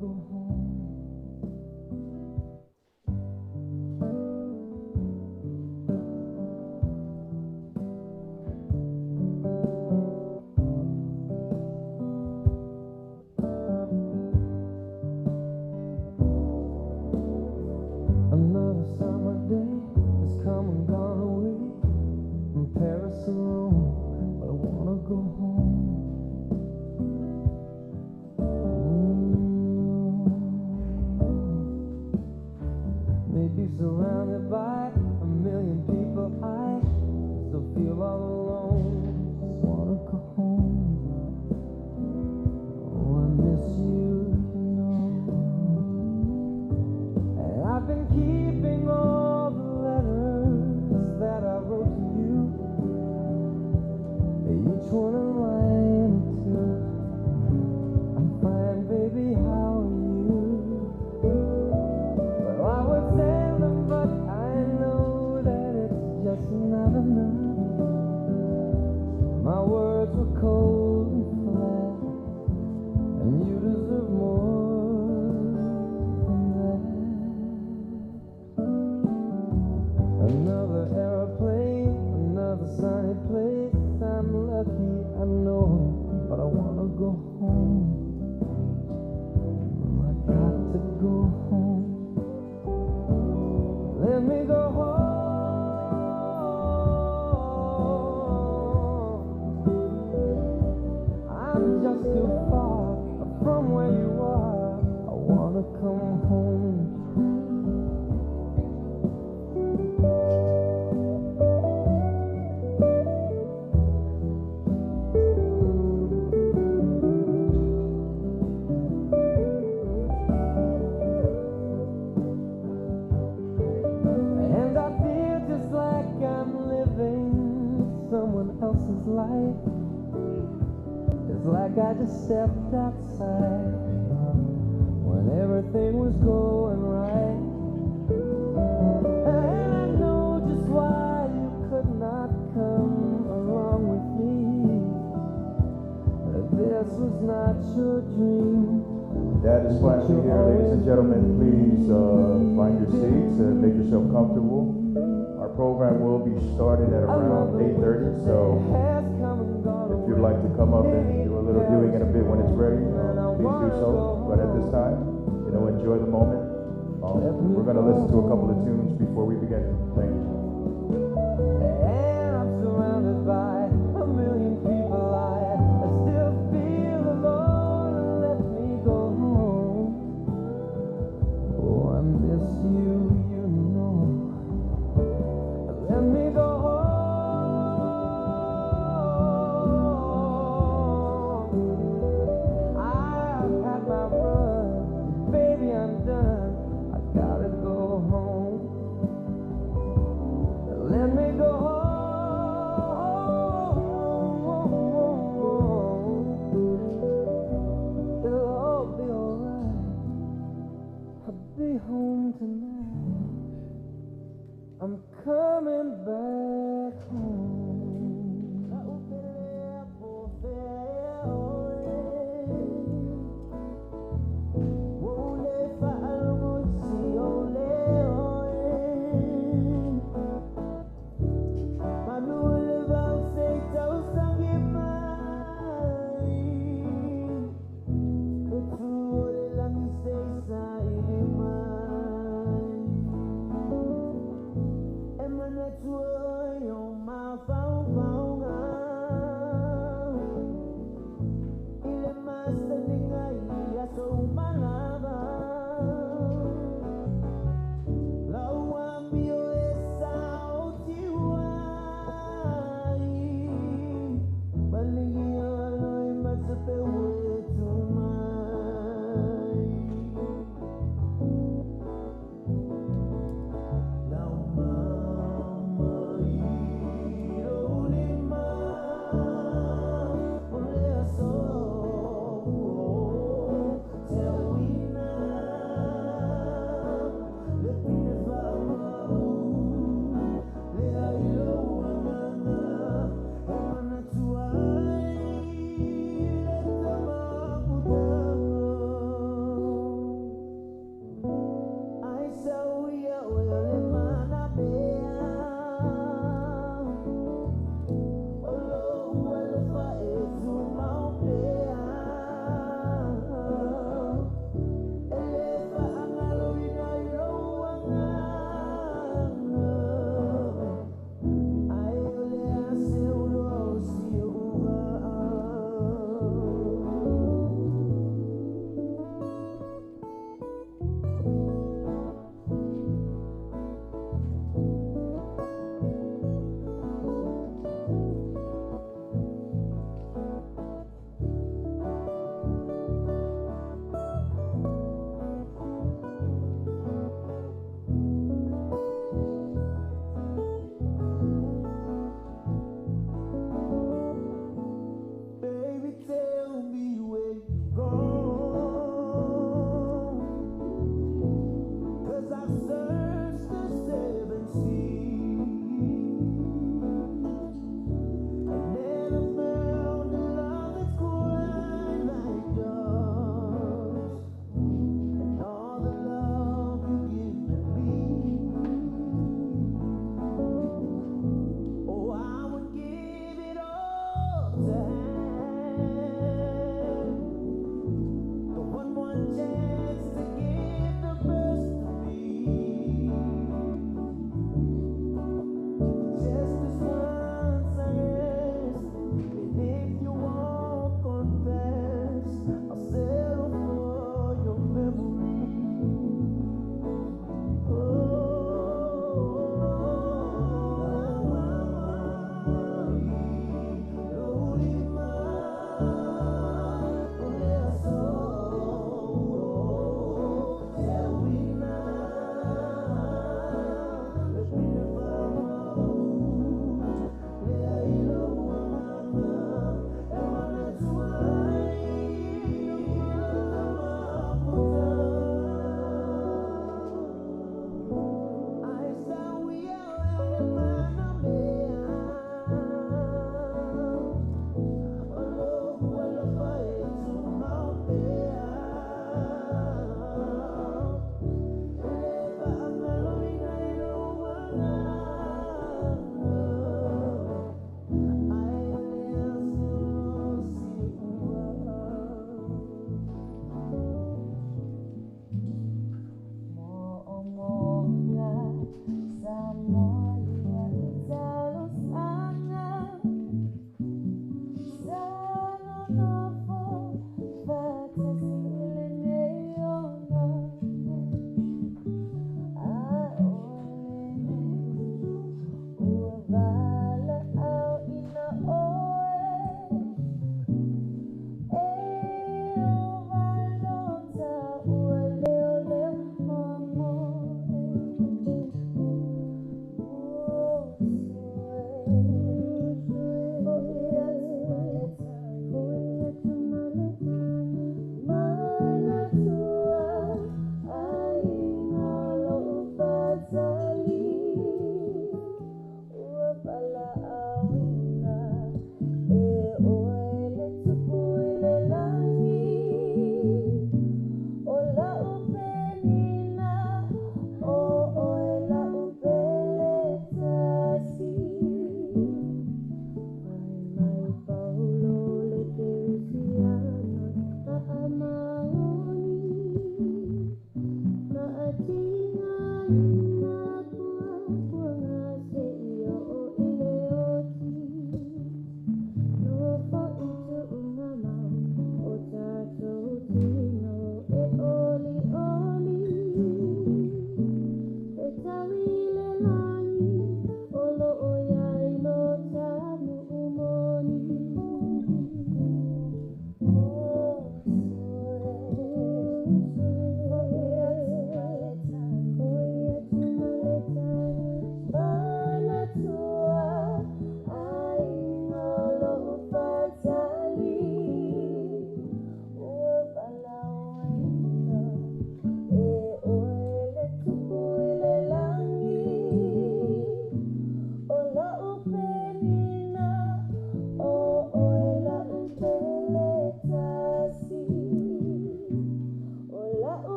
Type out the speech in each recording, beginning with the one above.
go home. Another summer day has come and gone away from Paris and Rome, but I wanna go home. Maybe surrounded by a million people, I still feel all alone. Just wanna go home. Oh, I miss you, you know. And I've been keeping all the letters that I wrote to you, each one a line or two. I'm fine, baby, how are you? Well, I would send them, but I know that it's just not enough. My words were cold and flat, and you deserve more than that. Another aeroplane, another sunny place. I'm lucky, I know, but I wanna go home. I got to go home. Let me go home. I'm just too far from where you are. I wanna come home. And I feel just like I'm living someone else's life. It's like I just stepped outside when everything was going right. And I know just why you could not come along with me. This was not your dream. That is finally here, ladies and gentlemen. Please find your seats and make yourself comfortable. Our program will be starting at around 8:30, so if you'd like to come up and do a little viewing in a bit when it's ready, please do so. But at this time, enjoy the moment. We're going to listen to a couple of tunes before we begin. Thank you. And I'm surrounded by a million people. I still feel alone. Let me go home. Oh, I miss you, you know. Let me go home. I've had my run, baby, I'm done. I gotta go home. Let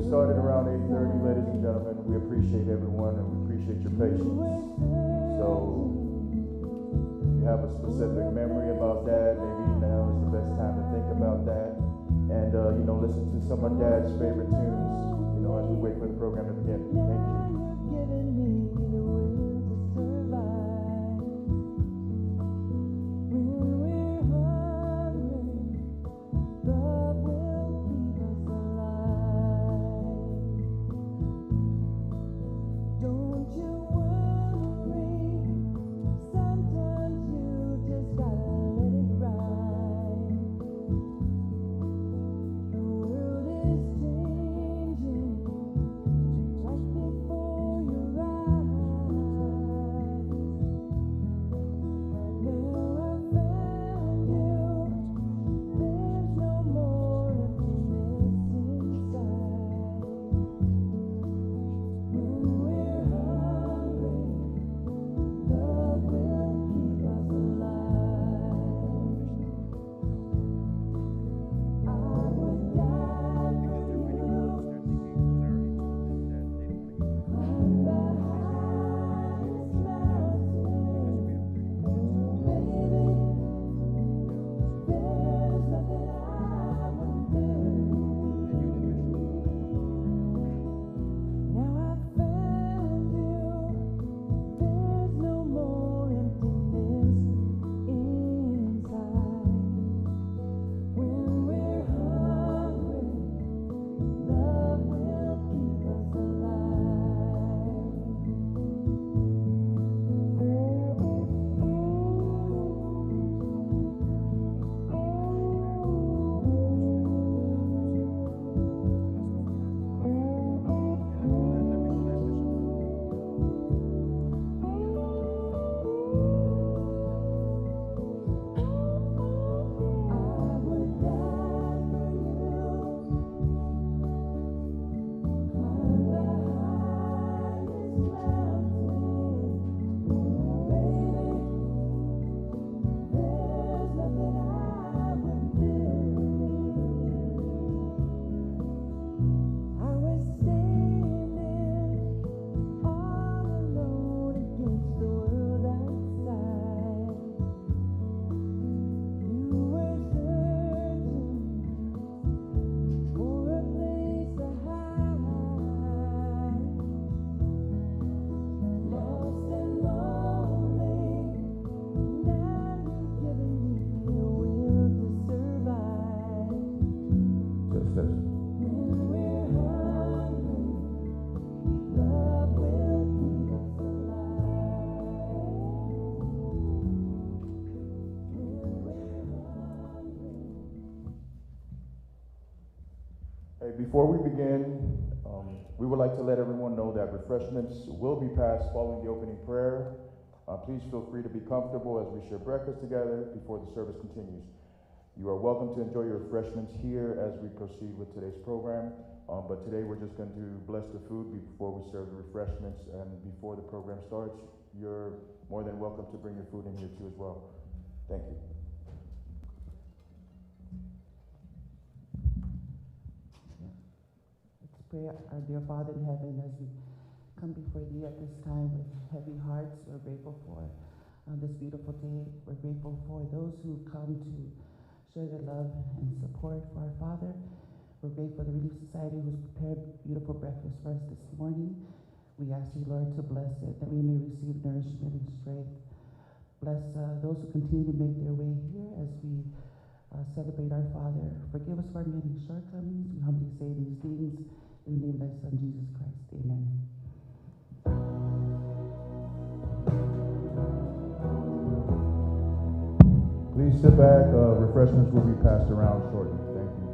Started around 8:30, ladies and gentlemen. We appreciate everyone and we appreciate your patience. So, if you have a specific memory about that, maybe now is the best time to think about that. And, listen to some of Dad's favorite tunes, as we wait for the program to begin. Thank you. Before we begin, we would like to let everyone know that refreshments will be passed following the opening prayer. Please feel free to be comfortable as we share breakfast together before the service continues. You are welcome to enjoy your refreshments here as we proceed with today's program. But today we're just going to bless the food before we serve the refreshments, and before the program starts, you're more than welcome to bring your food in here too as well. Thank you. Pray, our dear Father in heaven, as we come before thee at this time with heavy hearts. We're grateful for this beautiful day. We're grateful for those who come to share their love and support for our Father. We're grateful for the Relief Society who's prepared beautiful breakfast for us this morning. We ask you, Lord, to bless it, that we may receive nourishment and strength. Bless those who continue to make their way here as we celebrate our Father. Forgive us for our many shortcomings. We humbly say these things in the name of thy Son, Jesus Christ. Amen. please sit back. Refreshments will be passed around shortly. Thank you.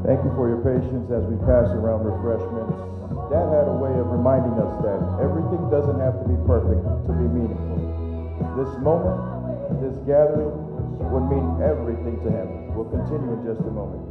Thank you for your patience as we pass around refreshments. Dad had a way of reminding us that everything doesn't have to be perfect to be meaningful. This moment, this gathering, would mean everything to him. We'll continue in just a moment.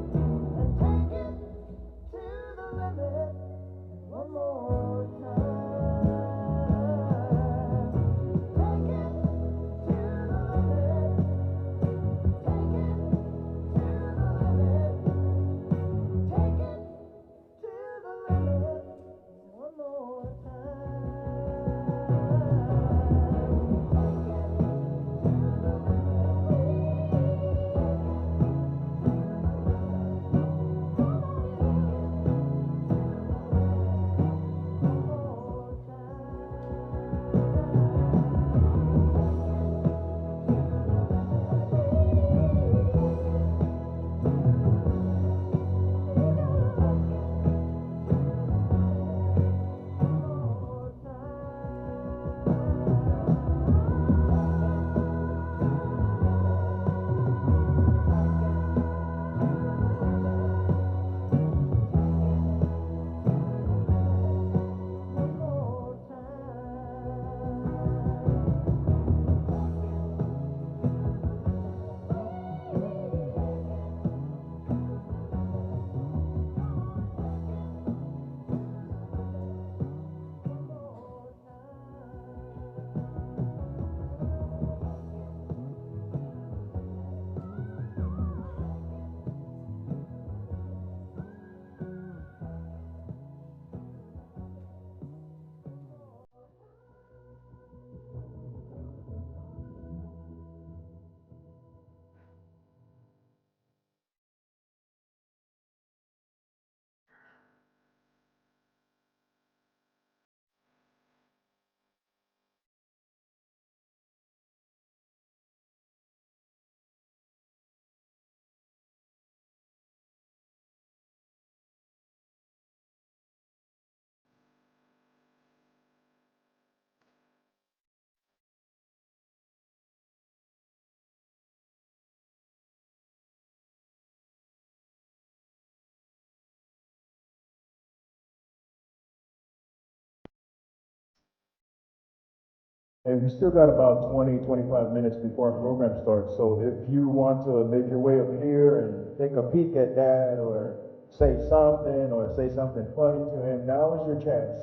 And we still got about 20, 25 minutes before our program starts. So if you want to make your way up here and take a peek at Dad or say something funny to him, now is your chance.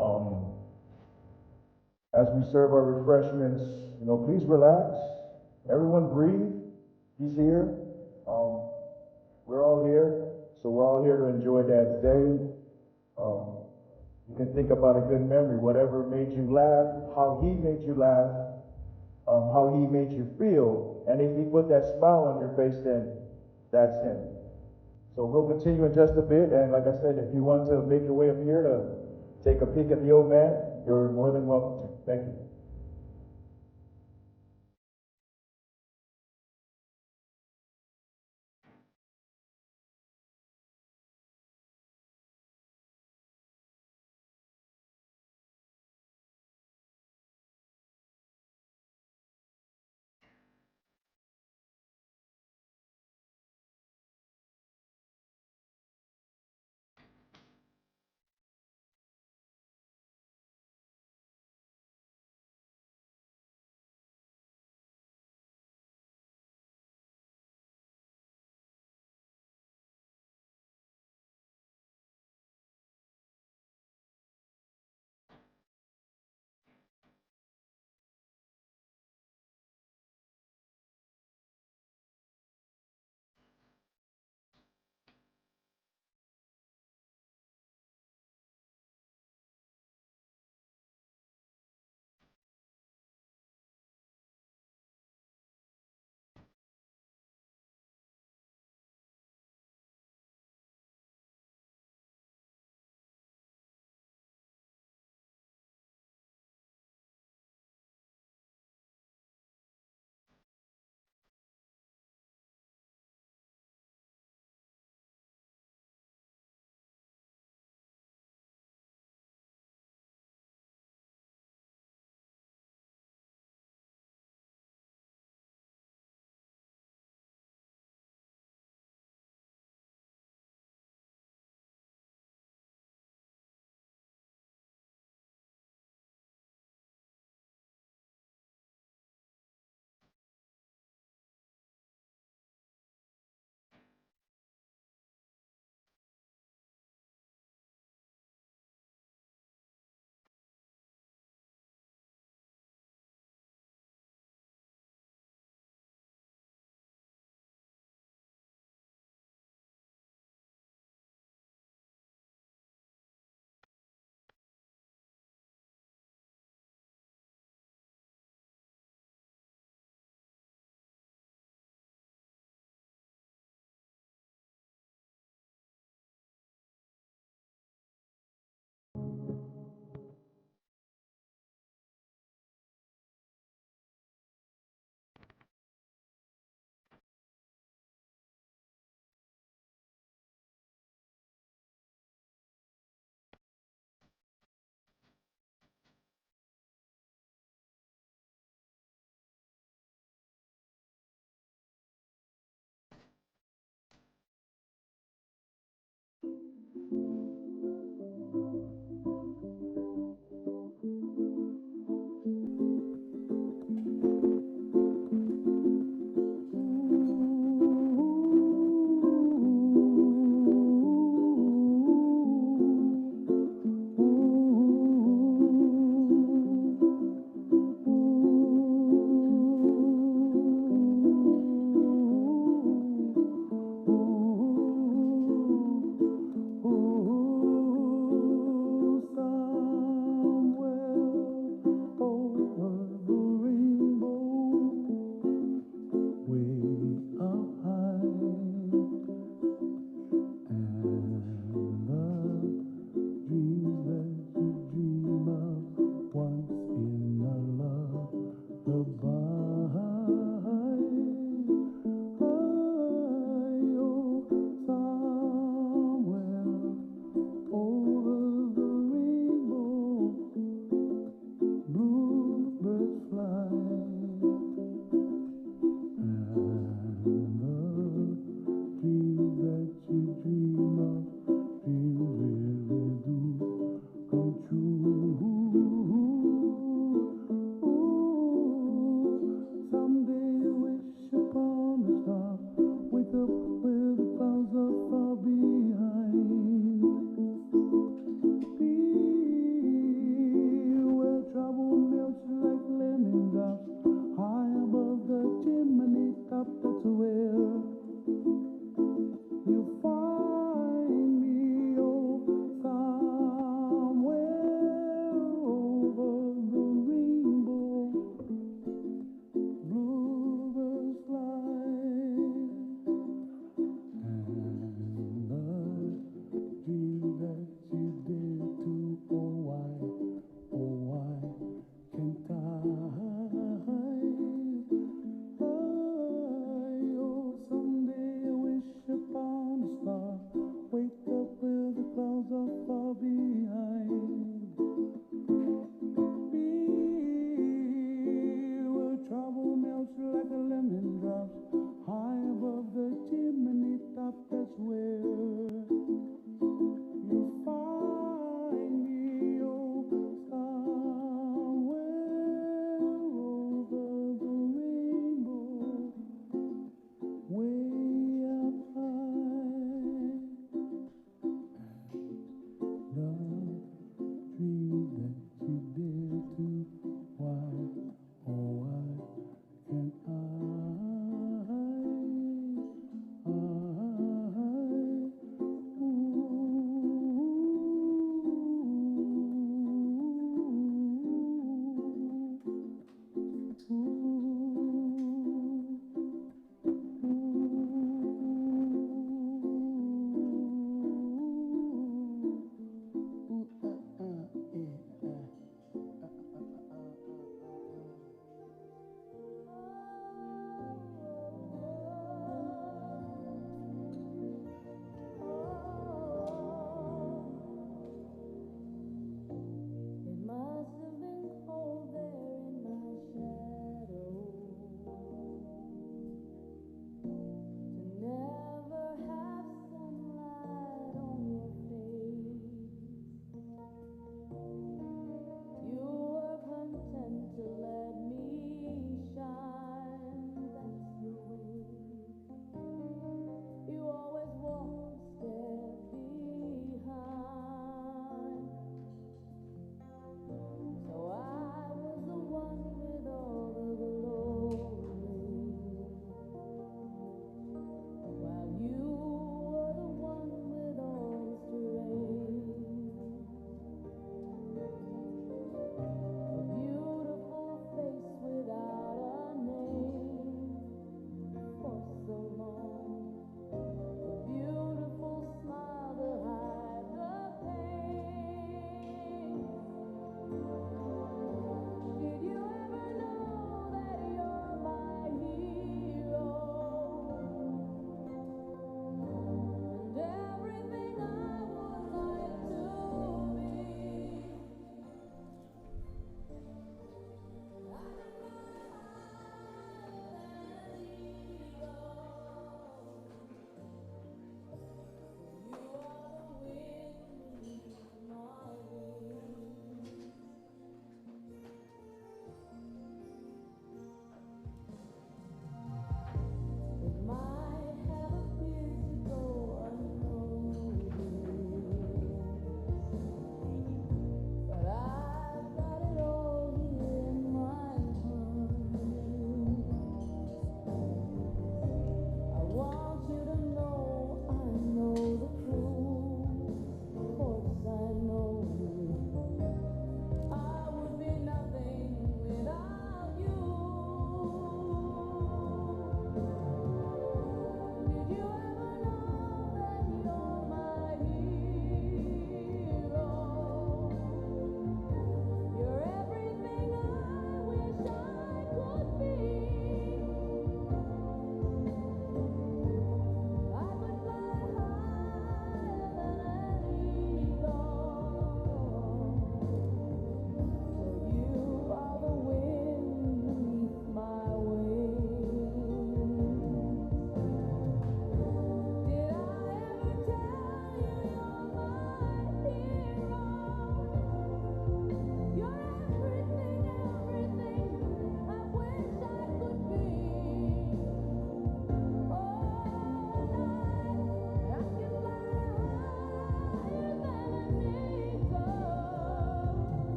Um, as we serve our refreshments, please relax. Everyone breathe. He's here. Um, we're all here. So we're all here to enjoy Dad's day. Um, you can think about a good memory, whatever made you laugh, how he made you laugh, how he made you feel. And if he put that smile on your face, then that's him. So we'll continue in just a bit. And like I said, if you want to make your way up here to take a peek at the old man, you're more than welcome to. Thank you.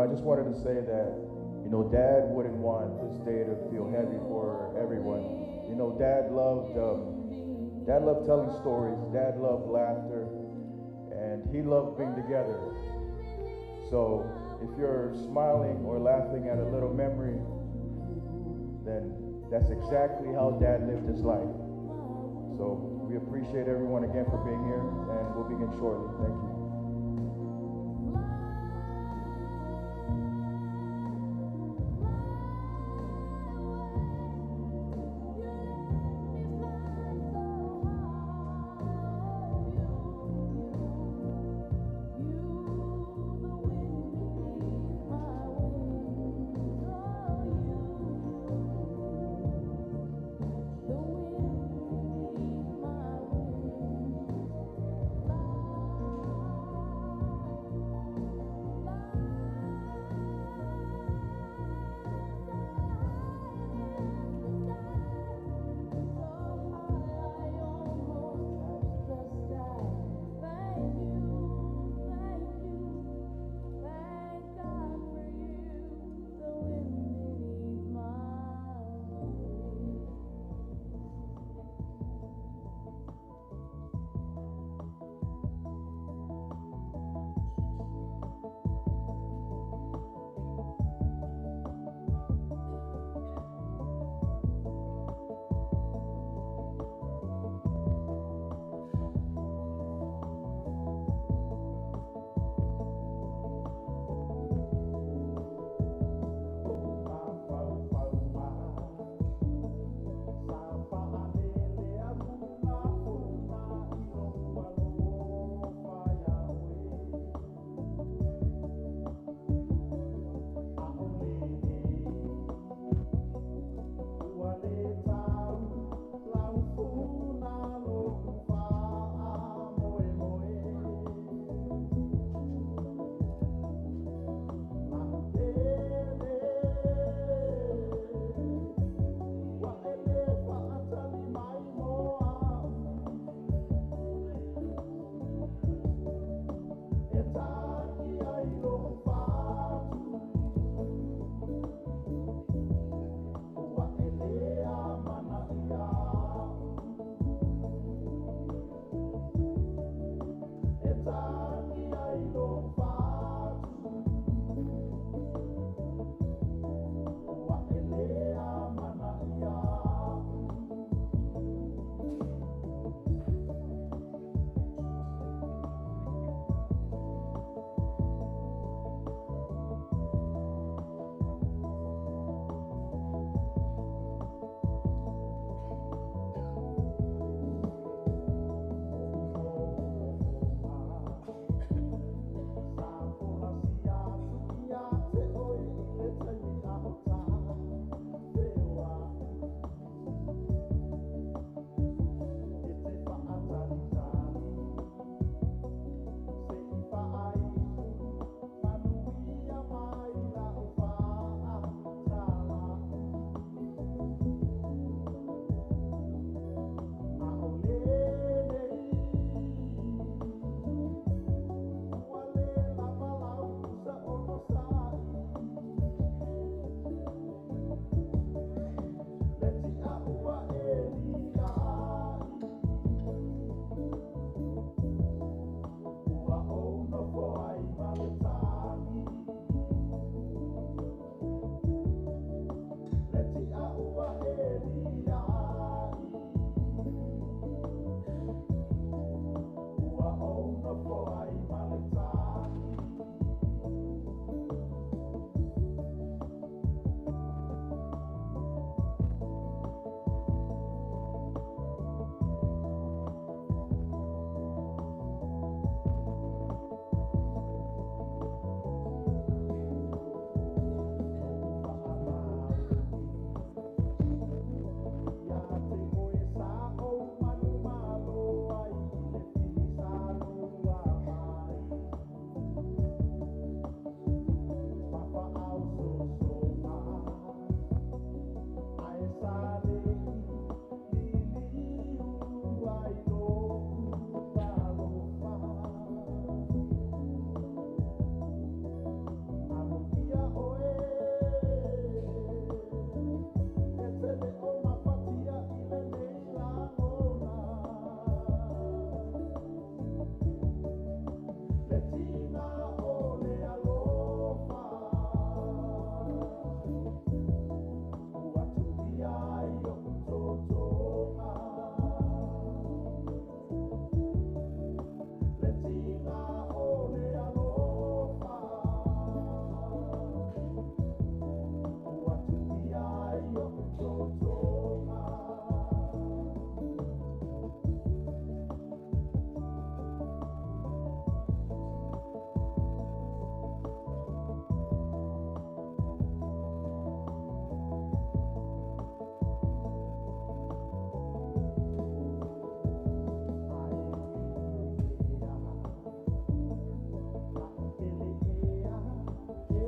I just wanted to say that, Dad wouldn't want this day to feel heavy for everyone. Dad loved telling stories. Dad loved laughter, and he loved being together. So if you're smiling or laughing at a little memory, then that's exactly how Dad lived his life. So we appreciate everyone again for being here, and we'll begin shortly. Thank you.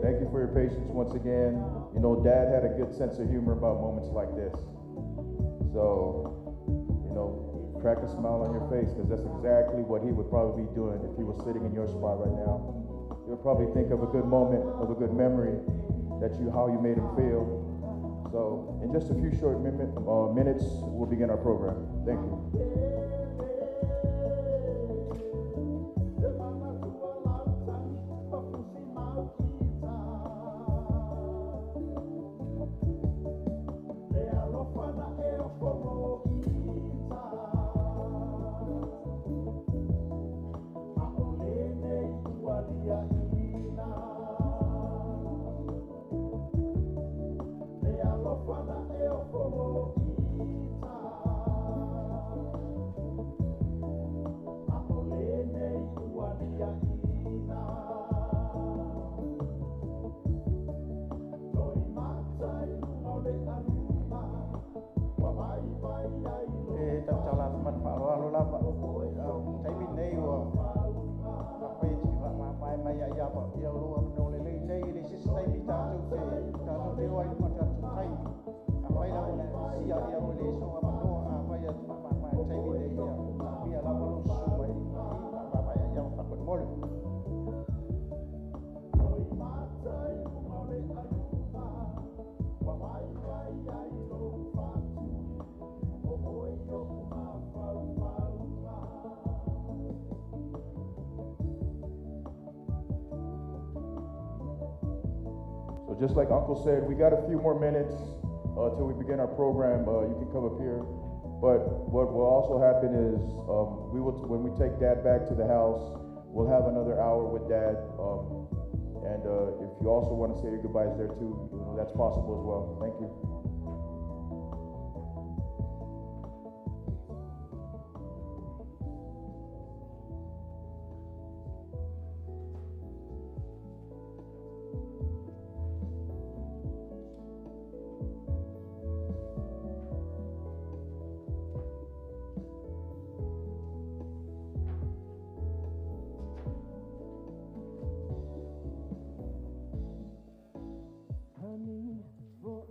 Thank you for your patience once again. You know, Dad had a good sense of humor about moments like this. So, you know, crack a smile on your face, because that's exactly what he would probably be doing if he was sitting in your spot right now. He would probably think of a good moment, of a good memory how you made him feel. So, in just a few short minutes, we'll begin our program. Thank you. So just like Uncle said, we got a few more minutes till we begin our program. You can come up here. But what will also happen is when we take Dad back to the house, we'll have another hour with Dad. And if you also want to say your goodbyes there too, you know, that's possible as well. Thank you. Honey, for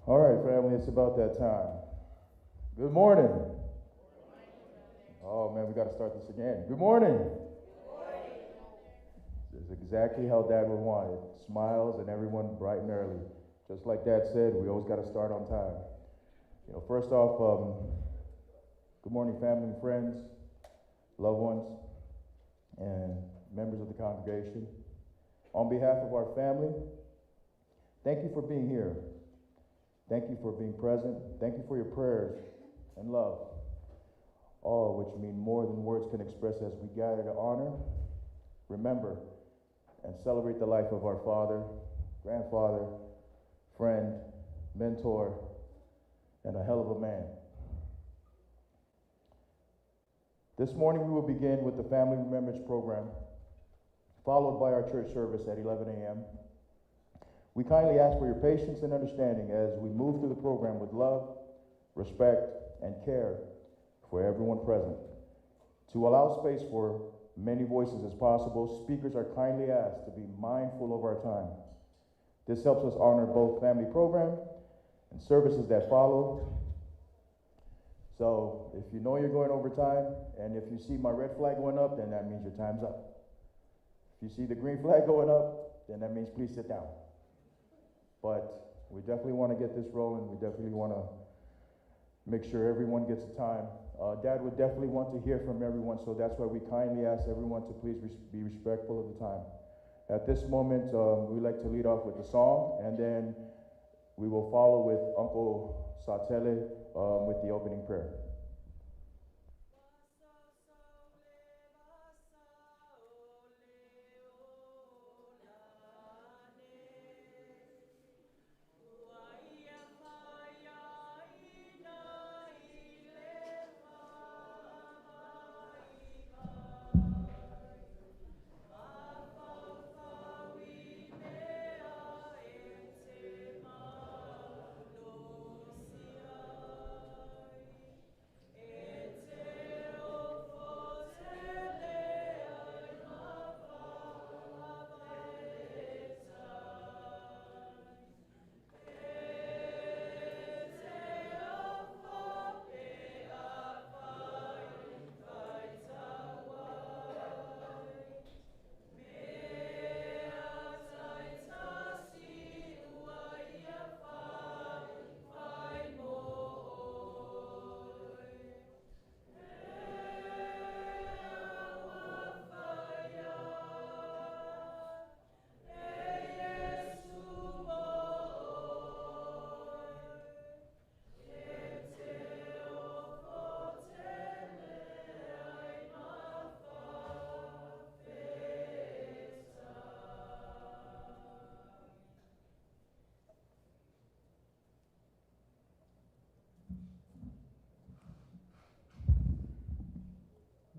All right, family, it's about that time. Good morning. Oh, man, we got to start this again. Good morning. This is exactly how Dad would want it. Smiles and everyone bright and early. Just like Dad said, we always got to start on time. You know, first off, good morning, family and friends, loved ones, and members of the congregation. On behalf of our family, thank you for being here. Thank you for being present. Thank you for your prayers and love, all which mean more than words can express as we gather to honor, remember, and celebrate the life of our father, grandfather, friend, mentor, and a hell of a man. This morning we will begin with the Family Remembrance Program, followed by our church service at 11 a.m. We kindly ask for your patience and understanding as we move through the program with love, respect, and care for everyone present. To allow space for many voices as possible, speakers are kindly asked to be mindful of our time. This helps us honor both family program and services that follow. So if you know you're going over time, and if you see my red flag going up, then that means your time's up. If you see the green flag going up, then that means please sit down. But we definitely want to get this rolling. We definitely want to make sure everyone gets a time. Dad would definitely want to hear from everyone, so that's why we kindly ask everyone to please be respectful of the time. At this moment, we'd like to lead off with the song, and then we will follow with Uncle Satele with the opening prayer.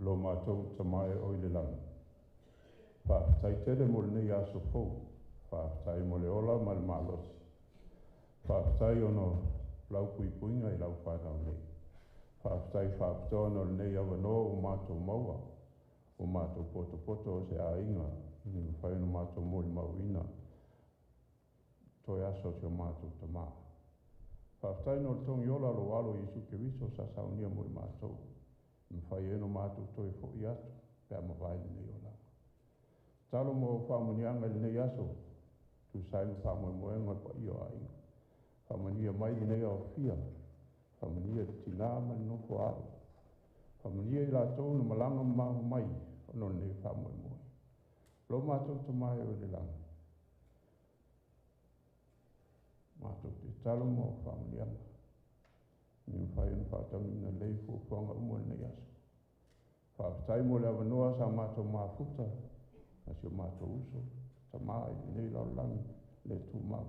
Lo mātou tamai o i le lana. Whaatai tere mo le nei aso fau. Whaatai mo le ola ma le malosi. Whaatai ono lau pui puinga i lau whanau nei. Whaatai whaapatoa no le nei awa noa o mātou maua. O mātou poto poto o se a inga. Ni whai no mātou mo le mauina. Toi aso te o mātou tamaa. Whaatai no le tongi ola lo alo Isu ke viso sa saunia mo le mātou. Mwhai eno mātou toi fo i atu, pēr mawai le nei o langa. Talo mo whamunianga le nei aso, tu saimu whamuenga pa i o ainga. Whamunia mai le nei au fia, whamunia le tina ma le nofo alo. Whamunia i la tau na malanga mahu mai, ono le nei whamuenga. Lo mātou tamai o le langa. Mātou te talo mo whamunianga. Ni whai anu whātamina lei fuwhanga umo nei aso. Whaatai mo le awanoa sa mātou māfuta, na si o mātou uso, tamai nei lau langi le tū mau.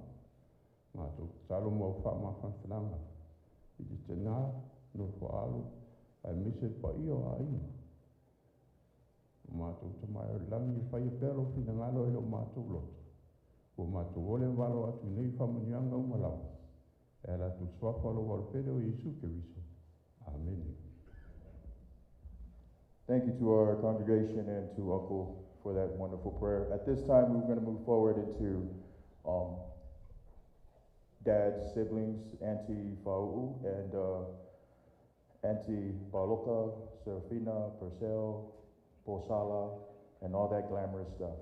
Mātou talo mo whamawhanwhananga, i te tena, no whaalo, ai mise pa i o aina. Mātou tamai o langi whai e pēro whina ngalo e lo mātou loto. O mātou ole walo atu nei whamanianga umalau. Ela tu swafalo wal pedo Isu ke viso. Amen. Thank you to our congregation and to Uncle for that wonderful prayer. At this time, we're going to move forward into Dad's siblings, Auntie Fa'u'u and Auntie Baloka, Serafina, Purcell, Posala, and all that glamorous stuff.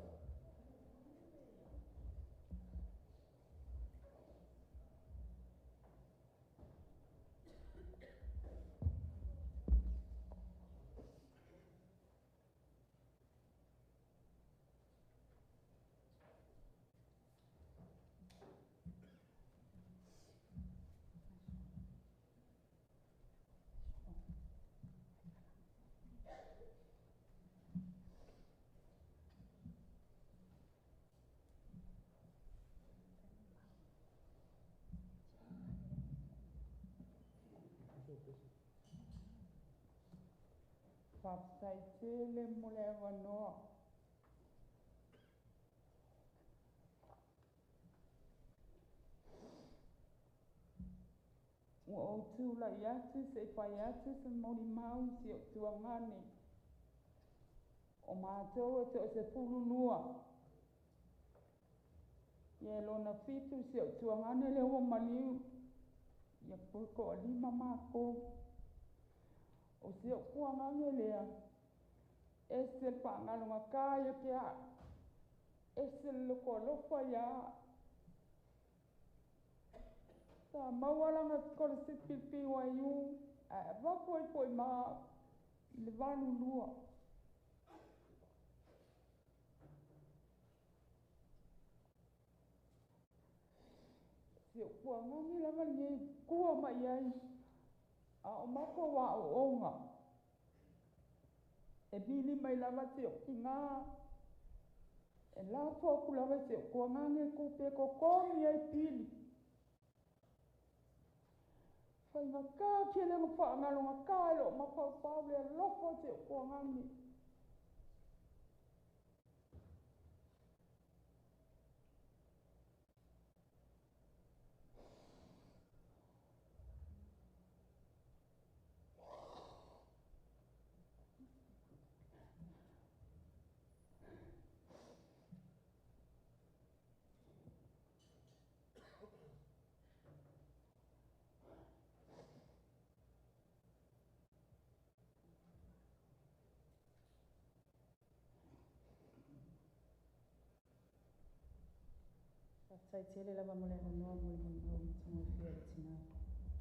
Whaatai tele mo le awanoa. O tūla i atu se pai atu se mori mau si o tuangane. O mātou e te o se pulunua. Ie lona fitu si o tuangane le o maliu. Ia puko o 5 mako. O si o kuangane lea. E se whangalunga kāia kia. E se loko lofa ia. Ta mawalanga skole sipipi wa yu. Wapoi poi ma le valu lua. Se kua ngangi langa ni kua ma iai. O mako wa o onga. E bili mai lava se o ki ngā. E la fōku lava se o kua ngangi kupe ko kongi ai pili. Whai ngā kā kia lenga wha ngalo ngā kā ilo mako pau le lofo se o kua ngangi.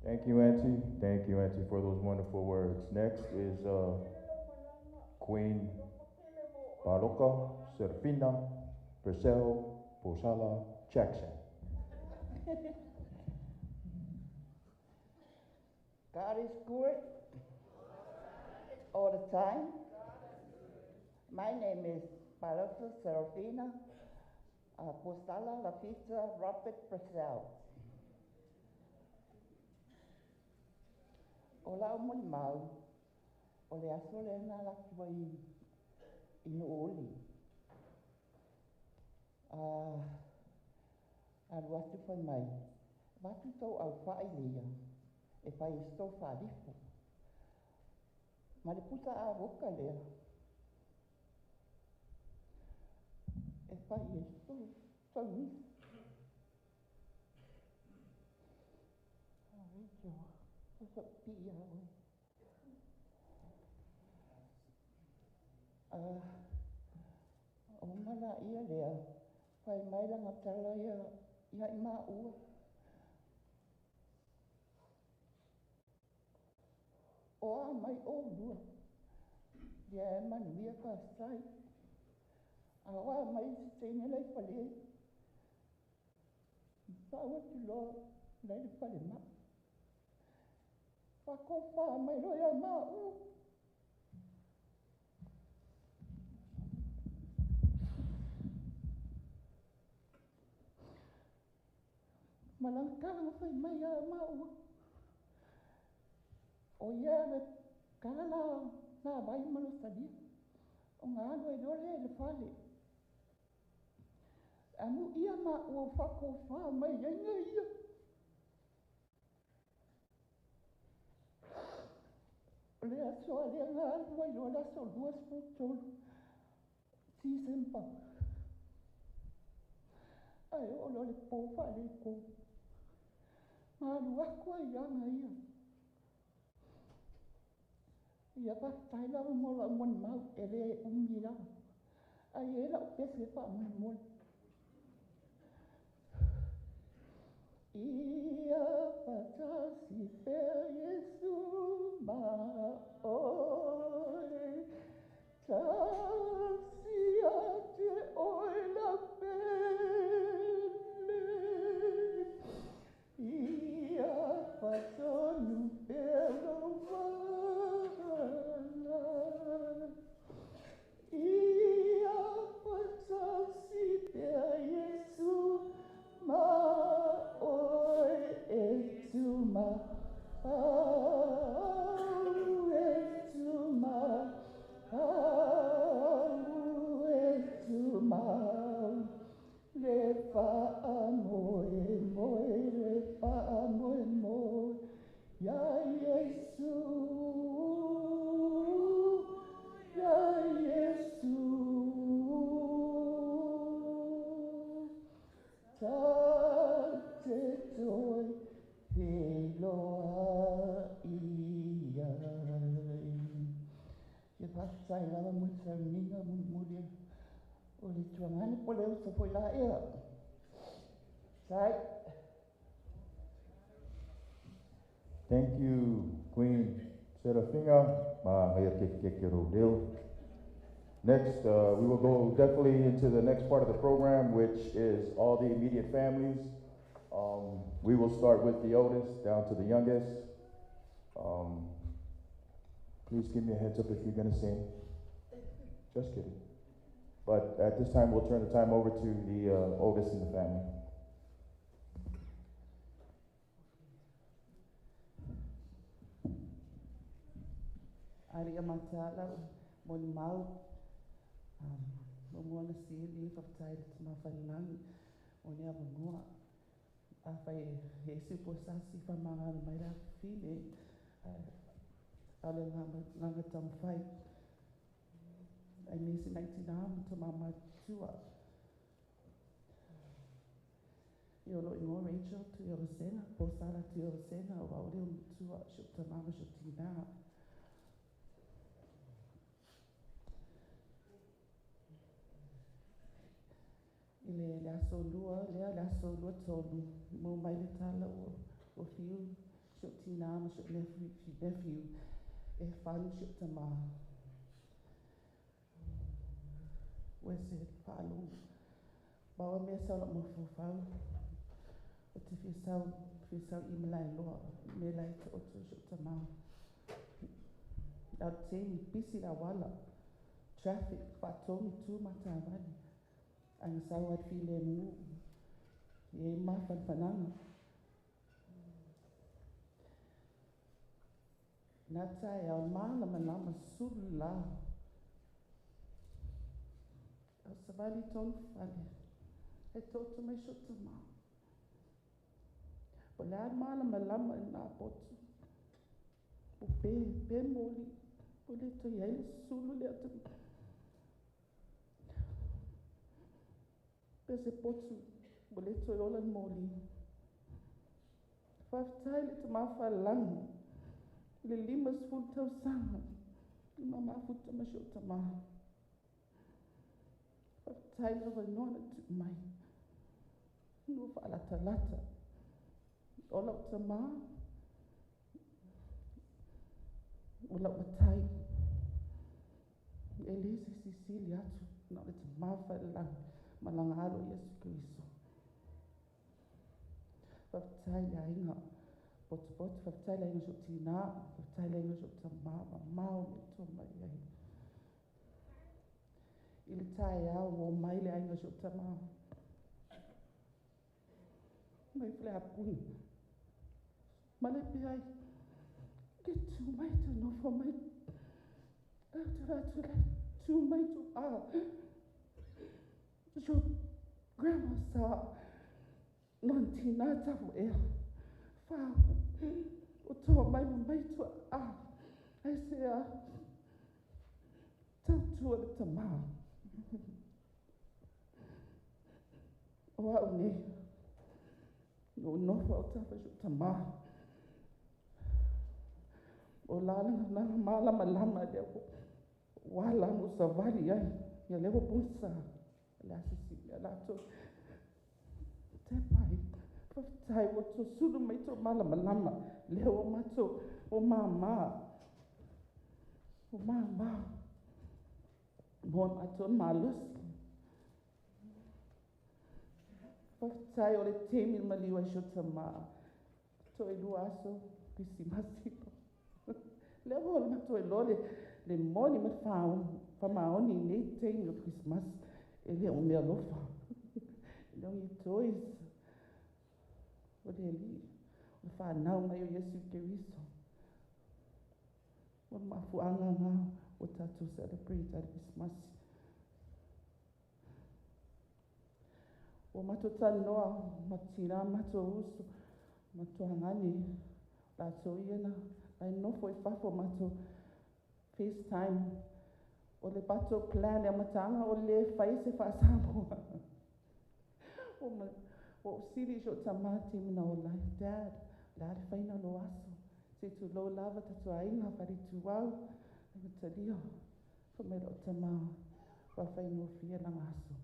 Thank you, Auntie. Thank you, Auntie, for those wonderful words. Next is Queen Baroka, Serafina, Purcell, Posala, Jackson. God is good all the time. My name is Baroka Serafina, Posala, La Pizza, Robert Purcell. Ola o moni mau, o le aso le na la kiwa I no oli. Aru atu whai mai, watu tau au whai lea, e whai sto wharipo. Ma le puta a woka lea, e whai sto tau ni. O mana ia lea, whai mai langa tala ia I mā ua. O a mai o lua, ia e manu ia ka sai. A oa mai si teine lei whale. Tāua tu loa, lei le whale ma. Whako wha mai roia mā ua. Malangkanga whai mai a mā ua. O ia le kala nā vai mano sadia. O ngā alo e role le whale. Amu ia mā ua whako wha mai inga ia. Le aso a le ngā alua I rola so luas po tolu. Tisempa. Ai o lo le po whale ko. Mā lua kua ianga ia. Ia pa tai lava mola mon mau e le umi lava. Ai e la o pese pa mon mon. Ia patasi pe Yesu ma oi. Tasi ate oi la pele. Ia patonu pelo wana. Ia patasi pe Yesu ma oi etuma. Etuma. Etuma. Le fa amoe moe le fa amoe moe ya Yesu ya Yesu ta te toi te loa ia ke pasai lava musa ninga mulia o le tuangane po le usa foi la ea sai Thank you, Queen Serafina. Next, we will go definitely into the next part of the program, which is all the immediate families. We will start with the oldest down to the youngest. Please give me a heads up if you're gonna sing. Just kidding. But at this time, we'll turn the time over to the oldest in the family. Aria matala mon mau mo na sili fa tai ma fa lang o ne abunga a fa Yesu po sasi fa manga mai ra file ale nga tam fai ai nisi 99 to mama tua yo lo ingo Rachel to yo sena Posala to yo sena wa o le tua shukta mama shuktina le aso lua tolu mo mai le tala o fiu shuktina ma shuk nephew e falu shukta ma wese falu bawa me sa lo mo fu fau o te fi sau I malai loa me lai te o tu shukta ma au te mi pisi la wala traffic fa tomi tu mata vali ang sawat file mu ye ma fananga na tai au mala malama sulla au savali ton fale e toto mai shotama pola mala malama na potu o pe moli pole to yai sulu le atu pese potu boleto yola moli faftai le tamafa lang le limas full tau sanga mama futa mashota ma faftai le vanona mai no fa la talata ola tama ola batai Elise Sicilia tu na le tamafa lang malangaro Yesu Kristo. Faftai la inga pot faftai la inga shuktina, faftai la inga shuktama, mau mito mai ai. Ili tai au wo mai la inga shuktama. Mai fle apun. Male pi ai. Get tu mai tu no for mai. Tu tu mai tu your grandma saw non tinata fu fa o to mai tu ai se tu le tama wa uni no fa ta fa tama o la na mala malama de wala mo savali ai ya levo punsa la Sicilia la to te pai faftai o to sulu mai to mala malama leo mato o mama mon aton malus faftai o le temi maliwa shotama to e duaso pisimasi leo mato e lole le moni ma fa maoni nei temi o Christmas ele o meu lofa não e tois o dele o fa não mai o Yesu Cristo o ma fu anga o tatu celebrate at Christmas o mato tanoa matira mato uso mato angani la soiena ai no foi fa fo mato FaceTime o le pato plan e matanga o le fai se fa sambo o siri jo tamati mina o lai dad fai na lo aso se tu lo lava tatu ainga fari tu wau na tadio fa me lo tama fa fai no fia na aso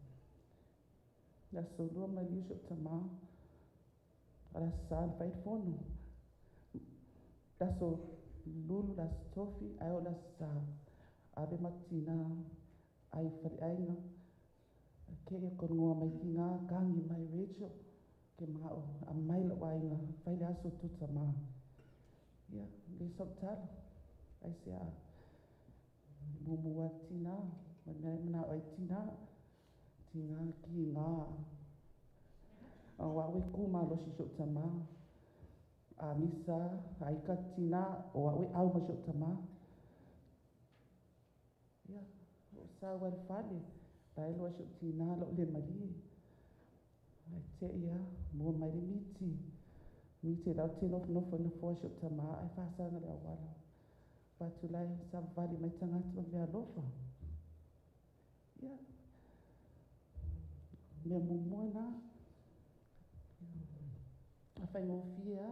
la solo ma li jo tama ala sal fai fono daso lulu das tofi ai o das ave matina ai fari ainga ke e kongoa mai ki ngā kangi mai Rachel ke mao a mai la wainga fai le aso tuta ma ia le sotala ai se a mumua tina mana ai tina tina ki ngā a wawe kuma lo si sotama a misa ai ka tina o wawe au ma sotama ia o sa wal fale ai lo si tina lo le mali ai te ia mo mai le miti la tino no fo no fo sotama ai fa sa na le wala patulai sa vale mai tanga tu me alofa ia me mumona a fai mo fia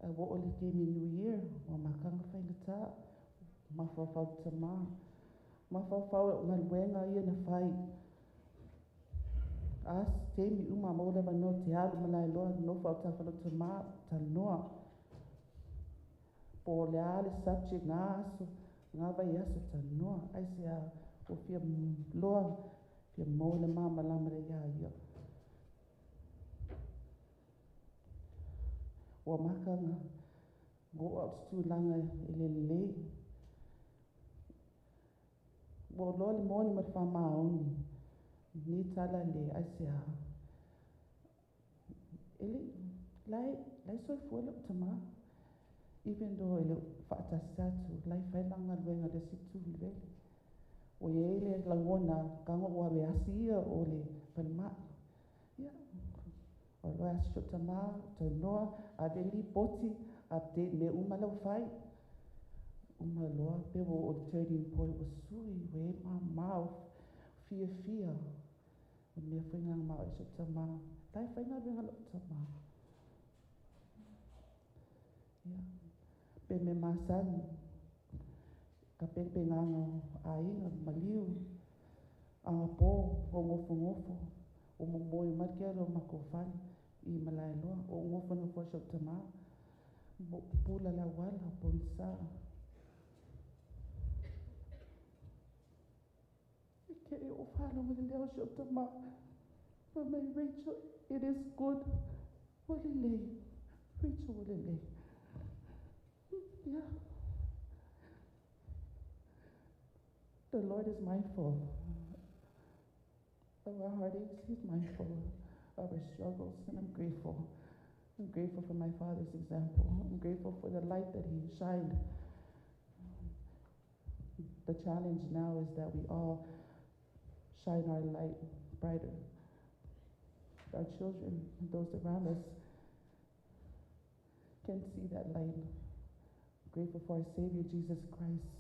a wo ole ke mi new year wa makanga fai ngata ma fa fa tama ma fa fa ngal wenga ia na fai as te mi uma mo le no te al malai lo no fa ta fa tama ta noa po le ale subject ngaso nga vai asa ta noa ai se a o fia loa fia mo le mama la mare ya ia wa makanga go out to langa ele wo lo le moni ma fa ma oni ni tala le asia ele lai so full tama even though ele fa ta satu lai fa langa wenga le situ le o ele la ngona ka ngo wa be asia ole palma ya o lo aso tama to no adeli poti update me umalo fai umalo pe wo o turning point was sui we ma mouth fia me fenga ma aso tama tai fenga venga lo tama ya pe me masani ka pe nganga ai maliu a po o ngofo o mo moi markero makofani I malai loa o ngofo no fo tama pula la wala ponsa ke o falo mo le o tama for my Rachel it is good wolele Rachel wolele yeah the Lord is mindful of our heartaches. He's mindful of our struggles, and I'm grateful. I'm grateful for my father's example. I'm grateful for the light that he shined. The challenge now is that we all shine our light brighter. Our children, those around us, can see that light. I'm grateful for our Savior, Jesus Christ.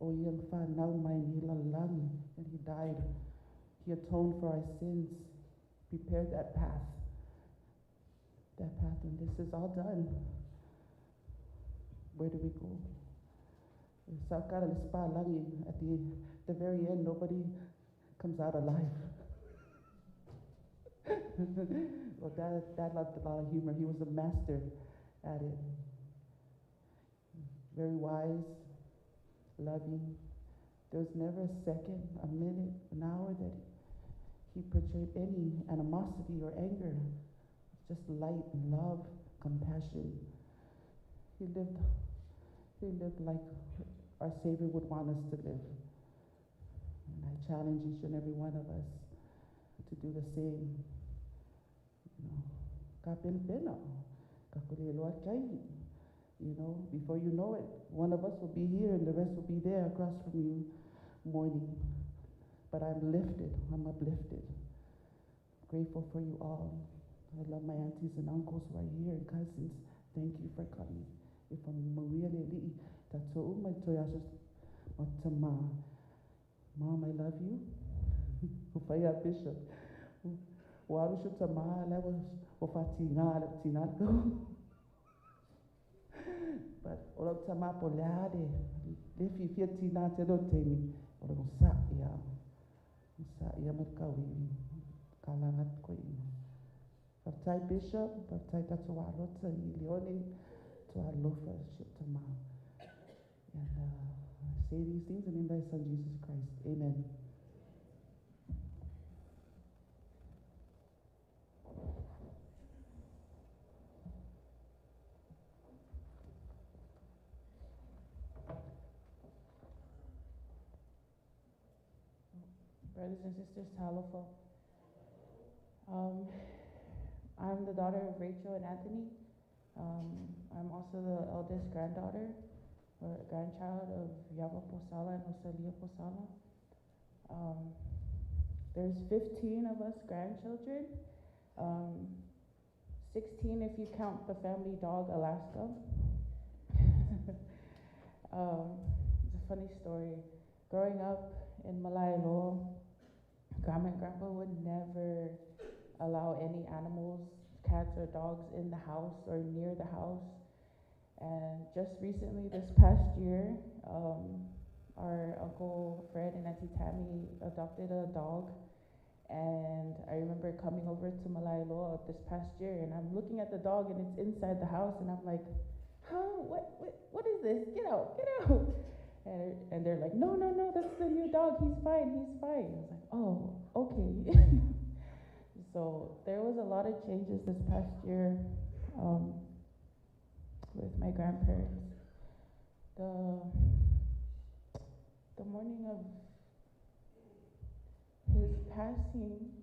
O young fa now my lang, and he died. He atoned for our sins, prepared that path, and this is all done. Where do we go? At the very end, nobody comes out alive. Well, that left a lot of humor. He was a master at it. Very wise, loving. There was never a second, a minute, an hour that he portrayed any animosity or anger. Just light and love, compassion. He lived like our Savior would want us to live. And I challenge each and every one of us to do the same. You know, before you know it, one of us will be here and the rest will be there across from you mourning. But I'm lifted, I'm uplifted. Grateful for you all. I love my aunties and uncles who are here and cousins. Thank you for coming. If I'm Maria Lili, Tato my Toyashas Matama. Mom, I love you. Ufaya Bishop. Warushu Tama, I was Ofatina, Tinago. But all of Tama Polade, if you feel Tina Telotemi, or Saia Makawi, Kalangat Queen. Baptai Bishop, Baptai Tatualo, Leone, Tualo Fellowship to Mom. And I say these things in the name of thy Son, Jesus Christ. Amen. Brothers and sisters, Talofa. I'm the daughter of Rachel and Anthony. I'm also the eldest granddaughter or grandchild of Iava Posala and Posala Posala. There's 15 of us grandchildren, 16 if you count the family dog Alaska. It's a funny story. Growing up in Malailo, Grandma and Grandpa would never allow any animals, cats or dogs in the house or near the house. And just recently, this past year, our Uncle Fred and Auntie Tammy adopted a dog. And I remember coming over to Malailo this past year, and I'm looking at the dog, and it's inside the house, and I'm like, huh, what is this? Get out, get out. And they're like, no, that's the new dog. He's fine. I was like, oh, okay. So there was a lot of changes this past year with my grandparents. The morning of his passing,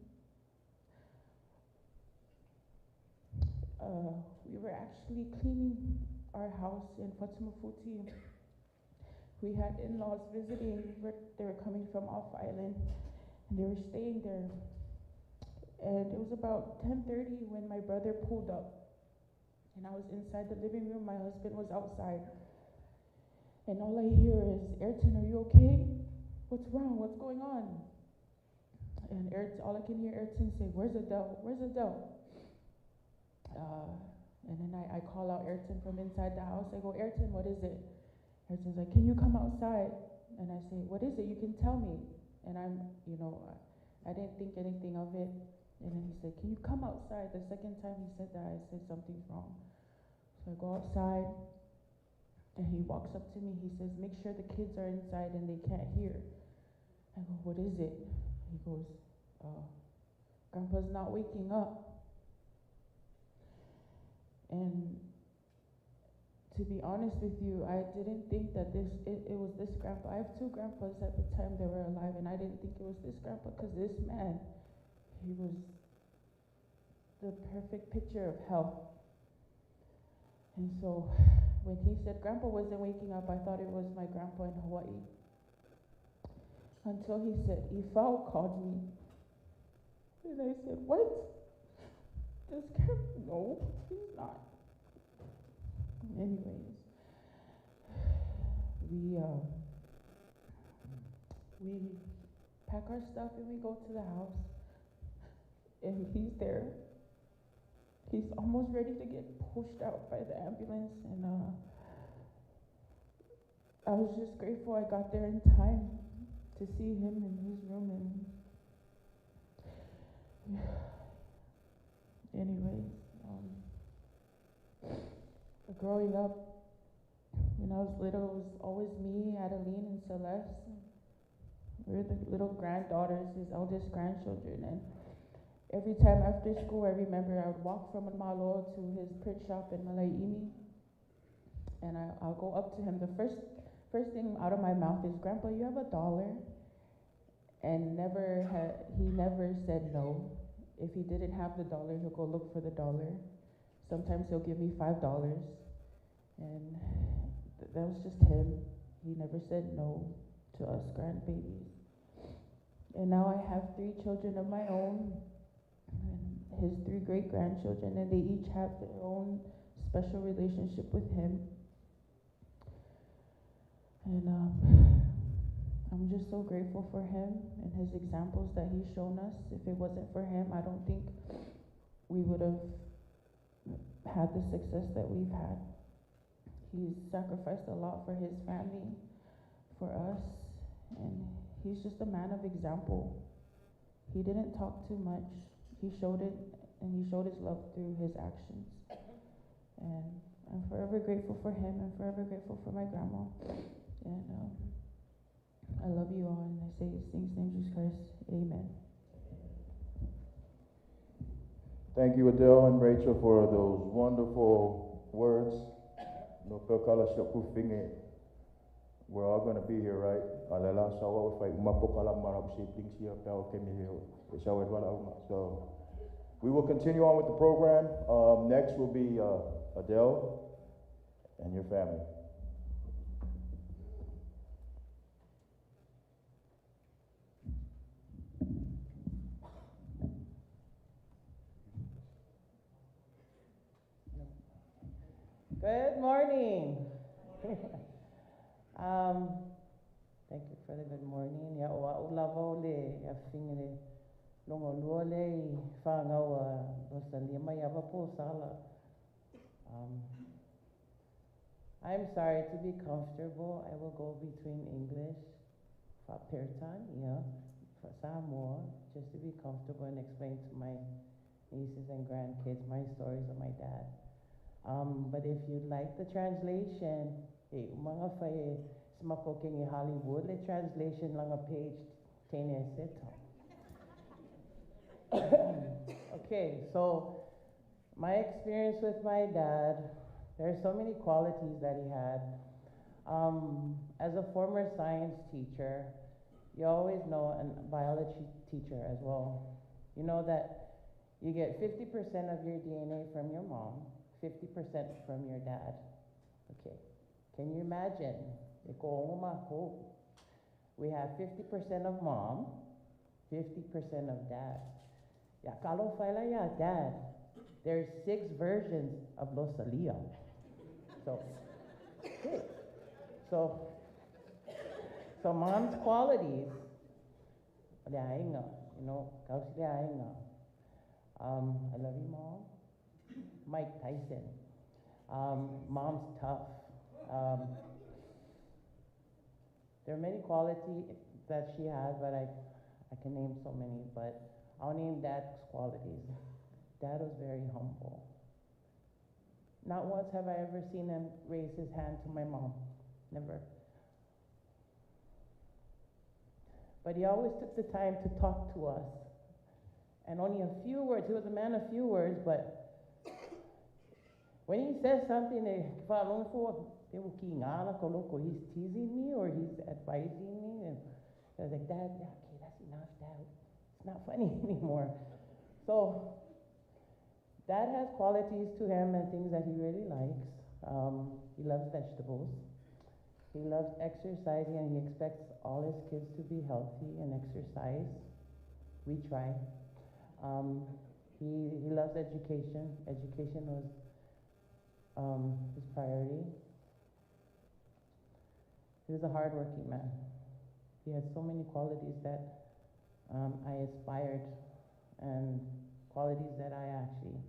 we were actually cleaning our house in Fatimafuti. We had in-laws visiting. They were coming from off island, and they were staying there. And it was about 10:30 when my brother pulled up, and I was inside the living room. My husband was outside, and all I hear is, "Ayrton, are you okay? What's wrong? What's going on?" And all I can hear Ayrton say, "Where's Adele? Where's Adele?" And then I call out Ayrton from inside the house. I go, "Ayrton, what is it?" Ayrton's like, "Can you come outside?" And I say, "What is it? You can tell me." And I didn't think anything of it. And then he said, "Can you come outside?" The second time he said that, I said something's wrong. So I go outside, and he walks up to me. He says, "Make sure the kids are inside and they can't hear." I go, "What is it?" He goes, "Grandpa's not waking up." And to be honest with you, I didn't think that it was this grandpa. I have two grandpas at the time they were alive, and I didn't think it was this grandpa, because this man, he was the perfect picture of health. And so when he said Grandpa wasn't waking up, I thought it was my grandpa in Hawaii. Until he said, "Ifao called me." And I said, "What? Does Grandpa?" "No, he's not." Anyways, we pack our stuff and we go to the house, and he's there. He's almost ready to get pushed out by the ambulance, and I was just grateful I got there in time to see him in his room. And anyways, growing up, when I was little, it was always me, Adeline, and Celeste. We were the little granddaughters, his eldest grandchildren. And every time after school, I remember I would walk from Malo to his print shop in Malai'imi, and I'll go up to him. The first thing out of my mouth is, "Grandpa, you have $1?" And he never said no. If he didn't have the dollar, he'll go look for the dollar. Sometimes he'll give me $5, and that was just him. He never said no to us grandbabies. And now I have 3 children of my own, and his 3 great-grandchildren, and they each have their own special relationship with him. And I'm just so grateful for him and his examples that he's shown us. If it wasn't for him, I don't think we would have had the success that we've had. He's sacrificed a lot for his family, for us, and he's just a man of example. He didn't talk too much. He showed it and he showed his love through his actions. And I'm forever grateful for him and forever grateful for my grandma. And I love you all, and I say these things in the name of Jesus Christ. Amen. Thank you, Adele and Rachel, for those wonderful words. We're all going to be here, right? So we will continue on with the program. Next will be Adele and your family. Good morning. Thank you for the good morning. Ya wa ulavo le ya fingere longo luole fangawa Posala Iava Posala. I'm sorry, to be comfortable, I will go between English, for Pertan, for Samoa, just to be comfortable and explain to my nieces and grandkids my stories of my dad. But if you'd like the translation, mga faye smakoking in Hollywood, the translation lang a page 10 seto. Okay, so my experience with my dad, there's so many qualities that he had. As a former science teacher, you always know, and biology teacher as well, you know that you get 50% of your DNA from your mom, 50% from your dad. Okay, can you imagine? We have 50% of mom, 50% of dad. Ya kalo faila ya dad. There's 6 versions of Losalia. So, 6. So mom's qualities, I love you, Mom. Mike Tyson. Mom's tough. There are many qualities that she has, but I can name so many, but I'll name Dad's qualities. Dad was very humble. Not once have I ever seen him raise his hand to my mom. Never. But he always took the time to talk to us. And only a few words, he was a man of few words, but when he says something, he's teasing me or he's advising me. And I was like, Dad, okay, that's enough, Dad. It's not funny anymore. So, Dad has qualities to him and things that he really likes. He loves vegetables. He loves exercising, and he expects all his kids to be healthy and exercise. We try. He loves education. Education was his priority. He was a hardworking man. He had so many qualities that I aspired, and qualities that I actually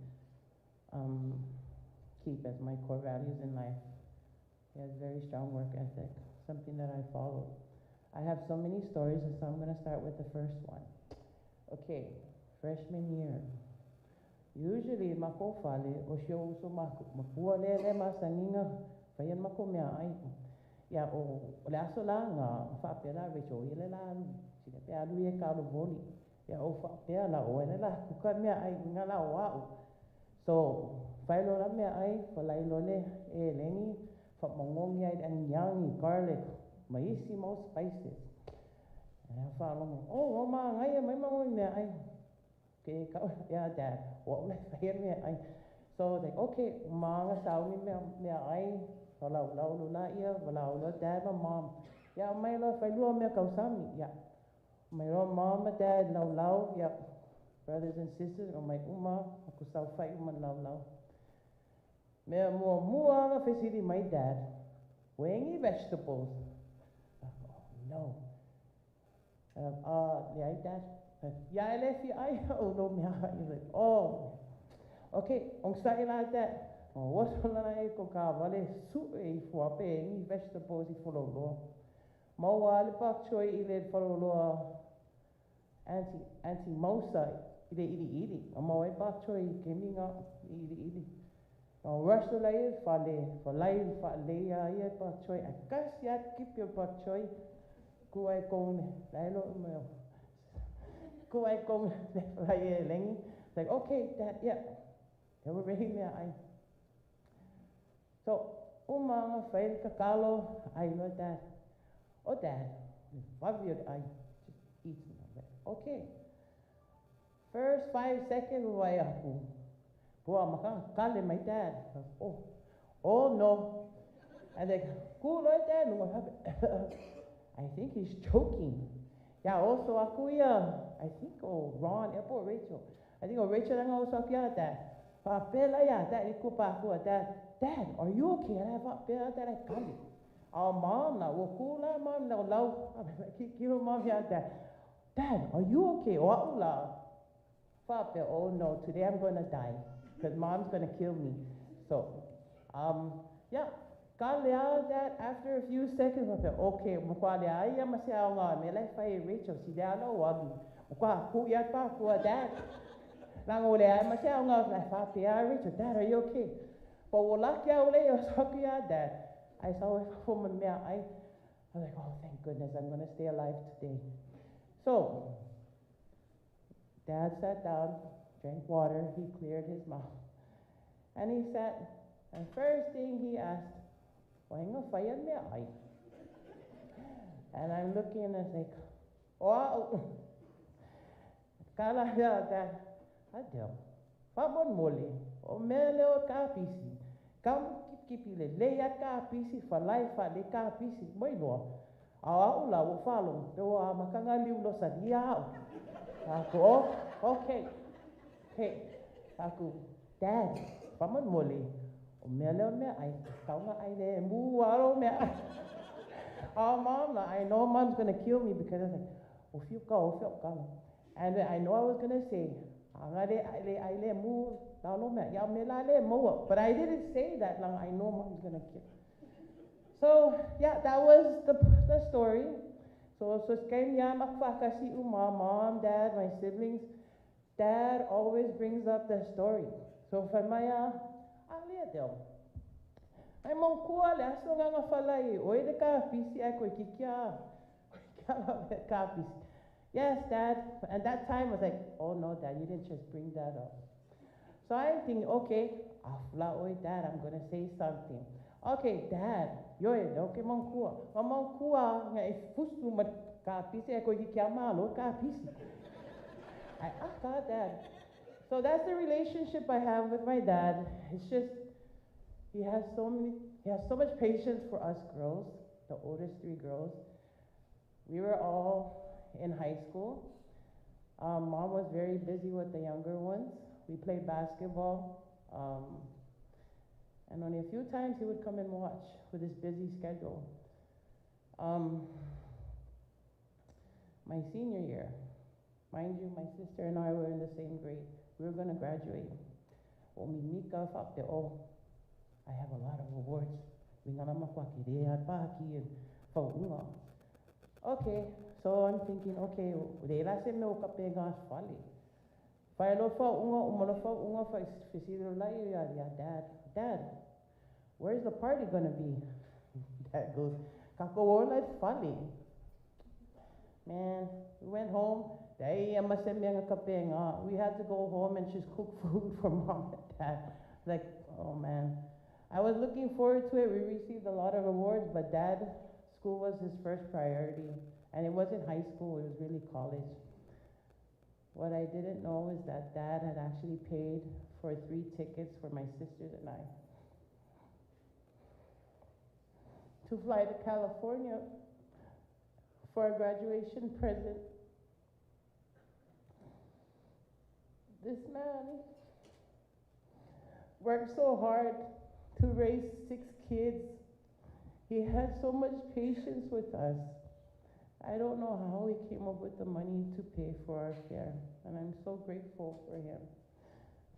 keep as my core values in life. He has very strong work ethic, something that I follow. I have so many stories, and so I'm going to start with the first one. Okay, freshman year. Usually, makofale, osyo uso makualele masaninga, fayan makomea ay. Ya o laso lang fa pela vecho yelela sine pe alu ye kalu boli. Ya o fa pela o yelela kukamea ay ngala wao. So, failo la mea ay falailo le lengi fa mongong ya and yang garlic, maissimo spices. And fa long oh ma ngai mai mangoi mea ay. Okay, yeah, Dad. What will I fire me? So like, okay, mga sauni me ay, walau lula iya, walau Dad, Mom. Yeah, may lo failure me kausami. Yeah, my Mom and Dad, lau, yeah, brothers and sisters, or my ako sa fight lau. Me mua facility my dad, weighing vegetables. Oh no. Yeah, Dad. Yeah, I left you. Oh, okay. On Saturday like that. What's on the night? Vale, soup, for paying vegetables, follow. Mawal, pak choy, follow Auntie Mosa, iri. Amawai pa choi keminga iri. No rush the lai for lai fa leia ia pa choi akas ya keep your pa choi kuai kong lai lo mo kuai kong lai lengi. Like okay, Dad, yeah. They were ready me I. So umanga fail kakalo I know that. Oh Dad, what will I just eat? Okay. First 5 seconds why aku. Boa maka kale my dad. Oh no. And like, cool right there. I think he's choking. Yeah, also aku I think Ron, Rachel. I think Rachel and also that. Papela that iku pa aku Dad, are you okay? I have papela that I kale. Oh mom na wakula mom na lau. Kilo mom Dad, are you okay? Oh no, today I'm gonna die because mom's gonna kill me. So, yeah, that after a few seconds, okay, Rachel, si Dad, Rachel, Dad, are you okay? But Dad. I saw it from me. I was like, oh, thank goodness, I'm gonna stay alive today. So, Dad sat down, drank water, he cleared his mouth. And he sat, and first thing he asked, and I'm looking and I was like, wow. Kala Dad, Adel, Fabon Mole, O Meleo Capisi, come keep lay Capisi for life at the Capisi, Boyno. Our Ula will follow, the Makanga Liulo Sadia. Ako, okay. Ako, Dad, paman muli. Umelo me ay kaunga ay le muwaro me. Mom, I know mom's gonna kill me because I said, if you go. And I know I was gonna say, I le mu, ya me la le mo. But I didn't say that long. I know mom's gonna kill. So yeah, that was the story. So makfakasi mom, dad, my siblings. Dad always brings up the story. So for Maya, I'm on call, as long as I falai, oi the kapisi, I could kick. Yes, Dad. And that time I was like, oh no, Dad, you didn't just bring that up. So I'm thinking, okay, Dad, I'm gonna say something. Okay, Dad, okay, Mankua, if Fustu Kapisi, I could get malo Kapisi. I got that. So that's the relationship I have with my dad. It's just, he has so much patience for us girls, the oldest 3 girls. We were all in high school. Mom was very busy with the younger ones. We played basketball. And only a few times he would come and watch with his busy schedule. My senior year, mind you, my sister and I were in the same grade. We were gonna graduate. I have a lot of awards. Okay, so I'm thinking, okay, Dad, where's the party gonna be? Dad goes, that's funny. Man, we went home. We had to go home and just cook food for Mom and Dad. Like, oh man. I was looking forward to it. We received a lot of awards, but Dad, school was his first priority. And it wasn't high school, it was really college. What I didn't know is that Dad had actually paid for 3 tickets for my sisters and I to fly to California for a graduation present. This man worked so hard to raise 6 kids. He had so much patience with us. I don't know how he came up with the money to pay for our fare, and I'm so grateful for him.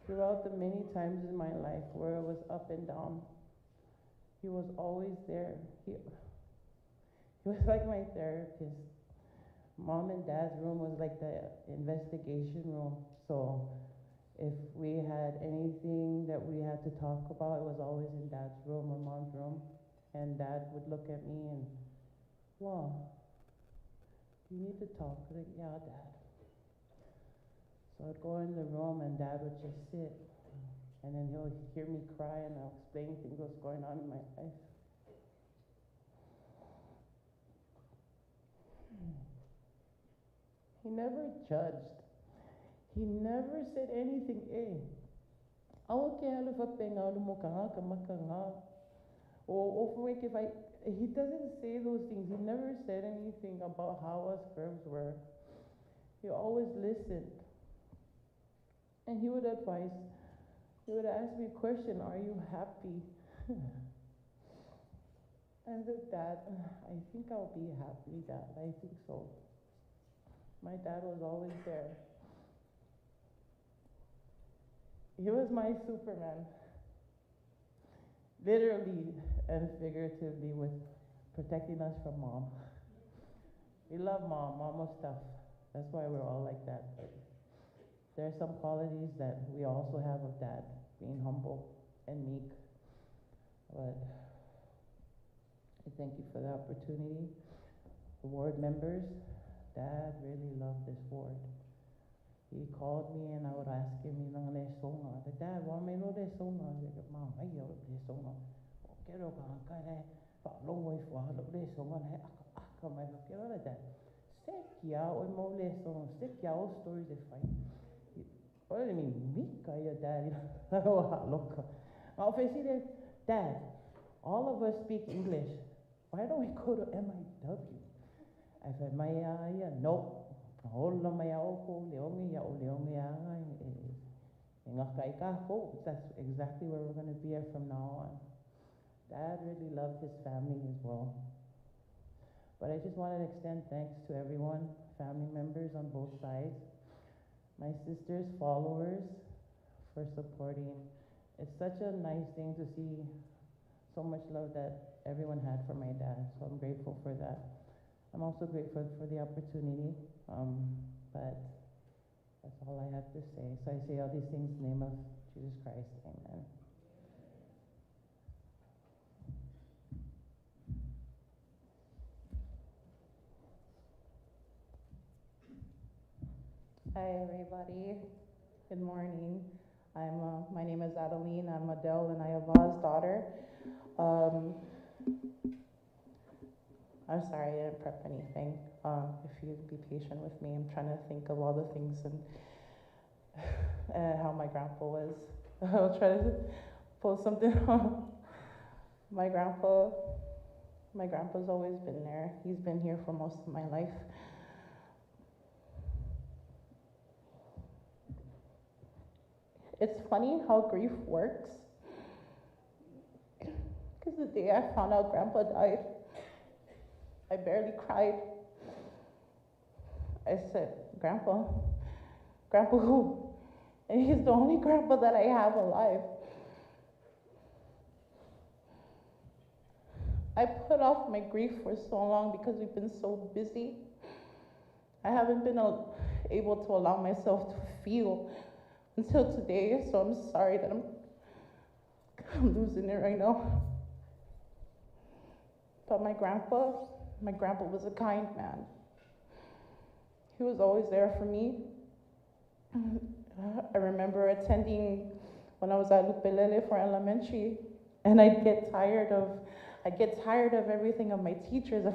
Throughout the many times in my life where it was up and down, he was always there. He was like my therapist. Mom and Dad's room was like the investigation room. So if we had anything that we had to talk about, it was always in Dad's room or Mom's room. And Dad would look at me and, wow, you need to talk. I'm like, yeah, Dad. So I'd go in the room and Dad would just sit. And then he'll hear me cry and I'll explain things what's going on in my life. He never judged. He never said anything. He doesn't say those things. He never said anything about how us girls were. He always listened. And he would advise, he would ask me a question, are you happy? And I said, Dad, I think I'll be happy, Dad. I think so. My dad was always there. He was my Superman. Literally and figuratively with protecting us from Mom. We love Mom. Mom was tough. That's why we're all like that. But there are some qualities that we also have of Dad, being humble and meek. But I thank you for the opportunity. The ward members, Dad really loved this ward. He called me and I would ask him, Dad, why may no lesson? Mom, I yell lesson. Quiero que long way for lesson. Stick ya or more lesson, stick ya all stories if I. What do you mean, Mika, your dad? Dad, all of us speak English. Why don't we go to MIW? I said, nope. That's exactly where we're going to be from now on. Dad really loved his family as well. But I just wanted to extend thanks to everyone, family members on both sides, my sister's followers for supporting. It's such a nice thing to see so much love that everyone had for my dad, so I'm grateful for that. I'm also grateful for the opportunity, but that's all I have to say. So I say all these things in the name of Jesus Christ, amen. Hi everybody, good morning. My name is Adeline. I'm Adele and Iava's daughter. I'm sorry, I didn't prep anything. If you'd be patient with me, I'm trying to think of all the things and how my grandpa was. I'll try to pull something on. My grandpa's always been there. He's been here for most of my life. It's funny how grief works. Because the day I found out Grandpa died, I barely cried. I said, Grandpa who? And he's the only grandpa that I have alive. I put off my grief for so long because we've been so busy. I haven't been able to allow myself to feel until today, so I'm sorry that I'm losing it right now. But my grandpa was a kind man. He was always there for me. I remember attending when I was at Lupelele for elementary, and I'd get tired of everything of my teachers,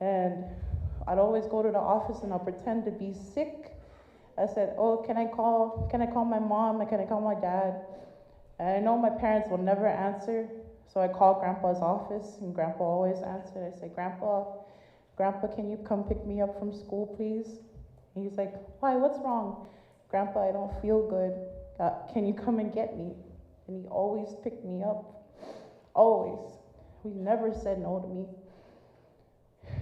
and I'd always go to the office and I'll pretend to be sick. I said, oh, can I call my mom? Can I call my dad? And I know my parents will never answer, so I called Grandpa's office, and Grandpa always answered. I said, Grandpa, can you come pick me up from school, please? And he's like, why, what's wrong? Grandpa, I don't feel good. Can you come and get me? And he always picked me up, always. He never said no to me.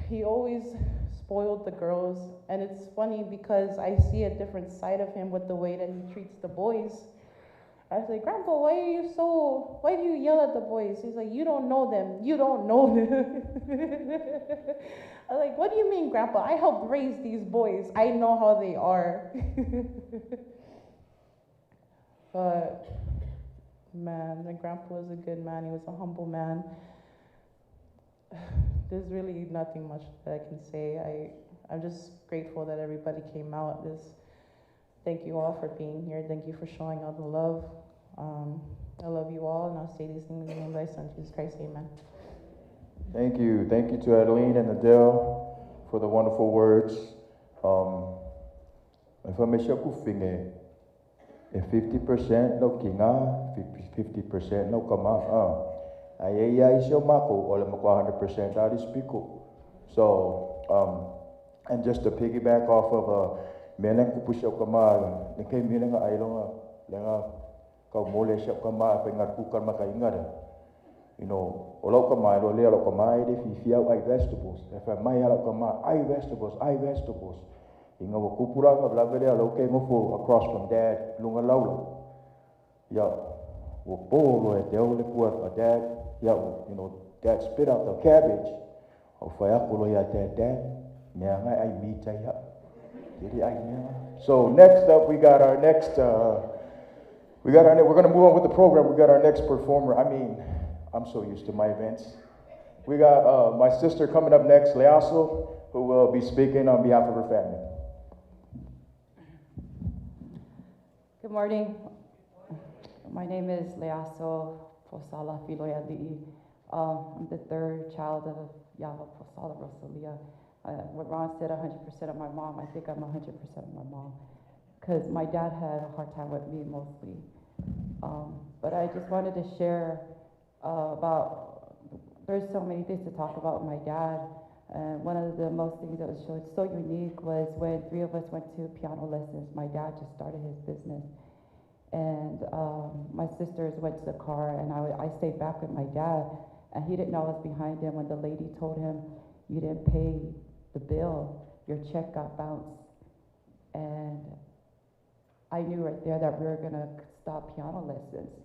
He always spoiled the girls, and it's funny because I see a different side of him with the way that he treats the boys. I was like, Grandpa, why do you yell at the boys? He's like, you don't know them. You don't know them. I was like, what do you mean, Grandpa? I helped raise these boys. I know how they are. But, man, my grandpa was a good man. He was a humble man. There's really nothing much that I can say. I'm just grateful that everybody came out. Thank you all for being here. Thank you for showing all the love. I love you all, and I'll say these things in the name of thy son, Jesus Christ. Amen. Thank you. Thank you to Adeline and Adele for the wonderful words. If I may share 50% no kinga, 50% no kama. Ai sio mako ole mako 100% ali spiko. So and just to piggyback off of meneng kupusyo kama, nikay meneng ailonga lenga kau mole siap kama pengat kukan makaingat. You know, olau kama lo le lo kama de fifiau ai vegetables. If I mai alo kama ai vegetables. Inga wo kupura ka blavere alo ke ngofo across from dad lunga laulo. Ya, wo polo e te ole puat dad. Ya, you know, dad spit out the cabbage. O fai akulo ya dad. Mea ngai ai mita ya. Jadi ai mea. So next up we got our next we're going to move on with the program. We got our next performer. I mean, I'm so used to my events. We got my sister coming up next, Leaso, who will be speaking on behalf of her family. Good morning. My name is Leaso Posala Filoyali'i. I'm the third child of Iava, Posala, Rosalia. What Ron said, 100% of my mom, I think I'm 100% of my mom. Because my dad had a hard time with me mostly. But I just wanted to share there's so many things to talk about with my dad. And one of the most things that was so unique was when 3 of us went to piano lessons. My dad just started his business. And my sisters went to the car, and I stayed back with my dad. And he didn't know I was behind him when the lady told him, you didn't pay the bill, your check got bounced. And I knew right there that we were gonna stop piano lessons.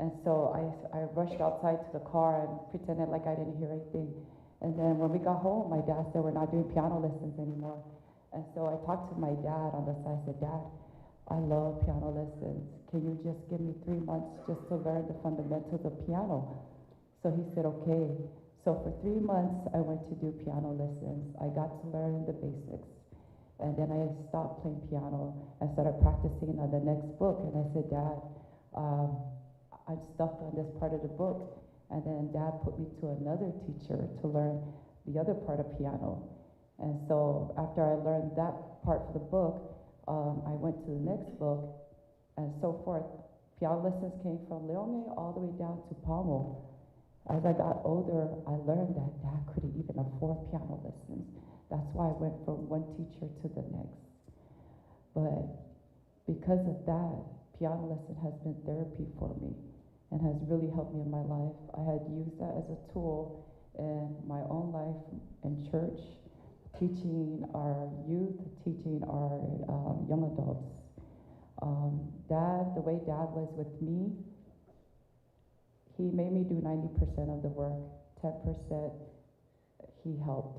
And so I rushed outside to the car and pretended like I didn't hear anything. And then when we got home, my dad said, we're not doing piano lessons anymore. And so I talked to my dad on the side. I said, Dad, I love piano lessons. Can you just give me 3 months just to learn the fundamentals of piano? So he said, okay. So for 3 months, I went to do piano lessons. I got to learn the basics. And then I stopped playing piano and started practicing on the next book. And I said, Dad, I'm stuck on this part of the book. And then Dad put me to another teacher to learn the other part of piano. And so after I learned that part of the book, I went to the next book and so forth. Piano lessons came from Leone all the way down to Palmo. As I got older, I learned that Dad couldn't even afford piano lessons. That's why I went from one teacher to the next. But because of that, piano lesson has been therapy for me and has really helped me in my life. I had used that as a tool in my own life in church, teaching our youth, teaching our young adults. Dad, the way Dad was with me, he made me do 90% of the work, 10% he helped.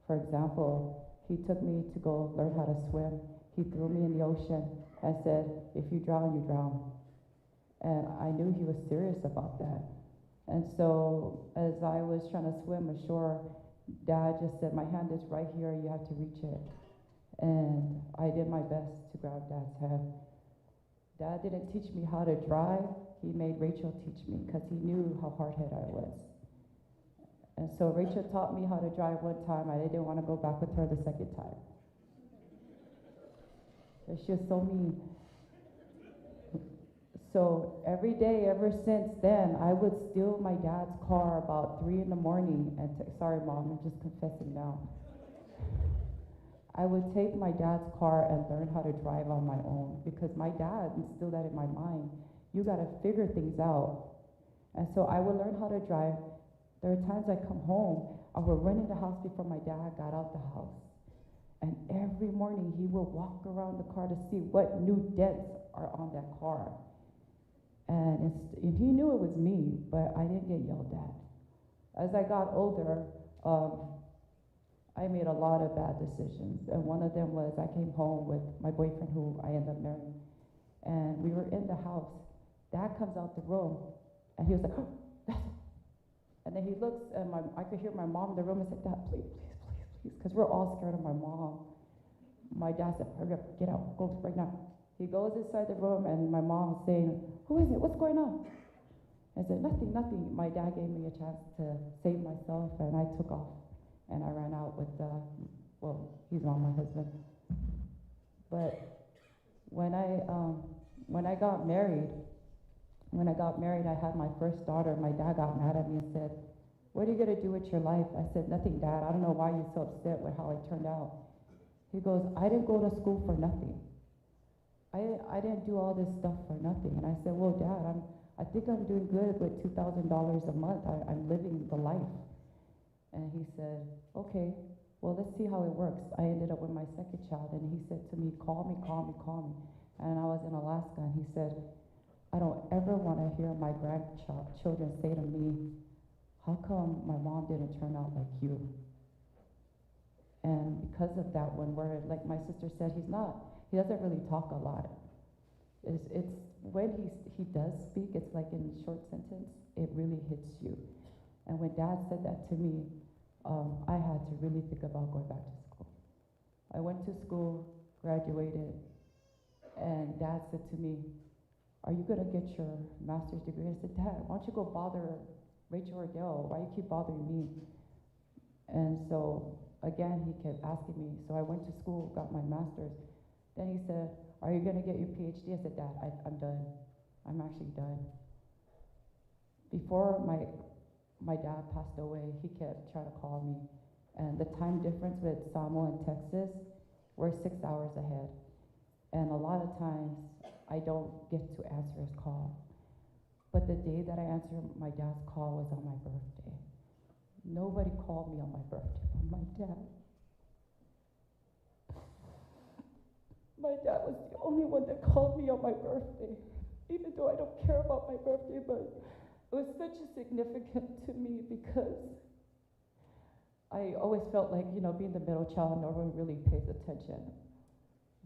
For example, he took me to go learn how to swim. He threw me in the ocean and said, if you drown, you drown. And I knew he was serious about that. And so as I was trying to swim ashore, Dad just said, my hand is right here, you have to reach it. And I did my best to grab Dad's hand. Dad didn't teach me how to drive. He made Rachel teach me because he knew how hard-headed I was. And so Rachel taught me how to drive one time. I didn't want to go back with her the second time. And she was so mean. So every day, ever since then, I would steal my dad's car about 3 in the morning and sorry, Mom, I'm just confessing now. I would take my dad's car and learn how to drive on my own because my dad instilled that in my mind. You got to figure things out. And so I would learn how to drive. There are times I come home, I would run in the house before my dad got out the house. And every morning he will walk around the car to see what new dents are on that car. And he knew it was me, but I didn't get yelled at. As I got older, I made a lot of bad decisions, and one of them was I came home with my boyfriend who I ended up marrying, and we were in the house. Dad comes out the room, and he was like, oh, that's it. And then he looks, and I could hear my mom in the room and said, Dad, please, please, please, please, because we're all scared of my mom. My dad said, hurry up, get out, go right now. He goes inside the room, and my mom is saying, who is it, what's going on? I said, nothing, nothing. My dad gave me a chance to save myself, and I took off. And I ran out with, he's not my husband. But when I got married, I had my first daughter. My dad got mad at me and said, what are you gonna do with your life? I said, nothing, Dad. I don't know why you're so upset with how I turned out. He goes, I didn't go to school for nothing. I didn't do all this stuff for nothing. And I said, well, Dad, I think I'm doing good with $2,000 a month. I'm living the life. And he said, okay, well, let's see how it works. I ended up with my second child, and he said to me, call me, call me, call me. And I was in Alaska, and he said, I don't ever want to hear my grandchildren say to me, how come my mom didn't turn out like you? And because of that one word, like my sister said, he doesn't really talk a lot. It's when he does speak, it's like in short sentence, it really hits you. And when Dad said that to me, I had to really think about going back to school. I went to school, graduated, and Dad said to me, are you gonna get your master's degree? I said, Dad, why don't you go bother Rachel or Dale? Why you keep bothering me? And so, again, he kept asking me. So I went to school, got my master's. Then he said, are you gonna get your PhD? I said, Dad, I'm done. I'm actually done. Before my dad passed away, he kept trying to call me. And the time difference with Samoa and Texas, we're 6 hours ahead. And a lot of times, I don't get to answer his call. But the day that I answered my dad's call was on my birthday. Nobody called me on my birthday but my dad. My dad was the only one that called me on my birthday, even though I don't care about my birthday, but it was such a significant to me because I always felt like, being the middle child, no one really pays attention.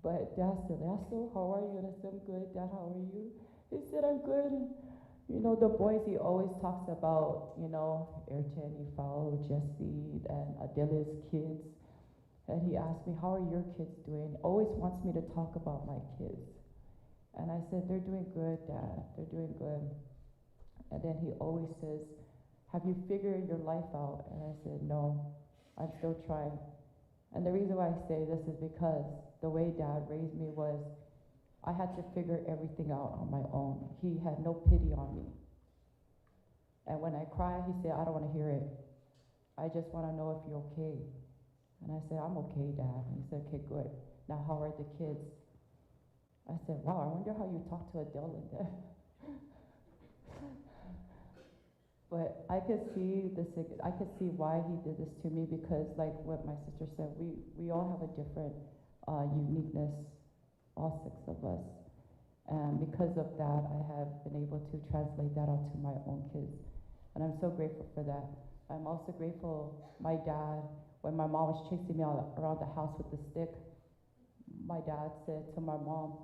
But Dad said, Lasso, how are you? And I said, I'm good. Dad, how are you? He said, I'm good. The boys, he always talks about, Ayrton, Ifao, Jesse, and Adela's kids. And he asked me, how are your kids doing? Always wants me to talk about my kids. And I said, they're doing good, Dad. They're doing good. And then he always says, have you figured your life out? And I said, no, I'm still trying. And the reason why I say this is because the way Dad raised me was, I had to figure everything out on my own. He had no pity on me. And when I cry, he said, I don't want to hear it. I just want to know if you're okay. And I said, I'm okay, Dad. And he said, okay, good. Now, how are the kids? I said, wow, I wonder how you talk to Adele like that. But I could see why he did this to me because, like what my sister said, we all have a different uniqueness, all 6 of us. And because of that, I have been able to translate that onto my own kids. And I'm so grateful for that. I'm also grateful my dad, when my mom was chasing me around the house with the stick, my dad said to my mom,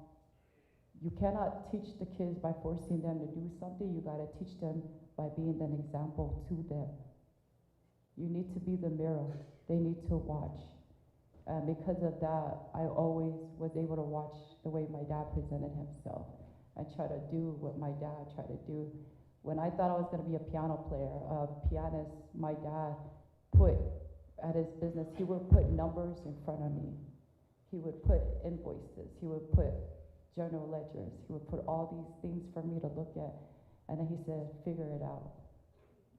you cannot teach the kids by forcing them to do something. You gotta teach them by being an example to them. You need to be the mirror. They need to watch. And because of that, I always was able to watch the way my dad presented himself and try to do what my dad tried to do. When I thought I was gonna be a piano player, a pianist, my dad put at his business, he would put numbers in front of me. He would put invoices. He would put journal ledgers. He would put all these things for me to look at. And then he said, figure it out.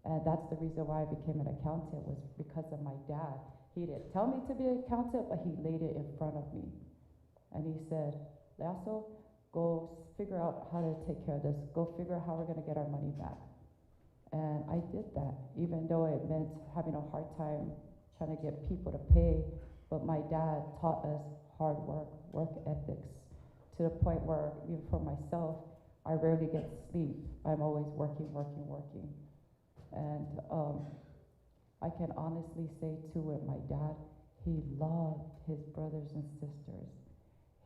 And that's the reason why I became an accountant, was because of my dad. He didn't tell me to be an accountant, but he laid it in front of me. And he said, Lasso, go figure out how to take care of this. Go figure out how we're gonna get our money back. And I did that, even though it meant having a hard time trying to get people to pay. But my dad taught us hard work, work ethics, to the point where, even for myself, I rarely get sleep. I'm always working, working, working. And I can honestly say too with my dad, he loved his brothers and sisters.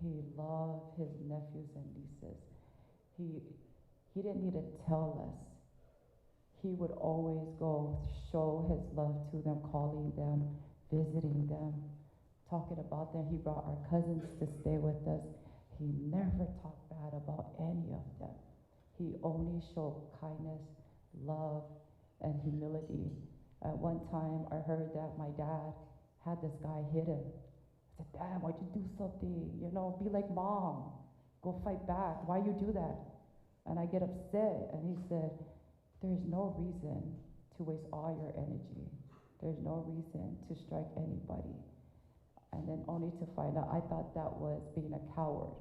He loved his nephews and nieces. He didn't need to tell us. He would always go show his love to them, calling them, visiting them, talking about them. He brought our cousins to stay with us. He never talked bad about any of them. He only showed kindness, love, and humility. At one time, I heard that my dad had this guy hit him. I said, Dad, why'd you do something? You know, be like Mom. Go fight back. Why you do that? And I get upset. And he said, there's no reason to waste all your energy. There's no reason to strike anybody. And then only to find out, I thought that was being a coward.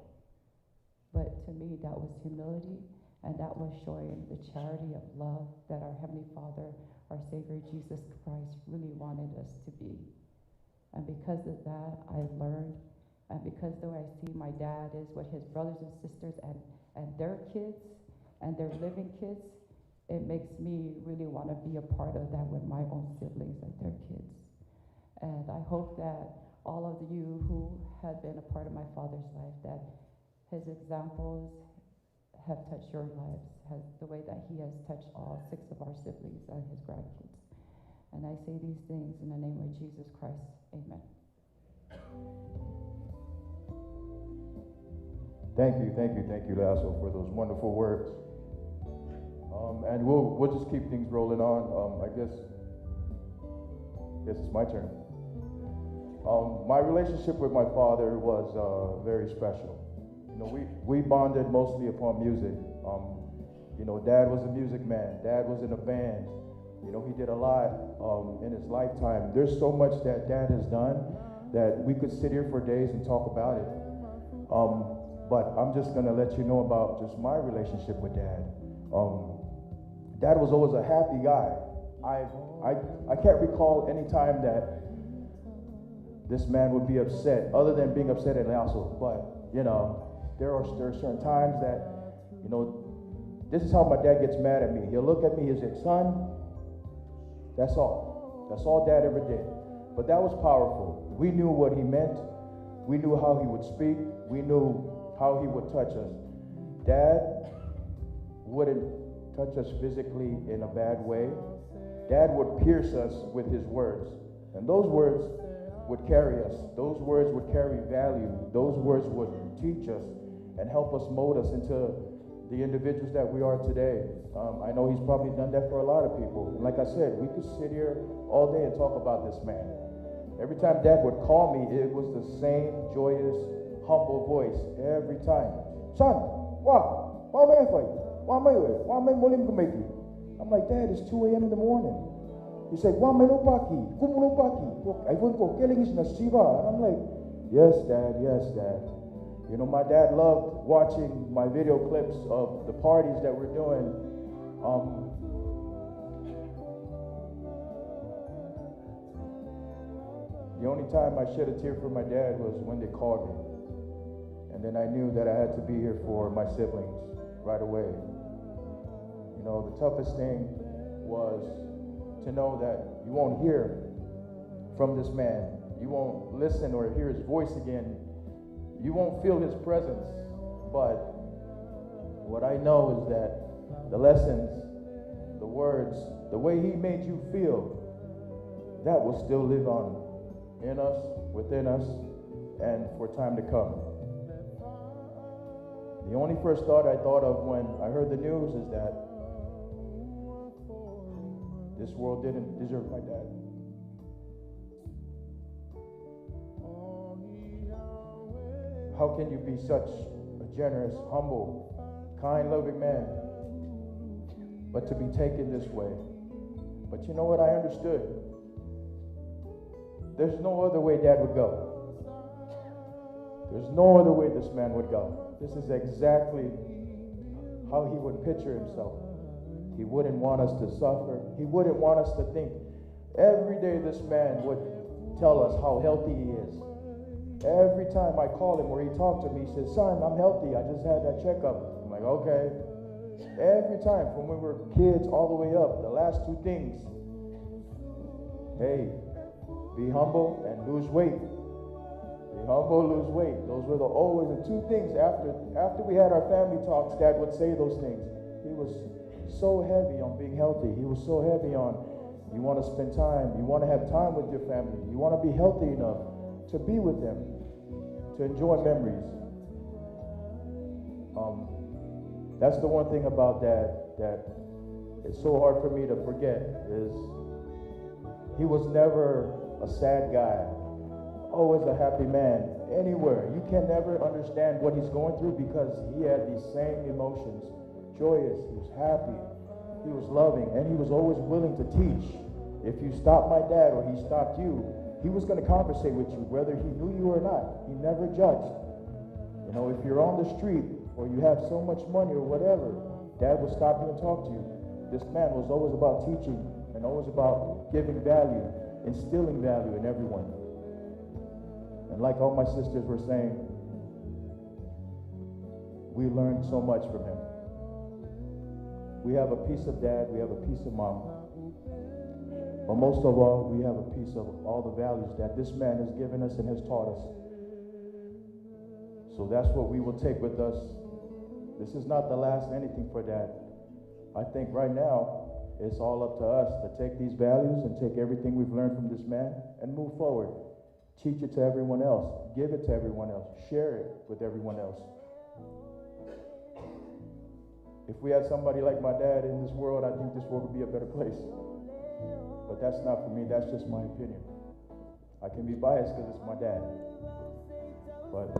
But to me, that was humility, and that was showing the charity of love that our Heavenly Father, our Savior Jesus Christ, really wanted us to be. And because of that, I learned, and because the way I see my dad is with his brothers and sisters and their kids, and their living kids, it makes me really want to be a part of that with my own siblings and their kids. And I hope that all of you who have been a part of my father's life, that his examples have touched your lives, the way that he has touched all 6 of our siblings and his grandkids. And I say these things in the name of Jesus Christ. Amen. Thank you, Lasso, for those wonderful words. And we'll just keep things rolling on. I guess it's my turn. My relationship with my father was very special. You know, we bonded mostly upon music. You know, Dad was a music man. Dad was in a band. You know, he did a lot in his lifetime. There's so much that Dad has done that we could sit here for days and talk about it. But I'm just gonna let you know about just my relationship with Dad. Dad was always a happy guy. I can't recall any time that this man would be upset, other than being upset at Lasso. But, you know, there are certain times that, you know, this is how my dad gets mad at me. He'll look at me, he'll say, son, that's all. That's all Dad ever did. But that was powerful. We knew what he meant. We knew how he would speak. We knew how he would touch us. Dad wouldn't touch us physically in a bad way. Dad would pierce us with his words. And those words would carry us. Those words would carry value. Those words would teach us and help us mold us into the individuals that we are today. I know he's probably done that for a lot of people. And like I said, we could sit here all day and talk about this man. Every time Dad would call me, it was the same joyous, humble voice every time. Son, wow, why am I for you? Why am I here? Why am I mulim kumeki? I'm like, Dad, it's 2 a.m. in the morning. He said, why am I no paki? Kumulo paki? I went for killing is na shiva. And I'm like, yes, Dad, yes, Dad. You know, my dad loved watching my video clips of the parties that we're doing. The only time I shed a tear for my dad was when they called me. And then I knew that I had to be here for my siblings right away. You know, the toughest thing was to know that you won't hear from this man. You won't listen or hear his voice again. You won't feel his presence. But what I know is that the lessons, the words, the way he made you feel, that will still live on in us, within us, and for time to come. The only first thought I thought of when I heard the news is that this world didn't deserve my dad. How can you be such a generous, humble, kind, loving man, but to be taken this way? But you know what? I understood. There's no other way Dad would go. There's no other way this man would go. This is exactly how he would picture himself. He wouldn't want us to suffer. He wouldn't want us to think. Every day this man would tell us how healthy he is. Every time I called him or he talked to me, he said, son, I'm healthy. I just had that checkup. I'm like, okay. Every time, from when we were kids all the way up, the last two things. Hey, be humble and lose weight. Be humble, lose weight. Those were always the two things. After we had our family talks, Dad would say those things. He was so heavy on being healthy. He was so heavy on, you want to spend time, you want to have time with your family, you want to be healthy enough to be with them, to enjoy memories. That's the one thing about Dad that is so hard for me to forget, is he was never a sad guy, always a happy man, anywhere. You can never understand what he's going through because he had these same emotions, joyous, he was happy, he was loving, and he was always willing to teach. If you stopped my dad or he stopped you, he was going to conversate with you, whether he knew you or not. He never judged. You know, if you're on the street or you have so much money or whatever, Dad will stop you and talk to you. This man was always about teaching and always about giving value, instilling value in everyone. And like all my sisters were saying, we learned so much from him. We have a piece of Dad, we have a piece of Mom. But most of all, we have a piece of all the values that this man has given us and has taught us. So that's what we will take with us. This is not the last anything for Dad. I think right now, it's all up to us to take these values and take everything we've learned from this man and move forward. Teach it to everyone else. Give it to everyone else. Share it with everyone else. If we had somebody like my dad in this world, I think this world would be a better place. But that's not for me. That's just my opinion. I can be biased because it's my dad. But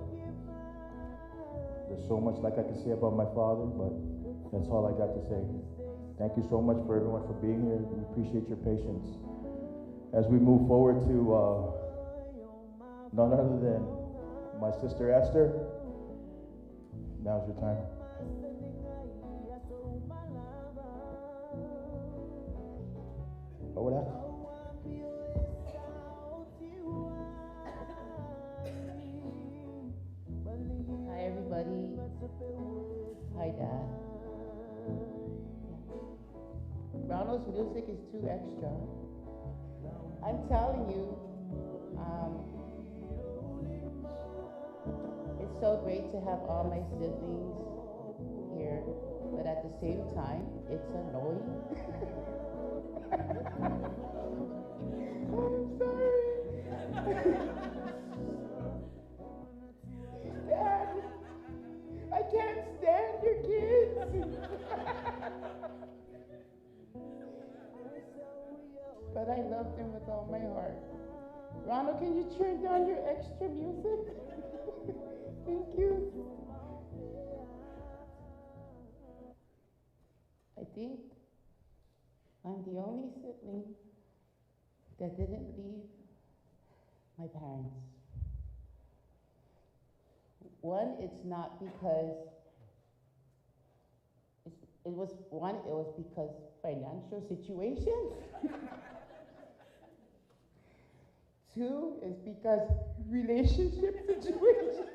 there's so much like I can say about my father, but that's all I got to say. Thank you so much for everyone for being here. We appreciate your patience. As we move forward to none other than my sister Esther, now's your time. Hola. Hi everybody. Hi Dad. Ronald's music is too extra. I'm telling you, it's so great to have all my siblings here, but at the same time, it's annoying. I'm sorry. Dad, I can't stand your kids. But I love them with all my heart. Ronald, can you turn down your extra music? Thank you. I think I'm the only sibling that didn't leave my parents. One, it's not because it was because financial situations. Two is because relationship situations.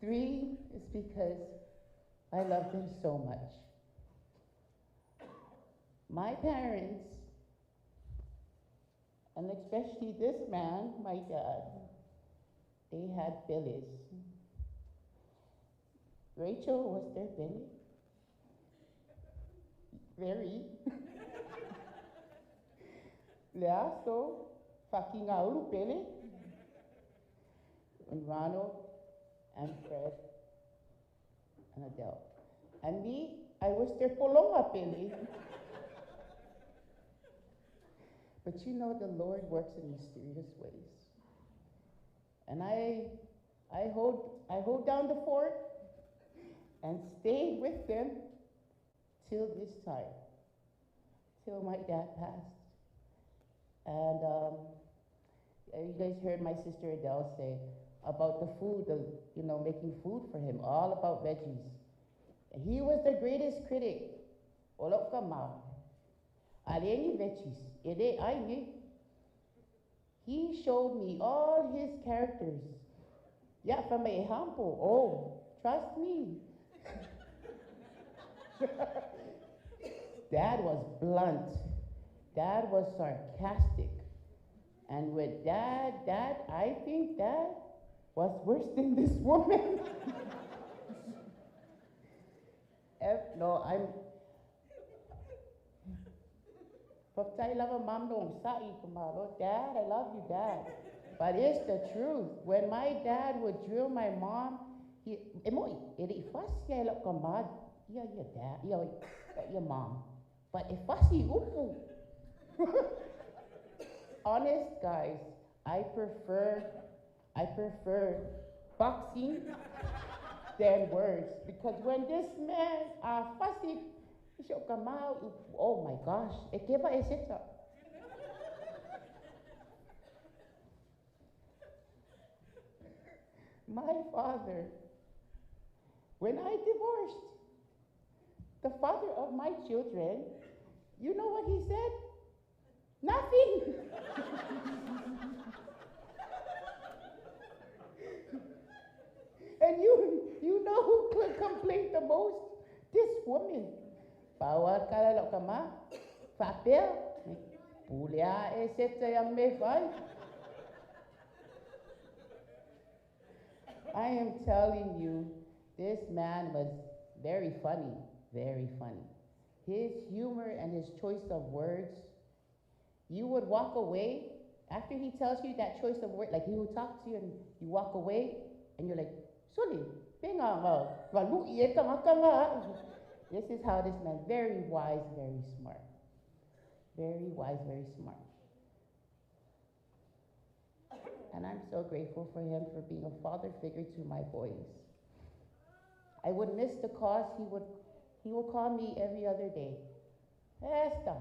Three is because I love them so much. My parents, and especially this man, my dad, they had Billies. Rachel was their Billy. Very. Leaso, fucking aulu Billy. And Ronald, and Fred, and Adele. And me, I was their Polonga Billy. But you know, the Lord works in mysterious ways. And I hold down the fort and stayed with them till this time, till my dad passed. And you guys heard my sister Adele say about the food, making food for him, all about veggies. And he was the greatest critic. Olokama. Aleni veggies. Ede aini. He showed me all his characters. Yeah, from a example. Oh, Trust me. Dad was blunt. Dad was sarcastic. And with Dad, I think Dad was worse than this woman. No, I'm. I love a mom don't say tomorrow. Dad, I love you, Dad. But it's the truth. When my dad would drill my mom, your dad, your mom. But if fussy, honest guys, I prefer boxing than words, because when this man fussy, he should come out. Oh my gosh, my father, when I divorced the father of my children, you know what he said? Nothing. And you know who complained the most? This woman. Bawal kalalo kama, papel, pulia yang mefai. I am telling you, this man was very funny, very funny. His humor and his choice of words, you would walk away after he tells you that choice of words, like he will talk to you and you walk away and you're like, Suli, this is how this man, very wise, very smart. Very wise, very smart. And I'm so grateful for him for being a father figure to my boys. I would miss the calls. He will call me every other day. Esta.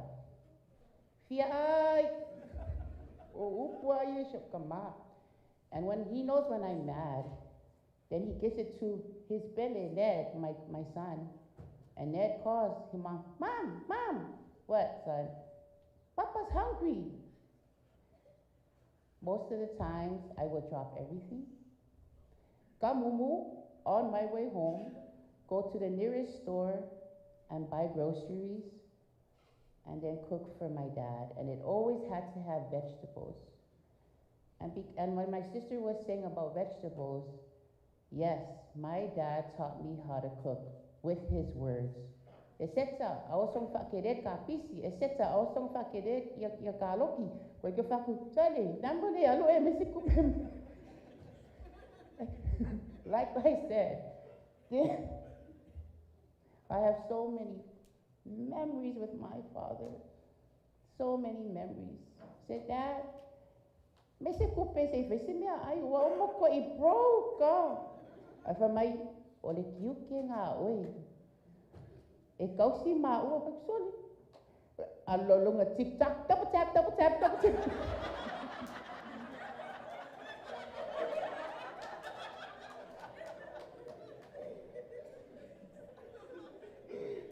And when he knows when I'm mad, then he gives it to his belly, Ned, my son. And Ned calls him, Mom, what, son? Papa's hungry. Most of the times, I would drop everything, kamumu, on my way home, go to the nearest store and buy groceries, and then cook for my dad. And it always had to have vegetables. And when my sister was saying about vegetables, yes, my dad taught me how to cook with his words. Esetsa, awasong fakiret kapisi, esetsa, awasong fakiret ya kaloki, wege faku tale, nambole alo mesikupem. Like I said, I have so many memories with my father. So many memories. Said, Dad, mesikupe se fesimia ay wa mo ko ibroka. Afa mai ole kiuke nga oi. E kausi ma ua paksoli. Alolonga tip-tap, double-tap.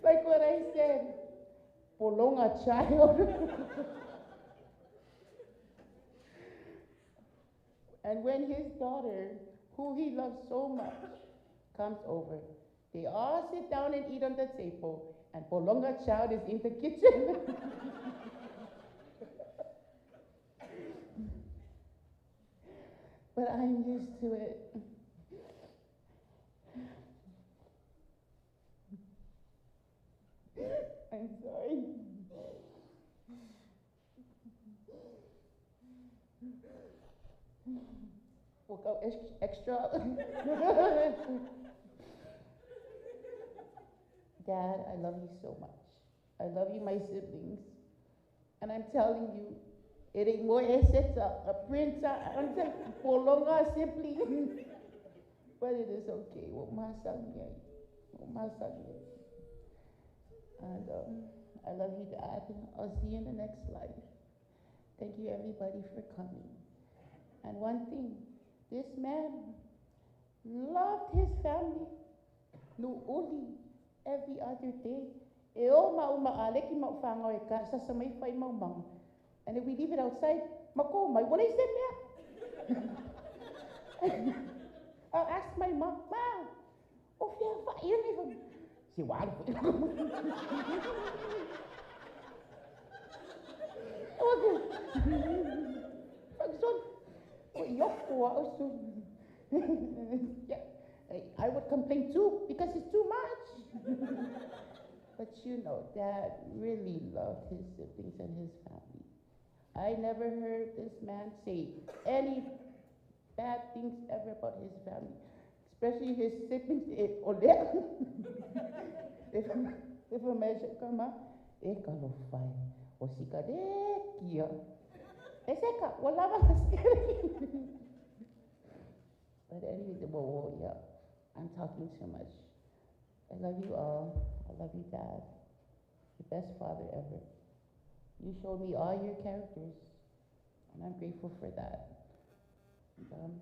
Like what I said, polonga child. And when his daughter, who he loves so much, comes over, they all sit down and eat on the table, and Polonga child is in the kitchen. But I'm used to it. I'm sorry. We'll go extra. Dad, I love you so much. I love you, my siblings. And I'm telling you, it ain't more a printer, polonga sibling. But it is okay. And I love you, Dad. I'll see you in the next life. Thank you, everybody, for coming. And one thing, this man loved his family. No only every other day. And if we leave it outside, what is it there? I'll ask my mom, Oh, yeah, yun yun. Si Wal. Pagson, yok ko, yeah, I would complain too because it's too much. But you know, Dad really loved his siblings and his family. I never heard this man say any bad things ever about his family, especially his siblings. If a measure come up, kalofay, o si kadekia. Seka, wala ba But anyway, well, yeah, I'm talking too much. I love you all. I love you, Dad. The best father ever. You showed me all your characters, and I'm grateful for that. And,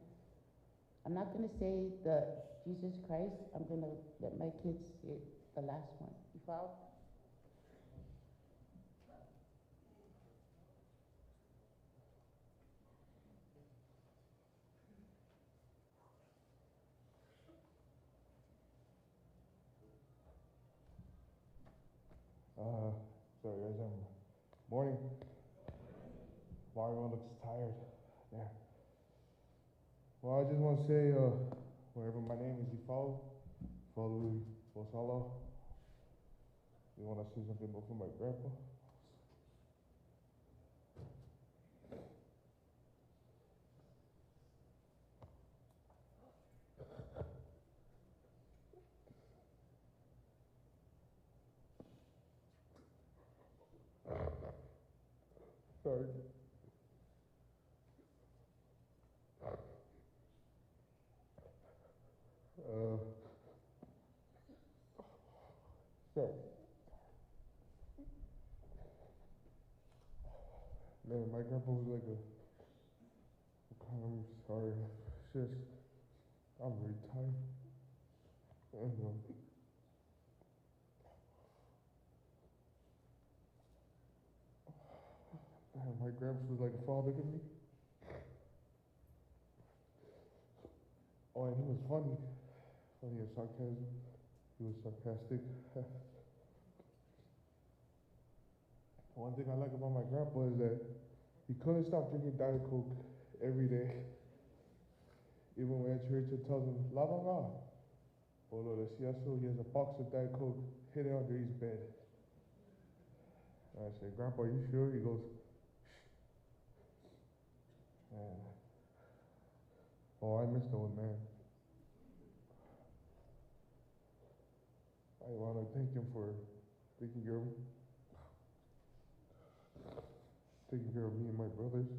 I'm not going to say the Jesus Christ. I'm going to let my kids say the last one. You follow? Sorry guys, morning. Wow, everyone looks tired. Yeah. Well, I just want to say, wherever my name is Iava, Posala. You want to say something about my grandpa? Sorry. Sorry. Man, my grandpa was like I'm sorry. It's just, I'm very tired. And, man, my grandpa was like a father to me. Oh, and he was funny. Funny as sarcasm. He was sarcastic. One thing I like about my grandpa is that he couldn't stop drinking Diet Coke every day. Even when church would tell him, AUVA'A. Although the CSO, he has a box of Diet Coke hidden under his bed. And I said, Grandpa, are you sure? He goes, shh. And, oh, I miss the old man. I want to thank him for taking care of me. Taking care of me and my brothers.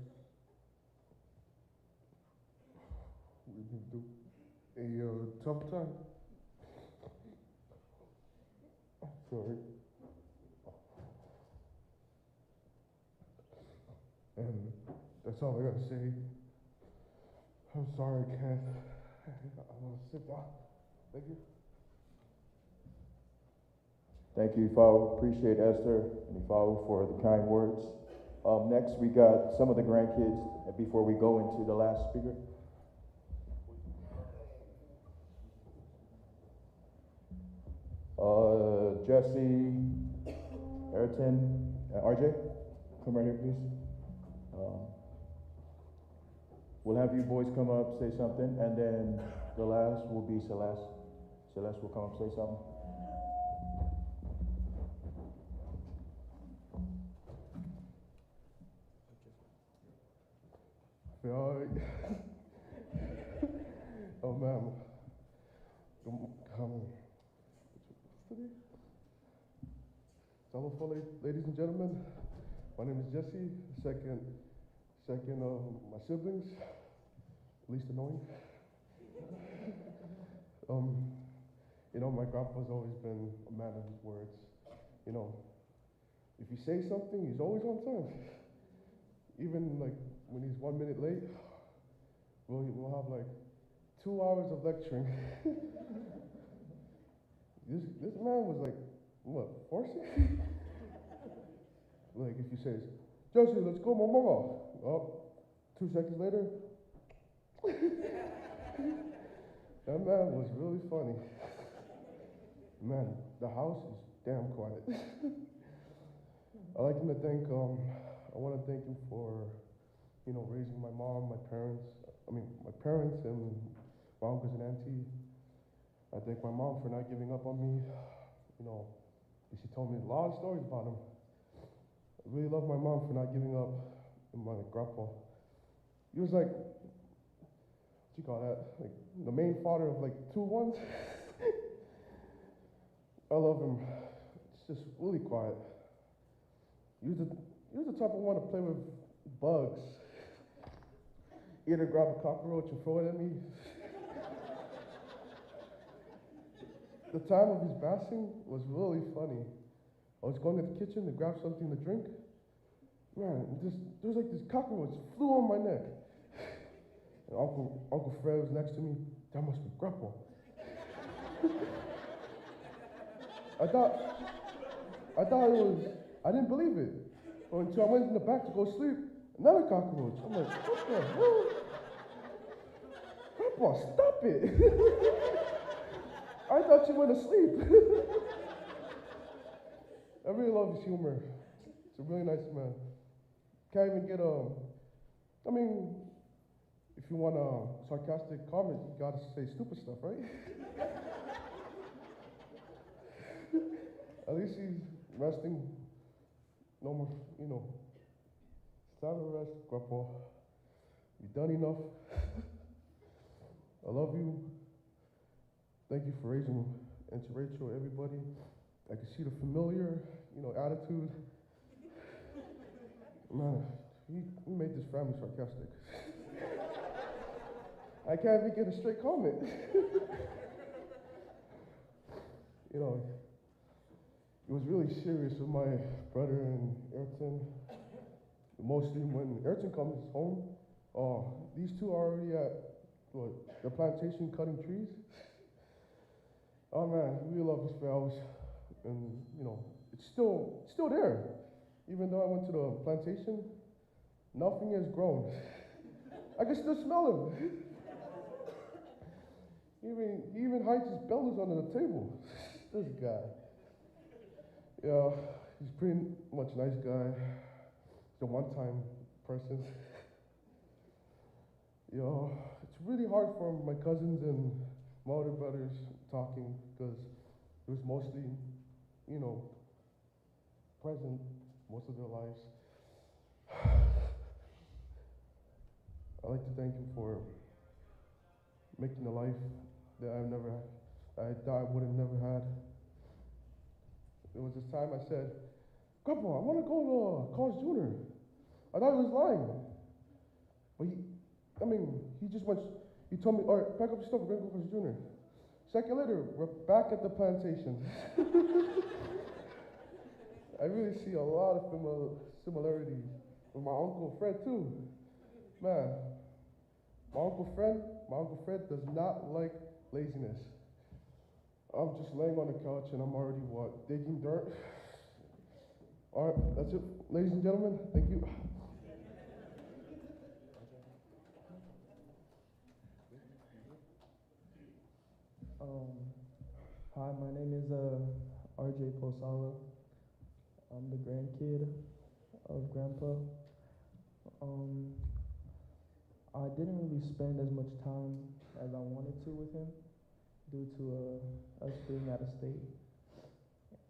We've been through a tough time. Sorry. And that's all I gotta say. I'm sorry, Kat. I want to sit down. Thank you. Thank you, Iava. Appreciate Esther and Iava for the kind words. Next, we got some of the grandkids before we go into the last speaker. Jesse, Ayrton, RJ, come right here, please. We'll have you boys come up, say something, and then the last will be Celeste. Celeste will come up, say something. Oh, ma'am. Ladies and gentlemen, my name is Jesse, second of my siblings, least annoying. You know, my grandpa's always been a man of his words. You know, if you say something, he's always on time. Even like when he's 1 minute late, we'll have like 2 hours of lecturing. This man was like, what, 40? Like if he says, Jesse, let's go, mama. Oh, 2 seconds later. That man was really funny. Man, the house is damn quiet. I'd like him to thank, I want to thank him for, raising my mom, my parents and my uncles and auntie. I thank my mom for not giving up on me. She told me a lot of stories about him. I really love my mom for not giving up, and my grandpa. He was like, what you call that? Like the main father of like 2 ones. I love him. It's just really quiet. He was the type of one to play with bugs. Either grab a cockroach and throw it at me. The time of his passing was really funny. I was going to the kitchen to grab something to drink. Man, there was like this cockroach flew on my neck. And Uncle Fred was next to me. That must be Grandpa. I didn't believe it. Until I went in the back to go sleep, another cockroach. I'm like, what the hell? Grandpa, stop it. I thought you went to sleep. I really love his humor. He's a really nice man. Can't even get if you want a sarcastic comment, you gotta say stupid stuff, right? At least he's resting. No more, it's time to rest, Grandpa. You've done enough. I love you. Thank you for raising Auntie Rachel, everybody. I can see the familiar, attitude. Man, he made this family sarcastic. I can't even get a straight comment. It was really serious with my brother and Ayrton. Mostly when Ayrton comes home, these two are already at the plantation cutting trees. Oh man, we love this house, and it's still there. Even though I went to the plantation, nothing has grown. I can still smell him. He even hides his bellows under the table. This guy. Yeah, he's pretty much a nice guy. He's a one-time person. It's really hard for my cousins and my older brothers talking because it was mostly, present most of their lives. I'd like to thank him for making a life that I thought I would have never had. There was this time I said, Grandpa, I want to go to Carl's Jr. I thought he was lying. But he just went, he told me, all right, pack up your stuff, we're going to go to Carl's Jr. Second later, we're back at the plantation. I really see a lot of similarities with my Uncle Fred too. Man, my Uncle Fred does not like laziness. I'm just laying on the couch and I'm already digging dirt. All right, that's it, ladies and gentlemen. Thank you. Hi, my name is RJ Posala. I'm the grandkid of Grandpa. I didn't really spend as much time as I wanted to with him due to us being out of state.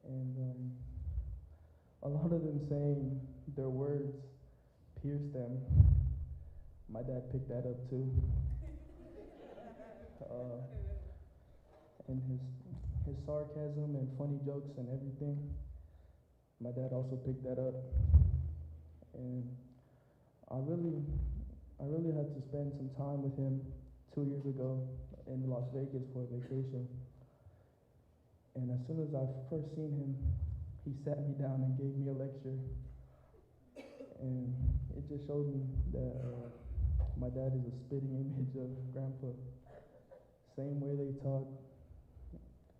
And a lot of them saying their words pierced them. My dad picked that up too. And his sarcasm and funny jokes and everything, my dad also picked that up. And I really had to spend some time with him 2 years ago in Las Vegas for a vacation. And as soon as I first seen him, he sat me down and gave me a lecture. And it just showed me that my dad is a spitting image of Grandpa. Same way they talk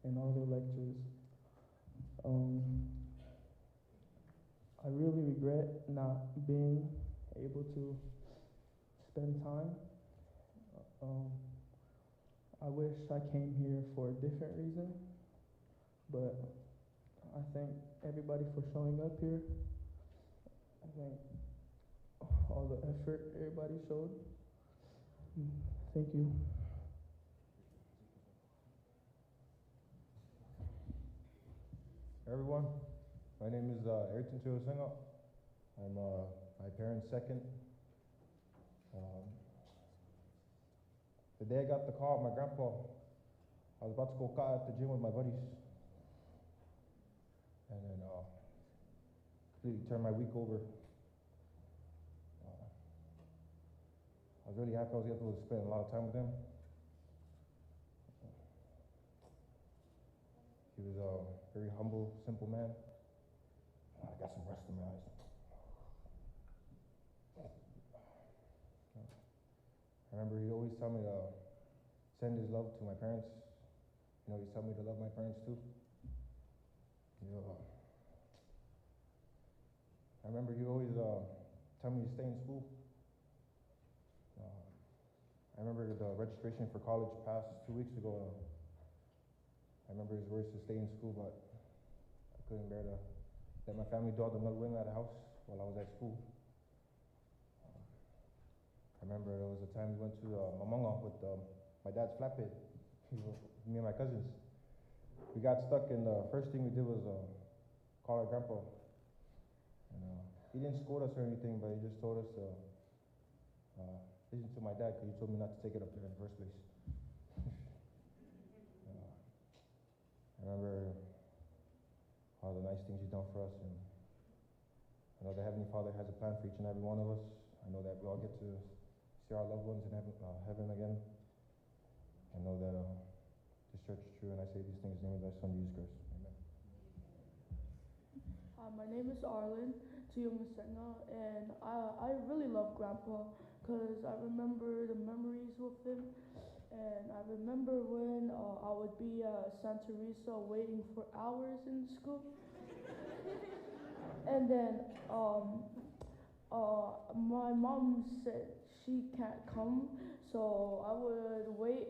in all their lectures. I really regret not being able to spend time. I wish I came here for a different reason. But I thank everybody for showing up here. I thank all the effort everybody showed. Thank you. Everyone, my name is Ayrton Tuosenga. I'm my parents' second. The day I got the call of my grandpa, I was about to go cut at the gym with my buddies. And then completely turned my week over. I was really happy I was able to spend a lot of time with him. He was a very humble, simple man. I got some rust in my eyes. I remember he always told me to send his love to my parents. You know, he told me to love my parents too. You know, I remember he always tell me to stay in school. I remember the registration for college passed 2 weeks ago. I remember his words to stay in school, but I couldn't bear to let my family dog another wing at the house while I was at school. I remember there was a time we went to Mamonga with my dad's flatbed, me and my cousins. We got stuck, and the first thing we did was call our grandpa. And he didn't scold us or anything, but he just told us to listen to my dad, because he told me not to take it up there in the first place. I remember all the nice things he's done for us, and I know the Heavenly Father has a plan for each and every one of us. I know that we all get to see our loved ones in heaven again. I know that this church is true, and I say these things in the name of thy Son, Jesus Christ. Amen. My name is Arlen Tuyomasenga, and I really love Grandpa because I remember the memories with him. And I remember when I would be at Santa Teresa waiting for hours in school. And then my mom said she can't come, so I would wait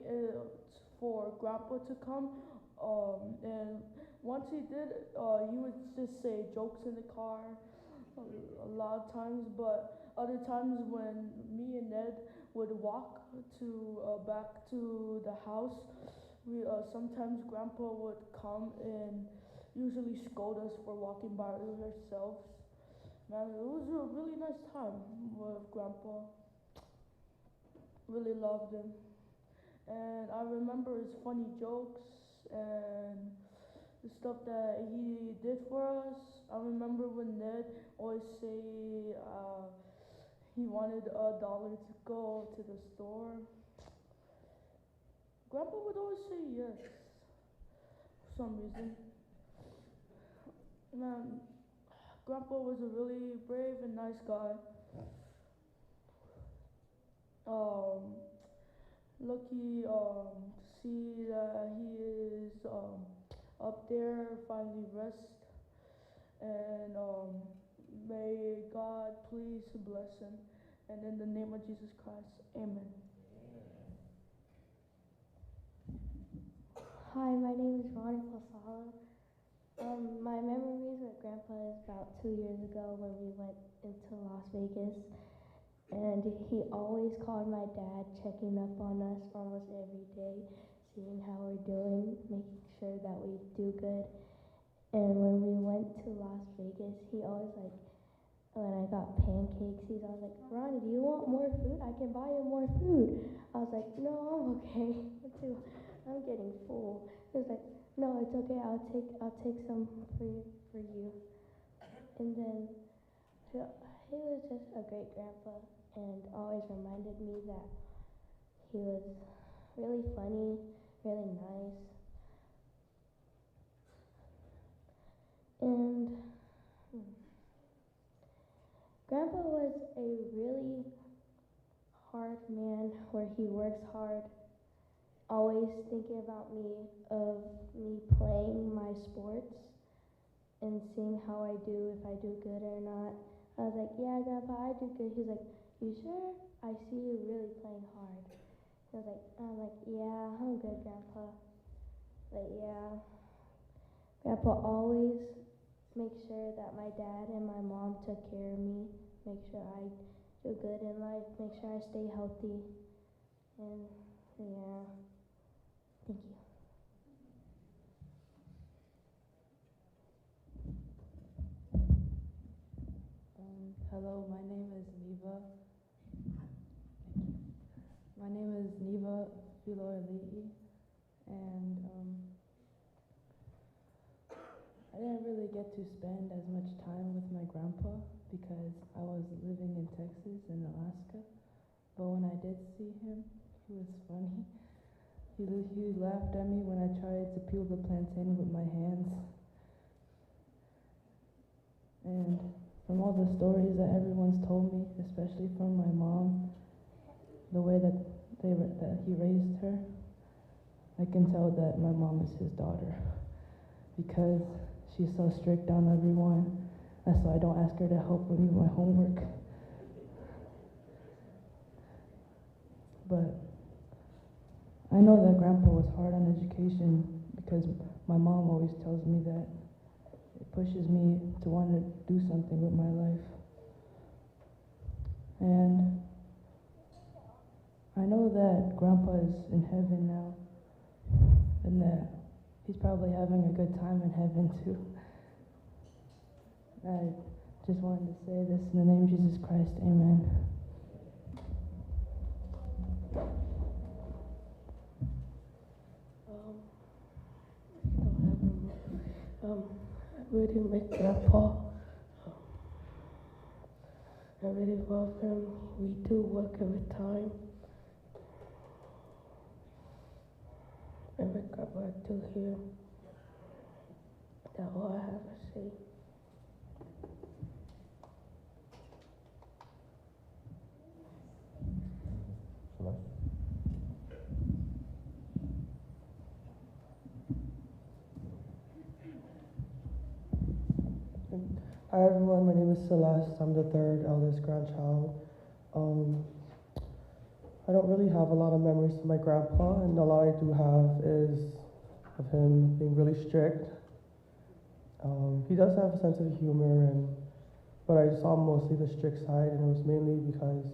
for Grandpa to come. And once he did, he would just say jokes in the car a lot of times, but other times when me and Ned would walk to back to the house, we sometimes Grandpa would come and usually scold us for walking by ourselves. Man, it was a really nice time with Grandpa. Really loved him. And I remember his funny jokes and the stuff that he did for us. I remember when Ned always say he wanted $1 to go to the store. Grandpa would always say yes for some reason. Man, Grandpa was a really brave and nice guy. Lucky to see that he is up there, finally rest. And may God please bless him. And in the name of Jesus Christ, amen. Hi, my name is Ronnie Posala. My memories with Grandpa is about 2 years ago when we went into Las Vegas. And he always called my dad, checking up on us almost every day, seeing how we're doing, making sure that we do good. And when we went to Las Vegas, he always when I got pancakes, he's always like, Ronnie, do you want more food? I can buy you more food. I was like, no, I'm okay. I'm getting full. He was like, no, it's okay. I'll take some for you. And then he was just a great grandpa, and always reminded me that he was really funny, really nice. And Grandpa was a really hard man where he works hard, always thinking about me, of me playing my sports and seeing how I do, if I do good or not. I was like, yeah, Grandpa, I do good. He's like, you sure? I see you really playing hard. I'm like, yeah, I'm good, Grandpa. But yeah, Grandpa always make sure that my dad and my mom took care of me, make sure I do good in life, make sure I stay healthy, and yeah, thank you. Hello, my name is Neva. My name is Neva Filoeli'i, and I didn't really get to spend as much time with my grandpa because I was living in Texas and Alaska. But when I did see him, he was funny. He laughed at me when I tried to peel the plantain with my hands. And from all the stories that everyone's told me, especially from my mom, the way that he raised her, I can tell that my mom is his daughter because she's so strict on everyone, and so I don't ask her to help me with my homework. But I know that Grandpa was hard on education because my mom always tells me that it pushes me to want to do something with my life. And I know that Grandpa is in heaven now, and that he's probably having a good time in heaven too. I just wanted to say this in the name of Jesus Christ, amen. I really miss Grandpa. I really love him. We do work every time. And my Grandpa is still here. That's all I have to say. Hi everyone, my name is Celeste. I'm the third eldest grandchild. I don't really have a lot of memories of my grandpa, and a lot I do have is of him being really strict. He does have a sense of humor, but I saw mostly the strict side, and it was mainly because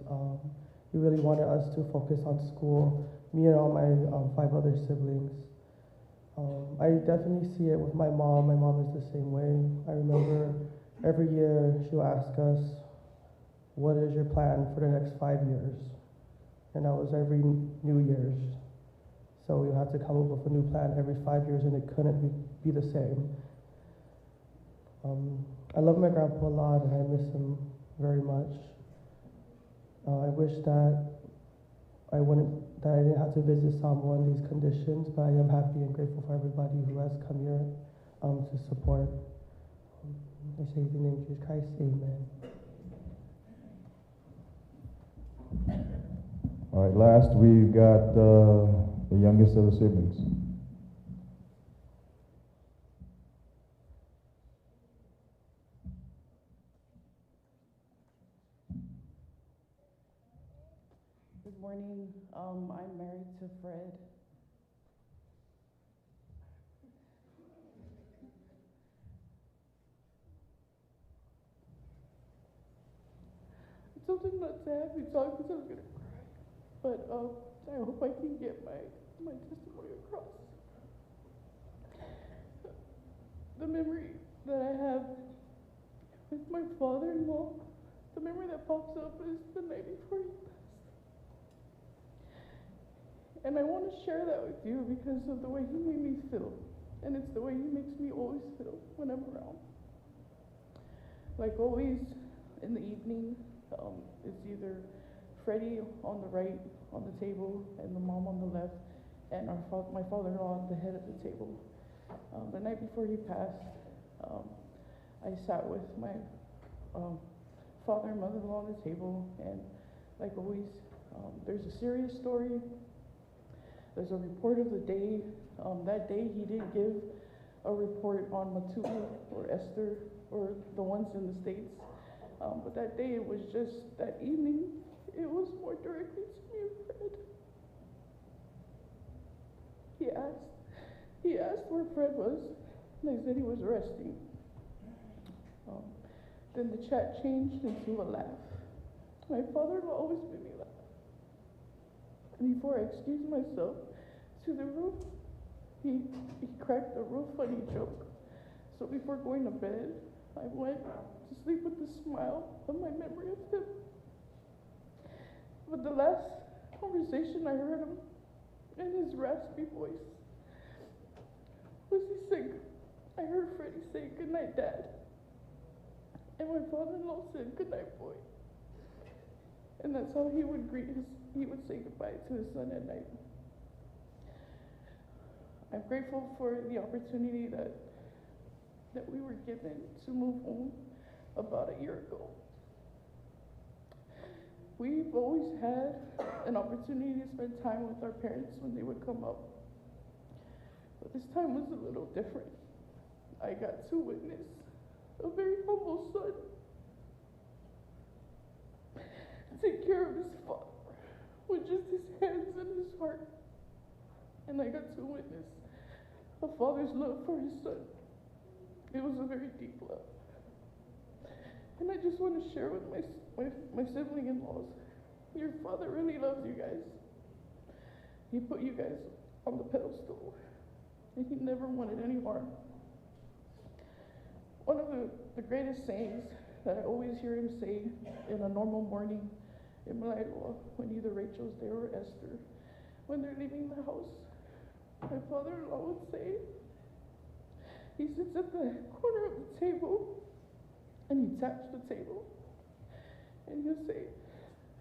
he really wanted us to focus on school, me and all my 5 other siblings. I definitely see it with my mom. My mom is the same way. I remember every year she'll ask us, what is your plan for the next 5 years? And that was every New Year's. So we had to come up with a new plan every 5 years, and it couldn't be the same. I love my grandpa a lot, and I miss him very much. I wish that I didn't have to visit someone in these conditions, but I am happy and grateful for everybody who has come here to support. I say in the name of Jesus Christ, amen. All right, last we've got the youngest of the siblings. Good morning. I'm married to Fred. It's something not to have me talk because I'm gonna cry. But I hope I can get my testimony across. The memory that I have with my father-in-law, the memory that pops up is the night before he passed. And I want to share that with you because of the way he made me feel. And it's the way he makes me always feel when I'm around. Like always, in the evening, it's either Freddie on the right on the table and the mom on the left, and my father-in-law at the head of the table. The night before he passed, I sat with my father and mother-in-law on the table, and like always, there's a serious story. There's a report of the day. That day he didn't give a report on Matu or Esther or the ones in the States. But that day it was just, that evening, it was more directly to me and Fred. He asked where Fred was, They said he was resting. Then the chat changed into a laugh. My father-in-law always made me laugh. And before I excused myself to the roof, he cracked a real funny joke. So before going to bed, I went to sleep with a smile of my memory of him. But the last conversation I heard him in his raspy voice was he said, I heard Freddie say, "Good night, Dad." And my father-in-law said, "Good night, boy." And that's how he would say goodbye to his son at night. I'm grateful for the opportunity that we were given to move home about a year ago. We've always had an opportunity to spend time with our parents when they would come up. But this time was a little different. I got to witness a very humble son take care of his father with just his hands and his heart. And I got to witness a father's love for his son. It was a very deep love. And I just want to share with my sibling-in-laws, your father really loves you guys. He put you guys on the pedestal, and he never wanted any harm. One of the greatest sayings that I always hear him say in a normal morning in Malayoa, when either Rachel's there or Esther, when they're leaving the house, my father-in-law would say, he sits at the corner of the table, and he taps the table, and he'll say,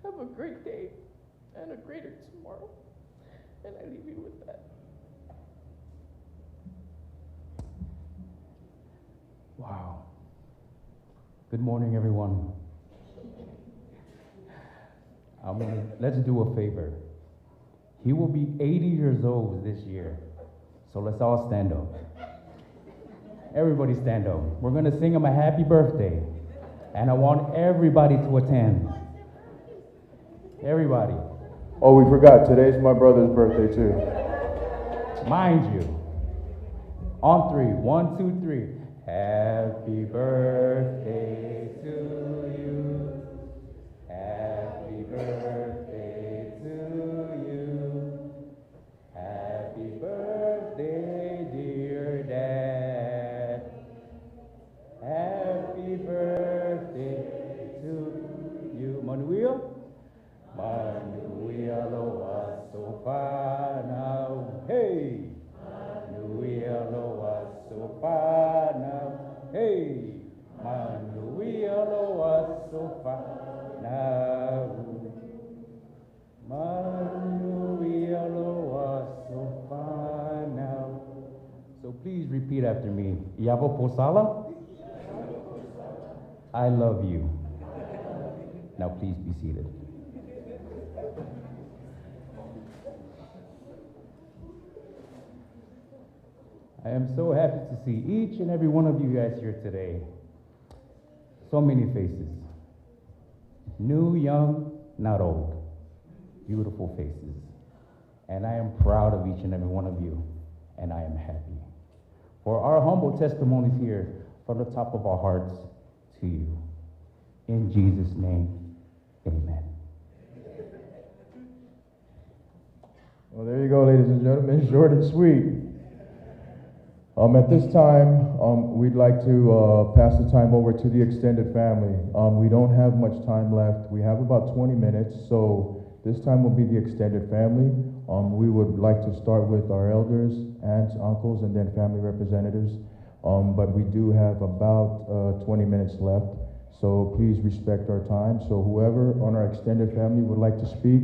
"Have a great day and a greater tomorrow." And I leave you with that. Wow. Good morning, everyone. Let's do a favor. He will be 80 years old this year, so let's all stand up. Everybody stand up. We're going to sing him a happy birthday, and I want everybody to attend. Everybody. Oh, we forgot. Today's my brother's birthday, too. Mind you. On three. 1, 2, 3. Happy birthday to you. Happy birthday to you. Happy birthday, dear Dad. Happy birthday to you. Manuel? Manuel loa sofana. Hey! Manuel loa sofana. Hey! Manuel loa sofana. Manuel loa sofana. So please repeat after me. Iava Posala? I love you. Now please be seated. I am so happy to see each and every one of you guys here today. So many faces. New, young, not old. Beautiful faces. And I am proud of each and every one of you. And I am happy. For our humble testimonies here from the top of our hearts to you. In Jesus' name, amen. Well, there you go, ladies and gentlemen. Short and sweet. At this time, we'd like to pass the time over to the extended family. We don't have much time left. We have about 20 minutes, so this time will be the extended family. We would like to start with our elders, aunts, uncles, and then family representatives. But we do have about 20 minutes left, so please respect our time. So whoever on our extended family would like to speak,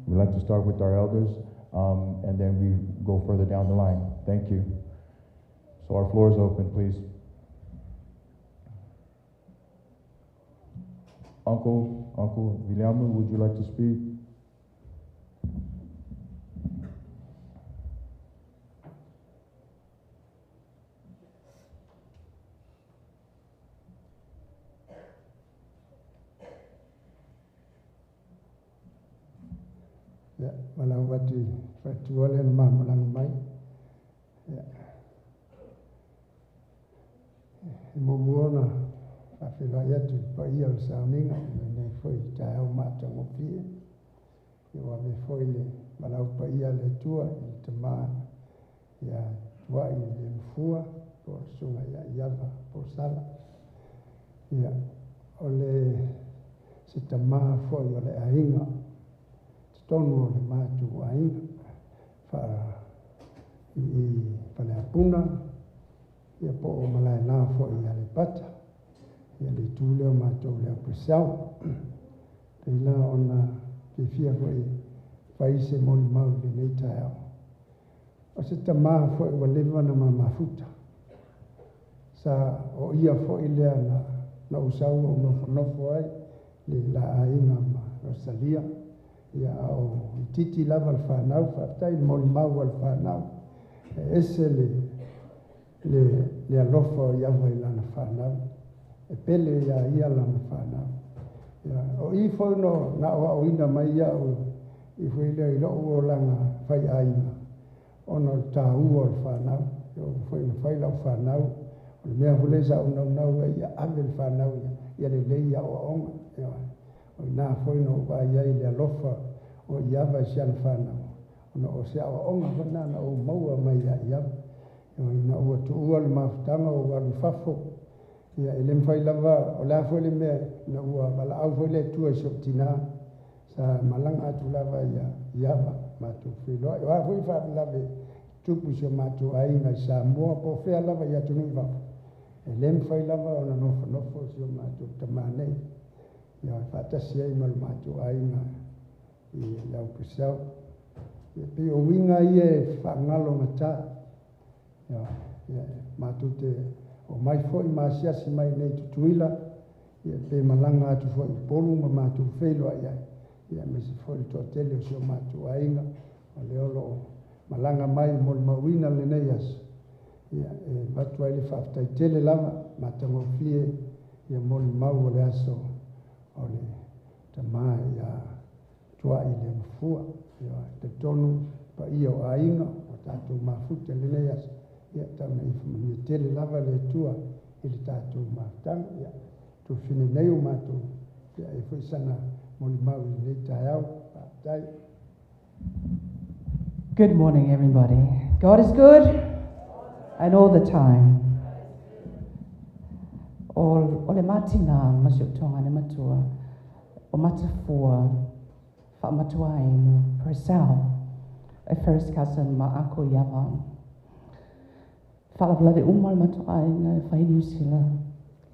we'd like to start with our elders, and then we go further down the line. Thank you. So our floor is open, please. Uncle Guillermo, would you like to speak? Ya, malang wati walen ma malang mai. Ya. whilo ia tu pa ia o sauninga nei foi tai au mātango pia. Ia wa me foi le malau pa ia le tua i te maa ia tuai le mfua po sunga ia Iava Posala. Ia o le se te maa foi o le ainga te tonu o le mātu ainga i pale apuna ia po o malai nā foi ia le pata ia le tū leo mātou leo presau pei la ona ke fia foi paise moni mau le nei tai au. O se te maa foi wa lewa na mafuta. Sa o ia foi lea na usau o nofo ai le la ainga ma Rosalia. Ia o titi lava al whanau, whaftai moni mau al whanau. Ese le alofo Iava i lana whanau. E pele ia lana whanau. O i foi no na o ina mai ia o i foi lea i loo o langa whai ainga. Ono o tāua o whanau, o foi na whailau whanau, o le mea hule sa o nau ia ave le whanau ia le leia o onga. O i nā foi no wa ia i le alofa o Iava si ana whanau. Ono o se o onga whanana o maua mai ia Iava. O i na ua tuua le mafutanga o walu fafo. Ia ele mwhai lava o la foi le mea na ua wala au foi le tua soptina. Sa malanga atu lava ia Iava. Matu whiloa. Wa hui whaapilave tupu se matu ainga i Samoa po whea lava i atu nui wafu. E lem whai lava o na nofo se matu tamanei. Ia whaatasi ai malu matu ainga i lau pisau. Ia pe o winga i e whaangalo ngata. Ia matu te o mai foi maasiasi mai nei tutuila. Ia pe malanga atu foi upolu ma matu whiloa iai. Ia mesi foi to tele o sio matu ainga o leolo malanga mai mo mawina le nei as ia matu ai le faftai tele lava matango fie ia mo mau le aso o le tama ia tua i le mfua ia te tonu pa ia o ainga o tatu mafuta le nei as ia tauna i fumani tele lava le tua i le tatu maftanga ia tu fine nei o matu ia e foi sana. Good morning, everybody. God is good and all the time. O le matina masiutonga ne matua o matafua fa matua inu Posala, a first cousin ma ako Iava. Fa la de umal matua ina fa inusila.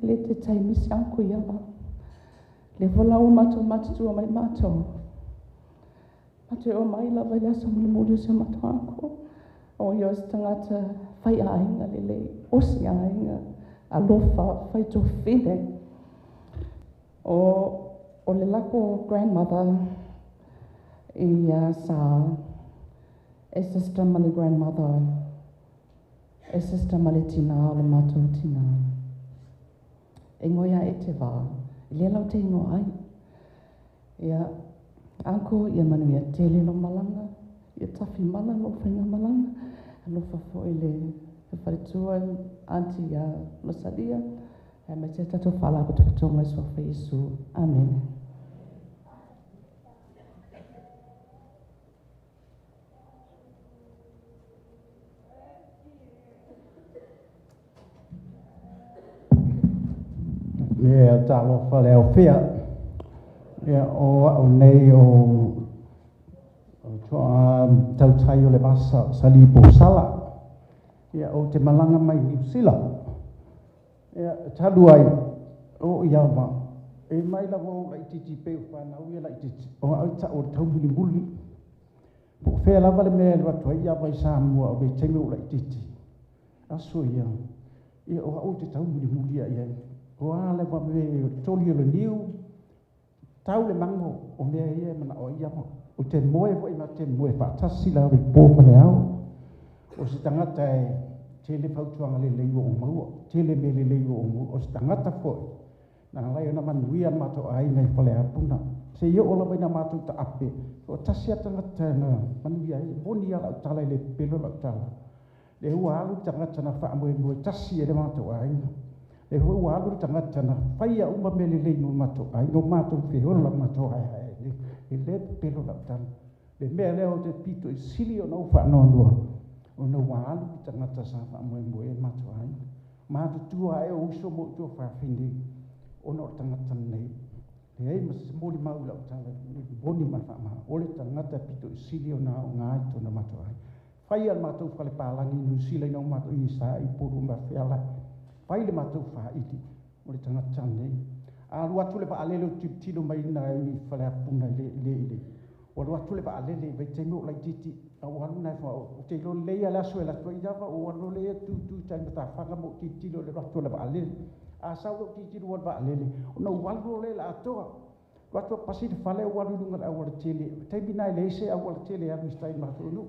Le te tai misi ako Iava. Le volau matu mai mato. Mate o mai lava ia sa mulu se mato ako. O ios tangata whai ainga lele, osi ainga, alofa, whai to whine. O le lako grandmother i sa e sister mali grandmother, e sister mali tina o le mato tina. E ngoia e te wā. Le lau te ingo ai. Ia, anko ia manu ia tele no malanga, ia tafi malanga o whainga malanga, alofa fo i le wharitua anti ia Rosalia, e me te tato whala ko te patonga so wha Yesu. Amen. Ia talo whale au whia. Ia o nei o tautai o le basa sali Posala. Ia o te malanga mai New Zealand. Ia talu ai o Iava. E mai la o la ititi pe whanau ia la ititi. O au ta o tau muli muli. Po whea lava le mea le watu Iava i Samoa o be teme o la ititi. Aso ia. Ia o au te tau muli muli ia ia. O ale wa me toli o le niu, tau le mango o mea ia mana o Iava. O te moe o ima te moe whaatasi la ori pōpane au. O se tangata e te le pautuanga le leiwa o maua, te le me le leiwa o maua. O se tangata foi, nanga lai ona manuia mato ai nei whale apuna. Se ia ola waina mato ta ape, o tasi a tangata na manuia ai, boni ala utala i le pelo la utala. Le hua alu tangata na wha moe moe tasi e le mato ai. e ho wa lu tangata na faia uma mele le no mato ai no mato fe ho la mato ai e le pelo la tan le me le o te pito e silio no fa no no o no wa lu tangata sa fa mo e mato ai mato tu ai o so mo tu fa findi o no tangata nei le ai mas moli mau la tan boni ma fa ma o le tangata pito e silio na ngai to na mato ai faia mato fa le palangi no sile no mato i sa i puru ma fiala pai le matou whaiti o le tangata nei. A lua tule pa alele o tino mai na i whale apuna le. O lua tule pa alele vai te mo lai titi a waru nai wha o te ilo leia la sue la tua Iava o wano leia tu tai mata whanga mo titino le ratu le pa alele. A sau lo titino wanu pa alele. O na waru le la atoa. Ratu pasi te whale o waru lunga a wara tele. Te binai le se a wara tele anu stai mato nu.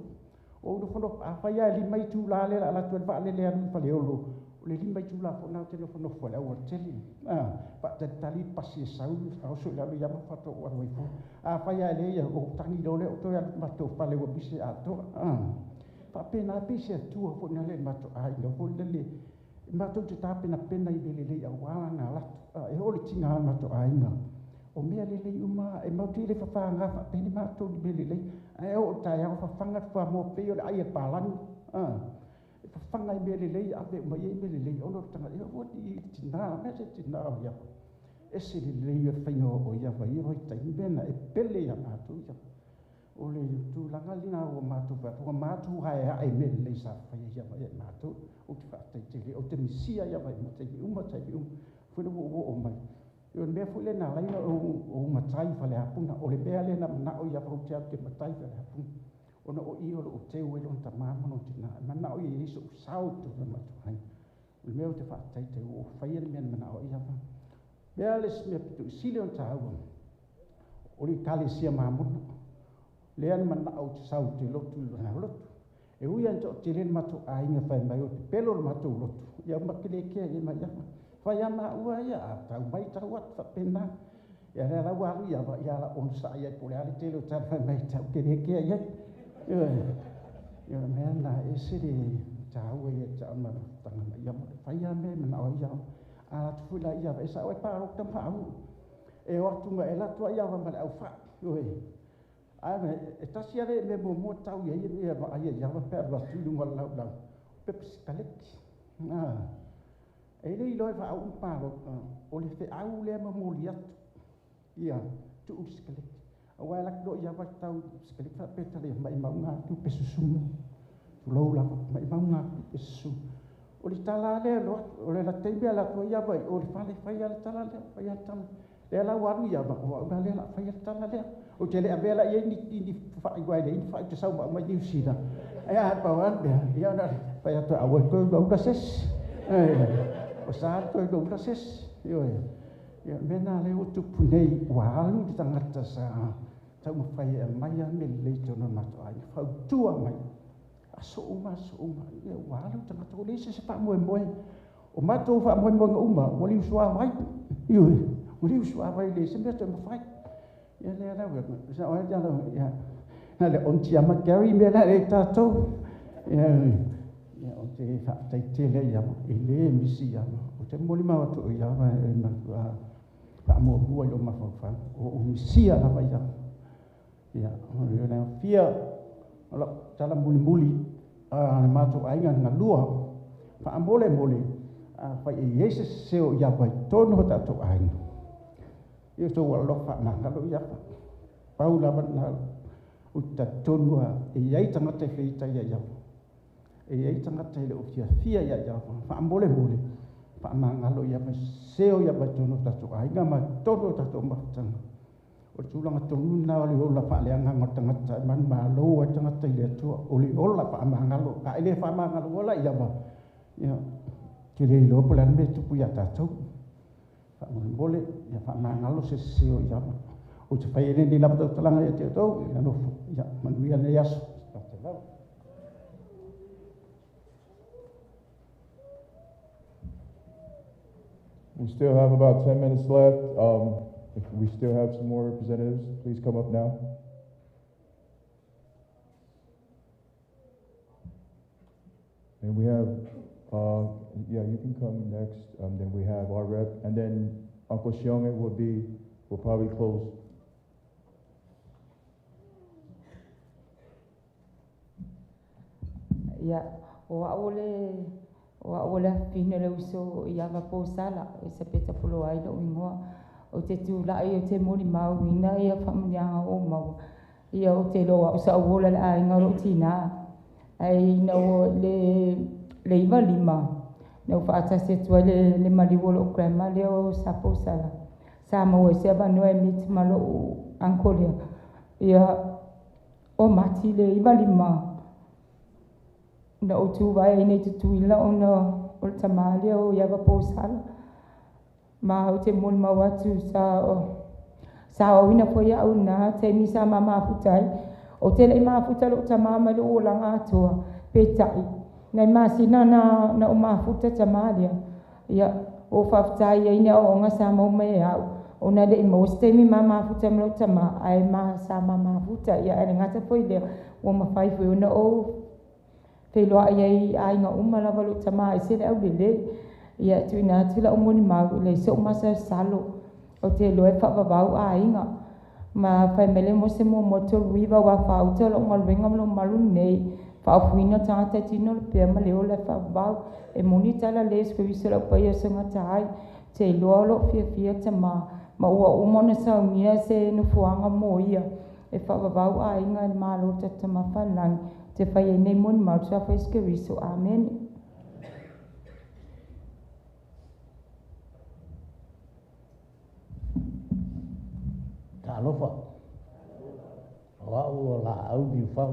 O no whano a whaia li mai tu la le la tua le pa alele anu whale olo. Le lima i tula fo na tele fo no fo la o tele pa te tali pasi sau au so la ya ma fato o wa fo a fa ya le ya o tani do le o to ya ma to pa le o bisi a to pa pena bisi tu fo na le ma to ai no fo le ma to te ta pena pena i le le ya wa na la e o le tinga ma to ai na o me le le uma e ma ti le fa fa nga fa pena ma to le le e o ta ya fa fanga fa mo pe o ai pa lang whangai mele lei ape mai e mele lei ono tanga e o di tina me se tina o ia e se le lei e whainga o ia vai hoi tai mena e pele ia mātu ia o le tu langa lina o mātu o mātu hae hae mele lei sa whai ia vai e mātu o te whaatai te o te misia ia vai tai whina o mai e o mea fwile na laina o matai whale hapuna o le mea le na o ia vau te au te matai whale hapuna ona o i o te ue lon ta mamano tina mana o i so sao tu na matai o me o te whaatai te o whaia le mena mana o i hapa mea le smea pitu sile on ta awa o li kale sia mamano le ana mana o te sao te lotu na lotu e ui anto te len matu a inga whai mai o te pelo le matu lotu ia makile kia i mai hapa whaia ma ua ia a tau mai tau at whapena ia rea rau aru ia la on sa ia pole ale te lo ta whai mai tau kere kia ia ia mea na e sere tāua ia ta ma tanga ia whaia me mana o ia a tufula ia e sa oi paro tam pau e o tunga e la tua ia ma au fa a me e tasi ale me mo tau ia ma ia ia pe ba tu lunga la peps kaleki e le loi fa au paro o le fe au le ma mo lia ia tu uskaleki awai lak do ia va tau sekali fa peta le mai maunga tu pesusu tu lo la mai maunga pesu o li tala le lo o le la tembe la to ia vai o le fale fai ala tala le fai ala tala le la waru ia va o le la fai ala tala le o te le avela ia ni fa iguai le fa te sau ma ni usida ia pa wan be ia na fai ata awa ko do da ses o sa to do da ses yo ia mena le o tu punei walu di tangata sa tau mawhai e mai a me le tono mato ai whau tua mai a so uma ia walu tangata o le se pa moe o mato wha moe nga uma o li usua vai o li usua vai le se mea tau mawhai ia le ana wea sa oa jalo ia na le onti ama Gary me la le tatou ia o te whaatai tele ia i le misi ia o te moli mawa to ia na pa mo bua yo mafafa o misia na vai ya o na fia ala tala muli a mato ainga na lua pa mole fa Jesus se o ya vai tono ta to ainga yo to wa lo fa na lo ya paula na o ta tono e yai tanga te feita ya e yai tanga te le o fia ya fa mole pa mangalo ya seo ya batono tato ainga ma todo tato matanga o tulanga tonu na le ola fa le anga ngata man malo wa tanga tele tu o le ola fa mangalo ka ele fa mangalo ola ya ba ya kile lo pola me tu pu ya tato fa mole ya fa mangalo se seo ya o te fa ele ni la talanga ya te to ya no ya man wi ya yaso We still have about 10 minutes left. If we still have some more representatives, please come up now. And we have Yeah, you can come next. Then we have our rep, and then Uncle Shionge will probably close. Ya, wa ole fina le uso Iava Posala, se peta pulo ai no ingoa. O te tula ai o te mori mau ina ia whamunyanga o mau. Ia o te loa o sa uola le ai ngaro tina. Ai no le iwa lima. No whaatase tua le mariwolo o grandma le o sa Posala. Sa maua se aba noe mit malo o ankolia. Ia o mati le iwa lima. Na o tu vai nei tu ila o tamale o Iava Posala. Ma o te mol ma watu sa o ina foi au na te misa mama futai o te le ma futai o tamama le o langa atua petai nei masina na o ma futai tamale ia o fafutai ina o nga sa mo me au o na le mo ste mi mama futai mo tama ai ma sa mama futai ia ene ngata foi le o ma fai foi na o te loa ai nga umala valo tama se le au le ia tu ina tila o moni mau le so masa salo o te loe whakavau a inga ma whai mele mo se mo motor wiva wa whau te lo malwenga lo malu nei whaufuina tangata tino le pia ma leo le whakavau e moni tala le sko visera paya sanga tai te loa lo fia te ma ua umona sa unia se no fuanga mo ia e whakavau a inga e malo te tama whanang te whai e nei moni mau tua whai skeriso amen. Alofa. Wa o la au di fa.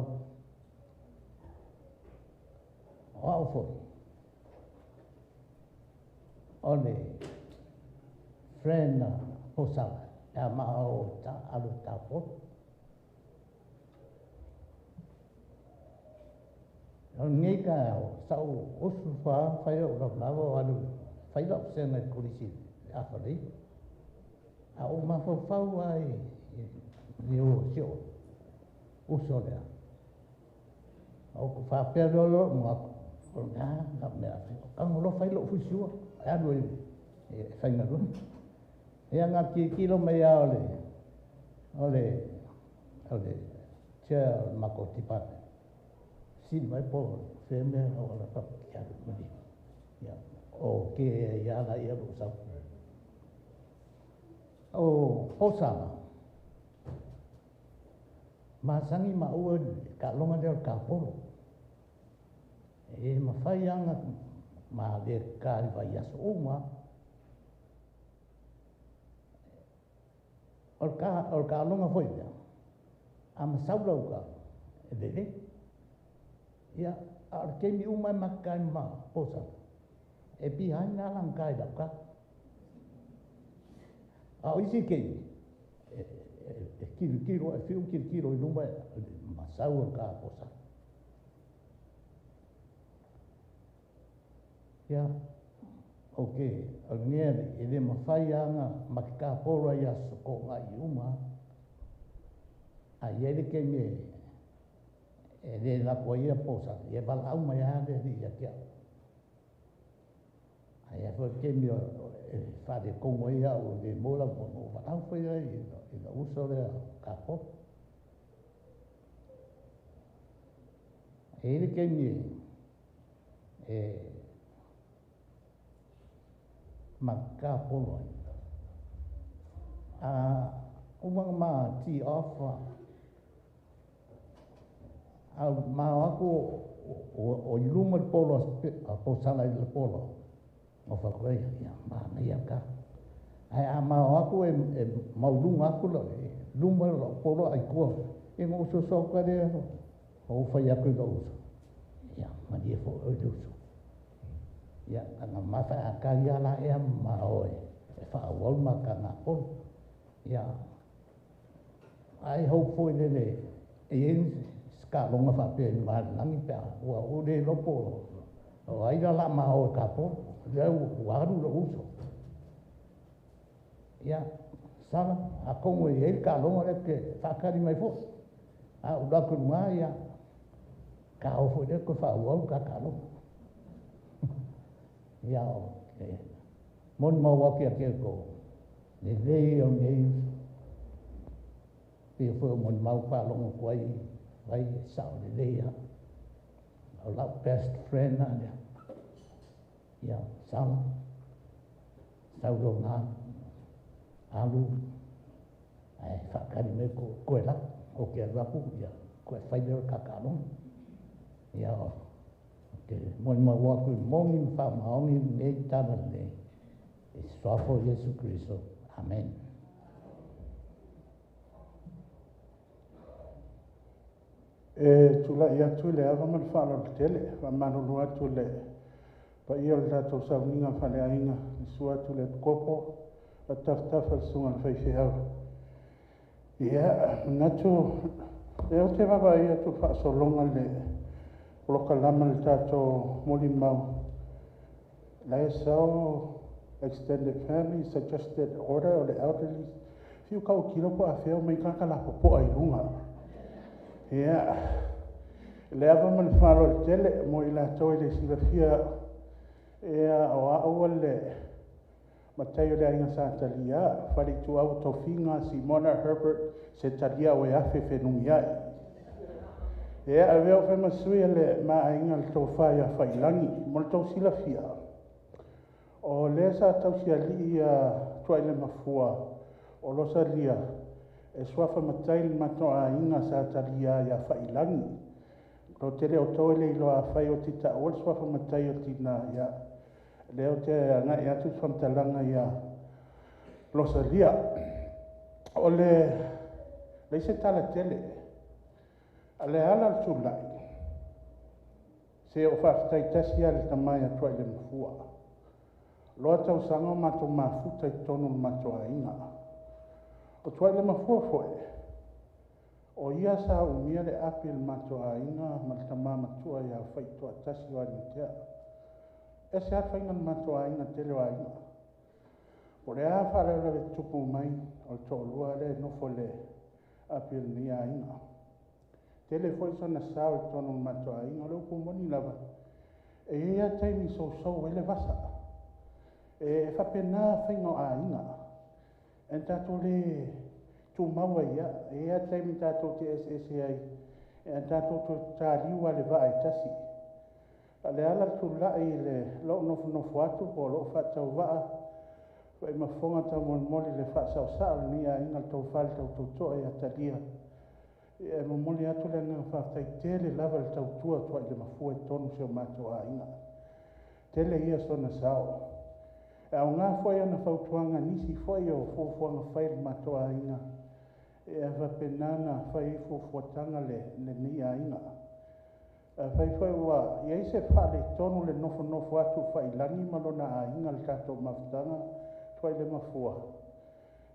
Wa o fo. Ole friend Posala. Ya ma o ta alu ta fo. Ngai ka sau osu fa fa yo la o alu. Fa yo se na kulisi a fa dei. A o ma fa fa ai ni o sio o sola o ko fa pero lo mo ko na me a lo fa lo fu sio a lo e fa na lo e anga ki lo me ya ole che ma ko ti pa si mai po fe me o la pa ya ya o ke ya la ya lo sa o Posala masangi ma ua ka longa leo ka polo e ma fai anga ma le ka iwa yaso uma or ka longa foi ya a ma saula uka e lele ia ar kemi uma makai ma Posala e pi haina lang kai lauka a isi kei kilo e fiu kilo i numa masau o ka Posala. Ya, okay, alnieri ele mafai anga makika pora ya soko nga iuma. Ayele ke me ele la poia Posala, e bala uma ya de dia kia. Ai foi que me fa de como ia o de mola o batau foi aí e la uso de capo ele que me macapo uma ma ti off al ma ako o iluma polo a Posala il polo o fa koe ia ma ia ka ai a ma aku e maulunga aku lo luma lo polo ai ko e mo so ka de o fa ia ku go ia ma dia fo o do ia ana ma fa ka ia la e ma o e fa wol ma ka na polo ia ai hope for le e ska longa fa pe ma langi pe o de lo polo o ai la ma o ka polo leu waru lo uso ya sala a como ele ka longa le ke fa ka mai fo a o da ku ma ya ka o fo de ko fa o ka lo Ia o ke. Mon mau waki a ke ko. Le lei o nei. Pia fo mon mau pa longo kwai. Vai sao le lei ha. Au la best friend na dia. Ia sao. Sao lo na. Alu. Ai whakari me ko e la. O ke rapu ia. Ko e whaidera kakano. Ia o. Ke mon mau waku mongi wha maongi me tana le. E swafo Yesu Christo. Amen. E tula ia tu le ava man wha lo tele. Wa manu lua tu le. Pa ia le tato sa uninga whale ainga. Sua tu le kopo. A taftafa sunga le whaife au. Ia, natu. E o te wawa ia tu wha so longa le. Loka lama le tato moli mau. Lai sao extended family, suggested order o le elderly. Fiu kau kilo po a feo mai kaka la popo ai lunga. Ia. Le ava man whalo le tele mo i la toi le sila fia. Ia o a ua le matai o le ainga sa talia. Whare tu au tofinga Simona Herbert se talia o e afe whenungi ai. Ia a veo whema sui le maa ainga le tau whai a whailangi. Mo le tau sila fia. O le sa tau sia li a tuai le mafua. O losa lia. E swafa matai le matoa inga sa talia ia whailangi. Lo tele o toe le ilo a whai o tita o le swafa matai o tina ia. Leo te anga ia tu whamtalanga ia losa lia. O le se tala tele. A le ala tu lai. Se o whaftai tasia le tamai a tuai le mafua. Loa tau sanga mato mafuta I tonu mato a inga. O tuai le mafua foe. O ia sa umia le api le mato a inga ma le tama matua ia whaitua tasi o anitea. E se hata inga le mato a inga tele o a inga. O le a whare le tupu mai o le tolua le nofo le api le ni a inga. Tele foi so na sao I tonu mato a inga le upu moni lava. E ia taimi so ele vasa. E whapena whaingo a inga. E tato le tu maua ia. E a taimi tato te SSI. E tato to tāliua le vae tasi. A le ala tu lai le lo nofu atu po lo whatau waa. Wai mafonga tau moli le whaasau saa ni a inga tau whale tau tutoa e a talia. E moli atu le nga whaftai tele lava le tau tua tuai le mafua I tonu seo mato a inga. Tele ia sona sao. E au ngā whai ana whautuanga nisi whai o whaufuanga whai matoa inga. E awa penana whai whaufuatanga le ni a inga. Whai ua, ia ise whale tonu le nofo atu whai langi malona a inga le kato mawhtanga whai le mafua.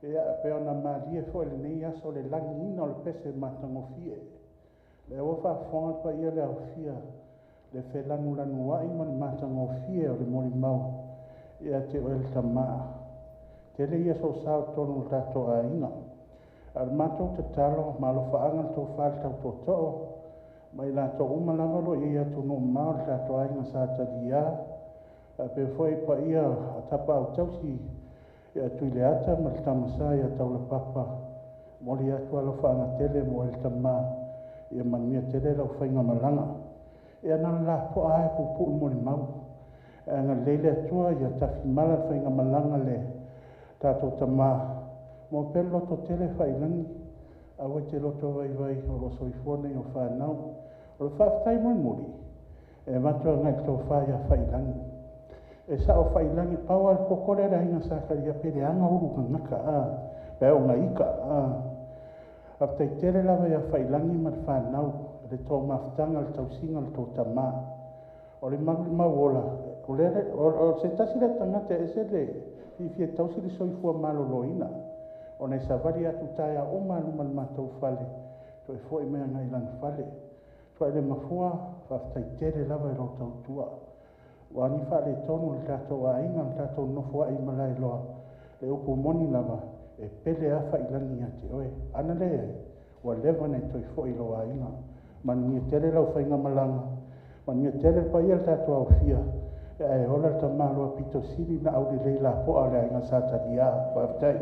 E a peo na maalie whai le nei aso le langi ina o le pese matango fie. Le o whaafonga pa ia le au fia le whelanu wa ima le matango fie o le mori mau. Ia te oel tamaa. Tele ia so sao tonu tato a inga. Al mato te talo, malo whaanga to whale tau totoo. Mai la to umalawalo ia tunu mao tato a inga sa tadia. Pe foi pa ia tapa au tausi. Ia tuile ata ma le tamasa ia tau la papa. Moli atu alo whaanga tele mo el tamaa. Ia manuia tele lau whainga malanga. Ia nana la po ae pupu moli mau. Nga leile atua ia tafi mala whainga malanga le tato tama. Mo pe loto tele whailangi. Awe te loto vai o lo soifone o whanau. O lo whaftai mori. E matua ngai tau whaia whailangi. E sa o whailangi pau al kokore ra inga sakaria pere anga uru ka ngaka a. Pe o ngaika a. Aftai tele lava ia whailangi ma whanau. Le tō maftanga le tau singa le tō tama. O le mauola. O se tasi le tangata e se le fie tausi le soifua maloloina. O nei savari atu tae a oma luma le matou fale. To e fo mea ngai lan fale. To e le mafua whaftai tere lava e lo tautua. Wa ni fale tonu le tatou a inga le tatou nofua I malai loa. Le upu moni lava e pele afa ilangi ate oe. Ana le wa leva nei to e fo I loa inga. Mani tere lau whainga malanga. Mani tere pa ia le tatou au fia. E ola ta malo pito siri na au le la po ale nga sa ta dia pa tai.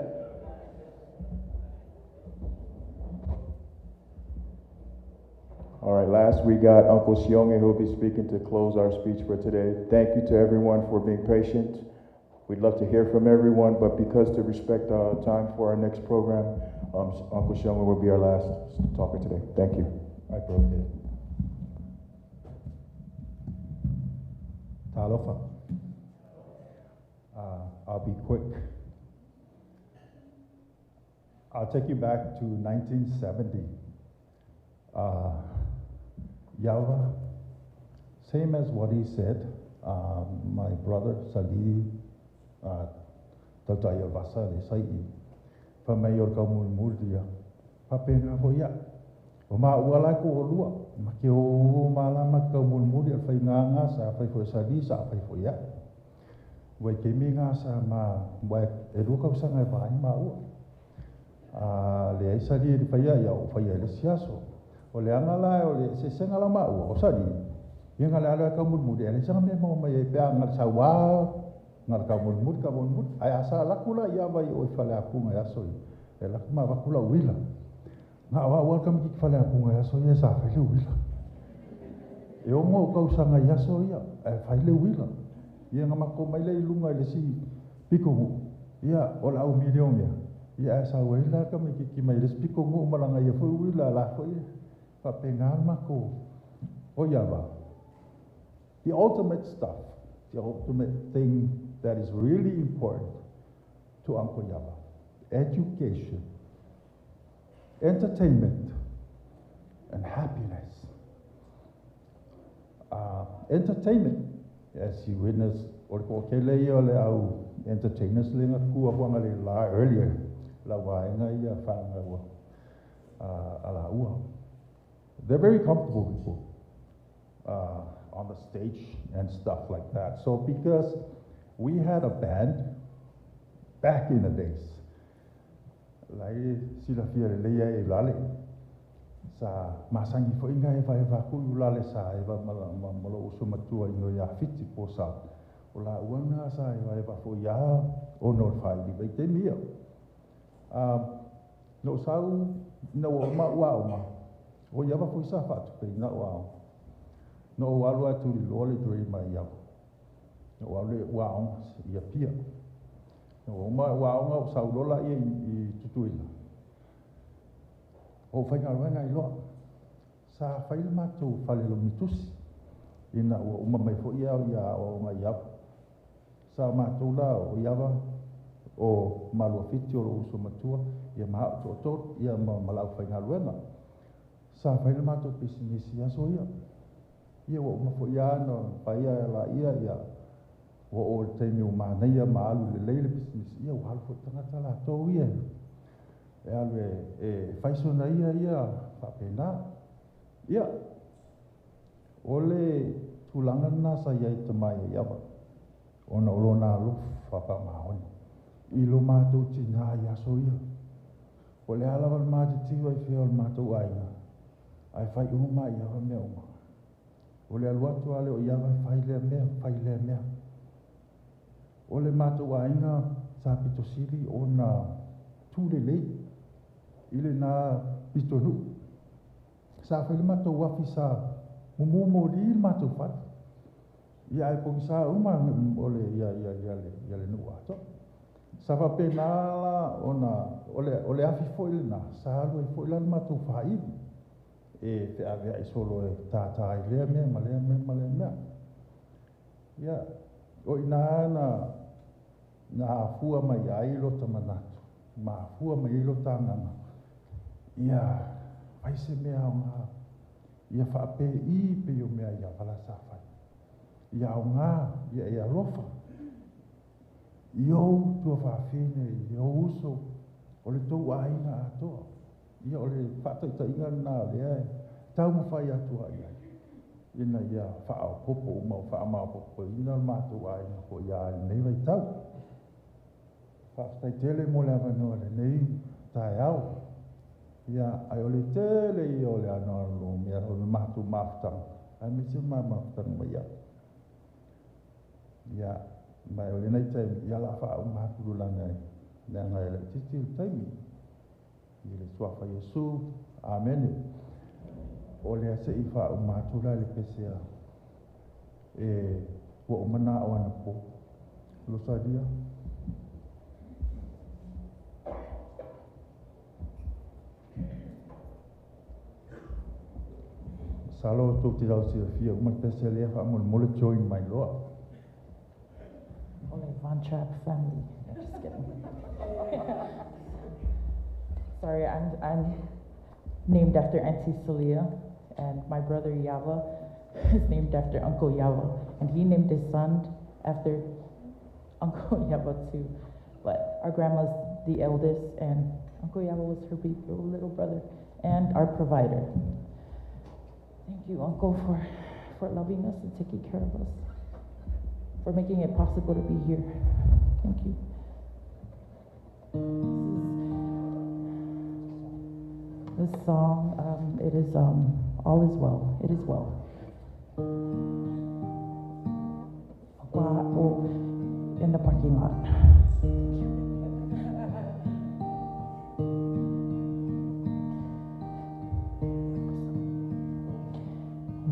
All right, last we got Uncle Sionge who will be speaking to close our speech for today. Thank you to everyone for being patient. We'd love to hear from everyone, but because to respect time for our next program, Uncle Sionge will be our last talker today. Thank you. I broke it. Talofa. I'll be quick. I'll take you back to 1970. Iava, same as what he said, my brother Sali, Tataya Vasa de Sai, Pamayor Kamulmudia, Papena Hoya, Oma Walako Olua, Makio Malama Kamulmudia, Fainanga, Safai for Sadi, Safai for Ya. Wakeminga sama Wak Eduka Sanga Mau. Le Sadi Faya, Faya Siaso. O le angala o le se senga la mau o sadi yenga le ala ka mud ele sanga me mo mai pe angal sawa ngal ka mud ai asa la kula ya vai o fala punga ya soi e la ma va kula wila na wa welcome ki fala punga ya soi ya sa fa le wila e o mo ka usanga ya soi ya e fa le wila yenga ma ko mai le lunga le si piko ya o la o milion ya asa wila ka me ki mai le piko mo malanga ya fo wila la fo the ultimate stuff, the ultimate thing that is really important to Uncle Iava, education, entertainment, and happiness. Entertainment, as you witnessed, entertainers earlier, they're very comfortable people on the stage and stuff like that. So because we had a band back in the days, like sila fiere leia e lale sa masangi fo inga e va ku lale sa e va malo uso matua ino ya fiti posa ola uanga sa e va fo ya o no fai di be te mia no sau no ma wa o Iava foi sa fatu pe na wa no walu atu lole doi mai Iava no walu wa ia pia no ma wa sa lola i tutuina o fai ngai ngai lo sa fai ma tu fale lo mitusi ina o mai fo ia o mai Iava sa ma tu la o Iava o malu fiti o uso matua ia ma to ia ma lau fai ngai sa fai ma to pisinisi aso ia o ma fo ia no pai la ia o te mi ma na ia ma alu le le pisinisi ia o alfo tanga la to ia e alu e fai so na ia fa pena ia ole tulanga na sa ia te mai ia ba ona olona lu fa pa ma on i lo ma to tina ia so ia ole ala val ma ti vai fe ol ma to ai ai fai uma ia va me uma ole alua tu ale o ia fai le me ole mato ainga sa pito sili ona tu le ile na pito nu sa fai mato wa fisa mo di mato fa ia ai ko sa uma ole ia le nu ato sa va penala ona ole afi foi na sa lu foi la mato fai e te ave ai solo e tata i le me ia o ina na fua mai ai lo tamanatu ma fua mai lo tangana ia vai se me nga ia fa pe i pe yo me ia pala sa fa ia nga ia lofa io tu fa fine io uso o le to ai na to ia ole fato ta inga na le tau mo fai atu ai ina ia fa o popo mo fa ma popo ina ma tu ai na ko ia nei vai tau fa stai tele mo la no le nei ta au ia ai ole tele i ole ana lo mi o ma tu mafta ai mi se ma mafta mo ia Ya, mai o lenai tai ia la fa o mahapulu lana ai. Le ngai le titi taimi. I le suafa Yesu. Amen. O le ase i fa o mahapula le pesea. Wa o mana o ana po. Lo sa dia. Salo tu ti dau sia fia uma pesea le fa mo le join mai loa. Only Von Trapp family. No, just kidding. Sorry, I'm named after Auntie Celia, and my brother Iava is named after Uncle Iava, and he named his son after Uncle Iava too. But our grandma's the eldest, and Uncle Iava was her big little brother and our provider. Thank you, Uncle, for loving us and taking care of us, for making it possible to be here. Thank you. This song, it is All Is Well. It is well. In the parking lot.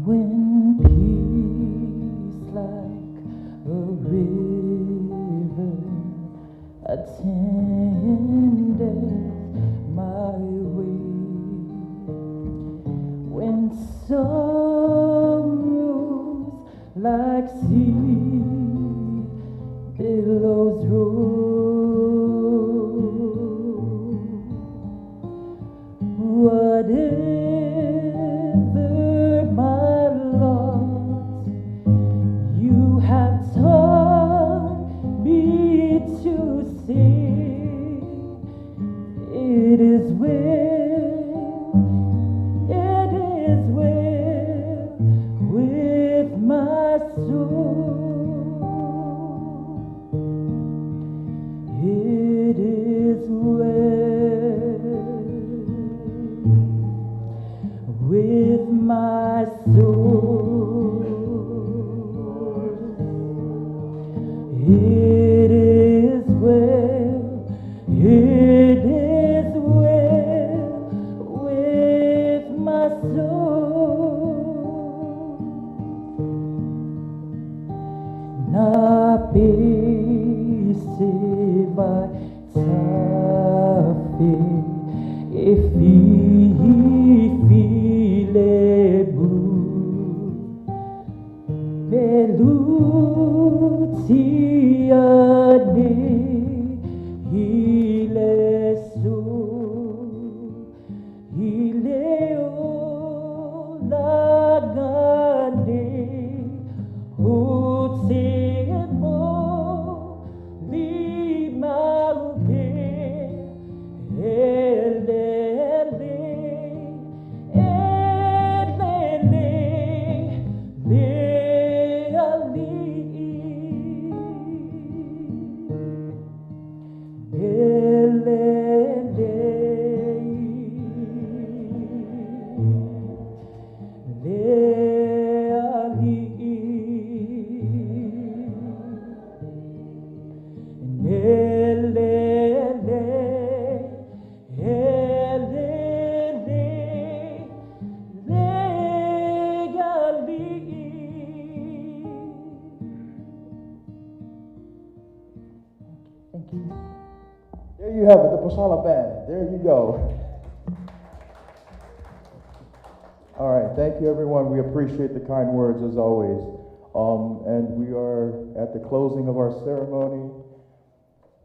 When peace like a river attendeth my way, when sorrows like sea billows roll, whatever my lot, you have taught me to sing. It is well with my soul. It is well with my soul. It is well. It is well with my soul. Na pese vai safi filebu belutiane hilesu hileo lagane utemo limauke elele Thank you. There you have it, the Posala Band. There you go. All right, thank you everyone. We appreciate the kind words as always. And we are at the closing of our ceremony.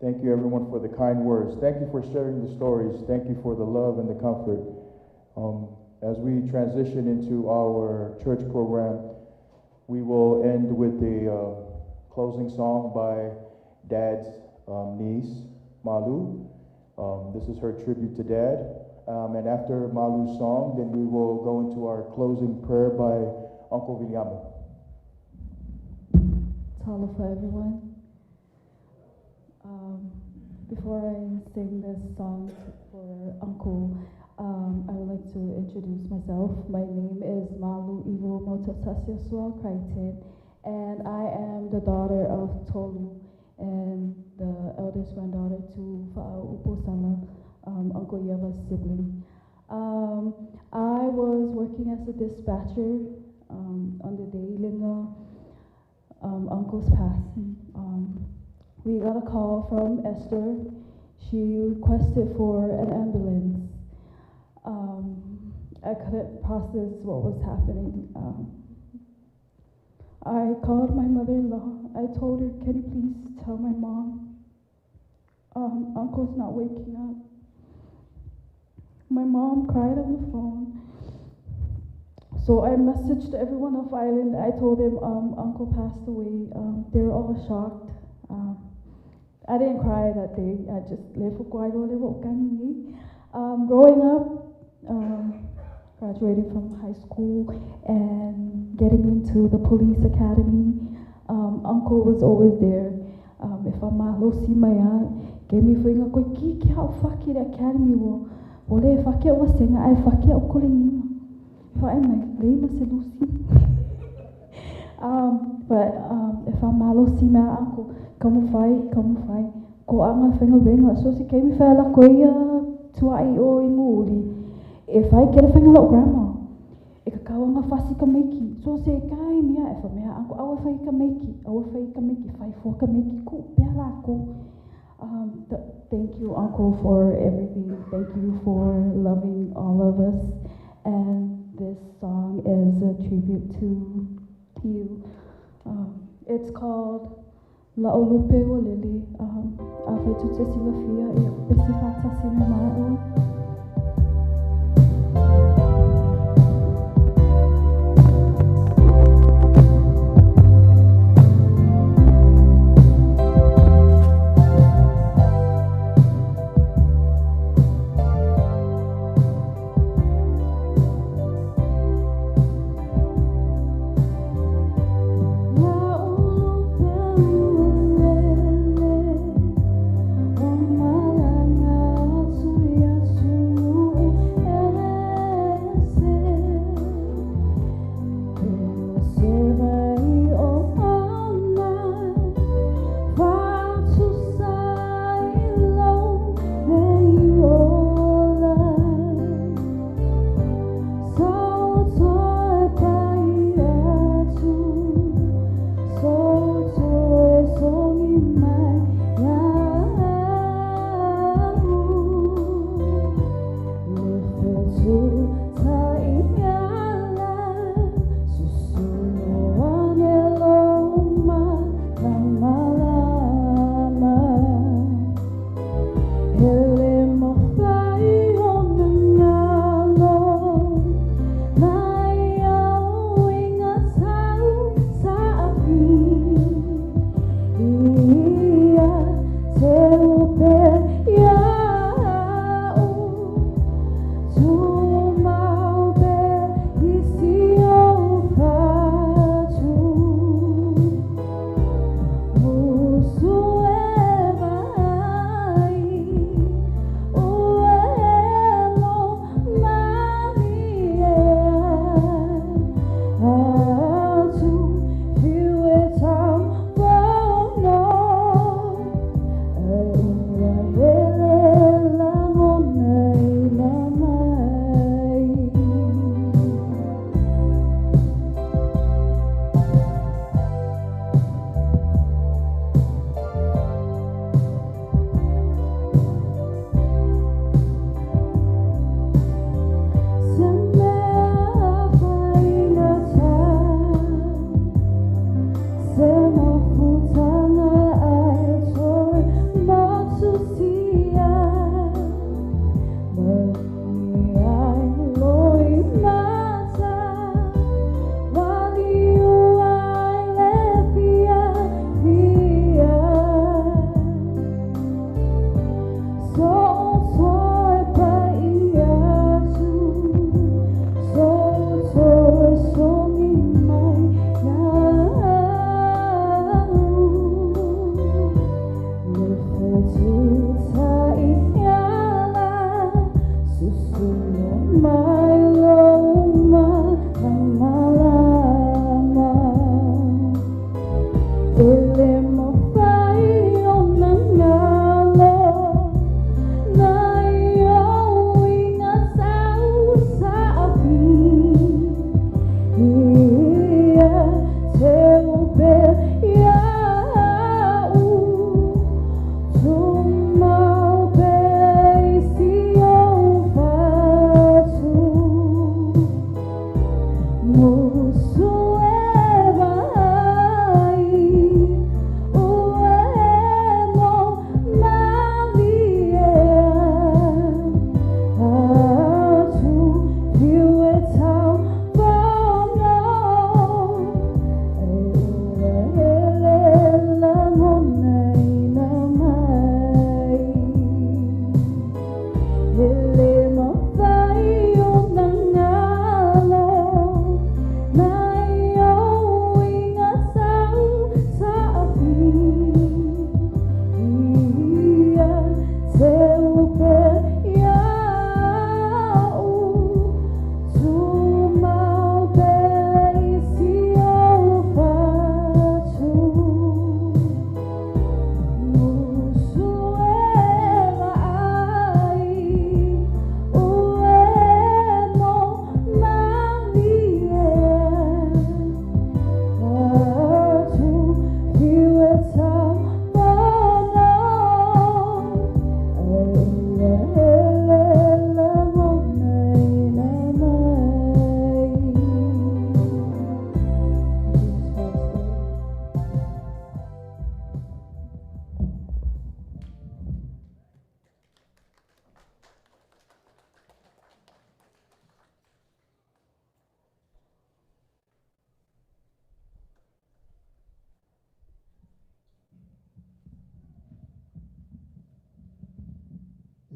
Thank you everyone for the kind words. Thank you for sharing the stories. Thank you for the love and the comfort. As we transition into our church program, we will end with a closing song by Dad's niece, Malu. This is her tribute to Dad. And after Malu's song, then we will go into our closing prayer by Uncle Iava. Tala for everyone. Before I sing this song for Uncle, I would like to introduce myself. My name is Malu Ivo Mototasya Swal Crichton, and I am the daughter of Tolu and the eldest granddaughter to Posala, Uncle Iava's sibling. I was working as a dispatcher on the day Linga Uncle's passing. We got a call from Esther. She requested for an ambulance. I couldn't process what was happening. I called my mother-in-law. I told her, can you please tell my mom, Uncle's not waking up. My mom cried on the phone. So I messaged everyone off island. I told them Uncle passed away. They were all shocked. I didn't cry that day. I just left for quite a while. Growing up, graduating from high school and getting into the police academy, Uncle was always there. If I'm losi maya, gave me for a quick key, how fucky the academy wo. Ole fucky was saying I fucky o calling. If I'm like, name was Lucy. But if I'm losi maya, Uncle, come fight. Ko anga whenga wenga, so si kemi whaela koia tuai o I muuri. If I get a finger look grandma, e ka kawanga whasi ka meiki. So se kai mea e wha mea, Uncle, awa whai ka meiki, whai fua ka meiki, ko pia la ko. Thank you, Uncle, for everything. Thank you for loving all of us. And this song is a tribute to you. It's called La Olupe o Lili. Awhai tute siwa fia, e besi whata sine maa. Malanga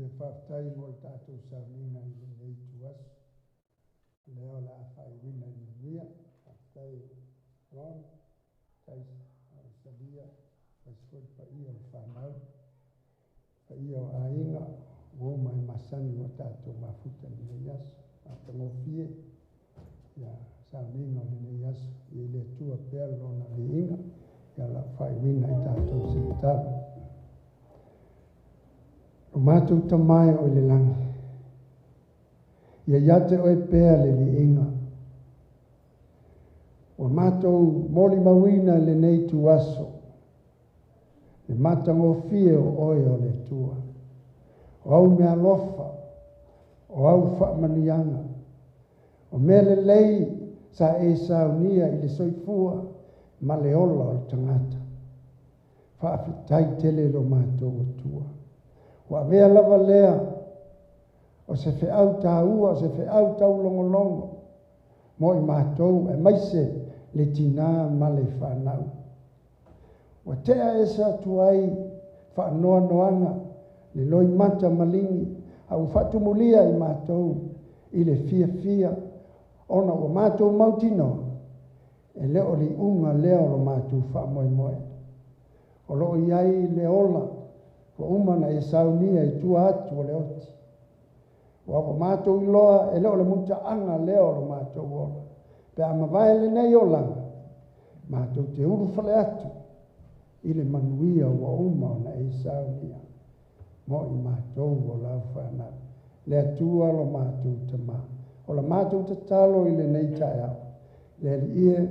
Ia whaftai mo i tātou saunina I le nei tuas. Leo la whaiwina I nuia. Whaftai Ron, tai Salia, Pasford pa ia o whanau. Pa ia o ainga, o mai masani o tātou mafuta ni le yasu. A tangofie, ia saunina le nei yasu. I le tua pēr lona le inga. Ia la whaiwina I tātou sipitalu. O mātou tamai o le langi. Ia iate o e pēr le li inga. O mātou moli mawina le nei tu aso. Le matango fie o oe o le tua. O au mea lofa. O au whaamanianga. O mea le lei sa e saunia I le soifua ma le ola o le tangata. Whaafitai tele lo mātou o tua. Wa mea lava lea o se fe au tāua, o se fe au tau longolongo. Mo I mātou e maise le tina ma le whanau. Wa tea esa tuai whaanoa noanga le loi mata malingi au whatumulia I mātou I le fia fia. Ona o mātou mautino e leo li unga leo lo mātou whaamoe moe. O loo iai le ola wa umana e saunia I tua atu o le oti. Wa o mātou iloa e leo le muta anga leo lo mātou ola. Pe ama vai le nei o langa. Mātou te uru whale atu. I le manuia wa umana e saunia. Mo I mātou o lau whanau. Le atua lo mātou tama. O la mātou te talo I le nei tae au. Le li ie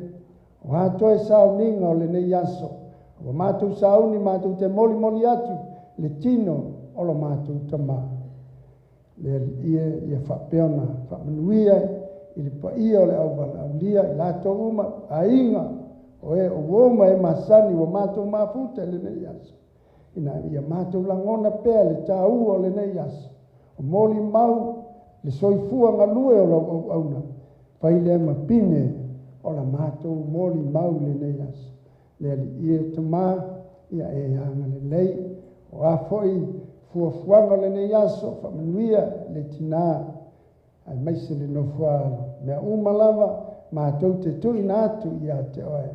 o hato e sauninga o le nei aso. O mātou sauni mātou te moli moli atu. Le tino o lo mātou tama. Le ia whapeona, whamanuia I le paia o le AUVA'A lia I lato uma a inga o e o woma e masani o mātou mafuta le nei aso. Ina ia mātou langona pēr le tāua o le nei aso. O moli mau le soifua ngalue o la auna. Pai le mapine o la mātou moli mau le nei aso. Le ia tama ia e anga le lei. O a foi fuafuanga le nei aso, whamanuia le tina, ai maise le no fualo. Mea umalava, mātou te tui nātu ia te oe.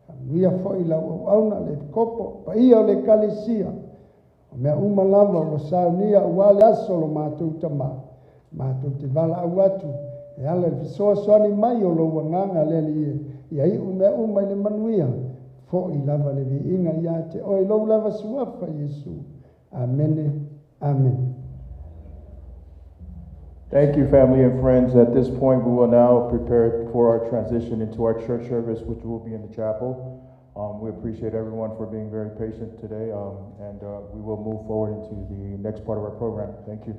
Whamanuia foi la auna le kopo, pa ia o le kalesia. O mea umalava o saunia uale aso lo mātou tama. Mātou te vala au atu, e ala le fisoa soani mai o lo wanganga le li ia I mea umai le manuia. Fo I lava le vi inga ia te oe lo lava suafa Yesu. Amen. Amen. Thank you, family and friends. At this point, we will now prepare for our transition into our church service, which will be in the chapel. We appreciate everyone for being very patient today, and we will move forward into the next part of our program. Thank you.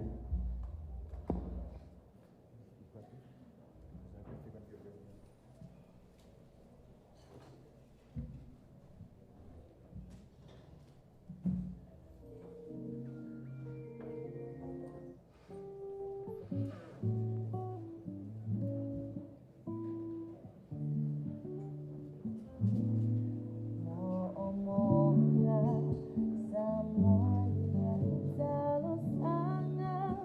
Samoya, salos anga.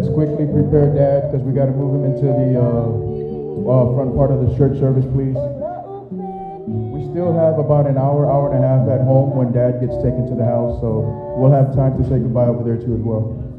let's quickly prepare Dad because we got to move him into the front part of the church service, please. We still have about an hour, hour and a half at home when Dad gets taken to the house, so we'll have time to say goodbye over there too as well.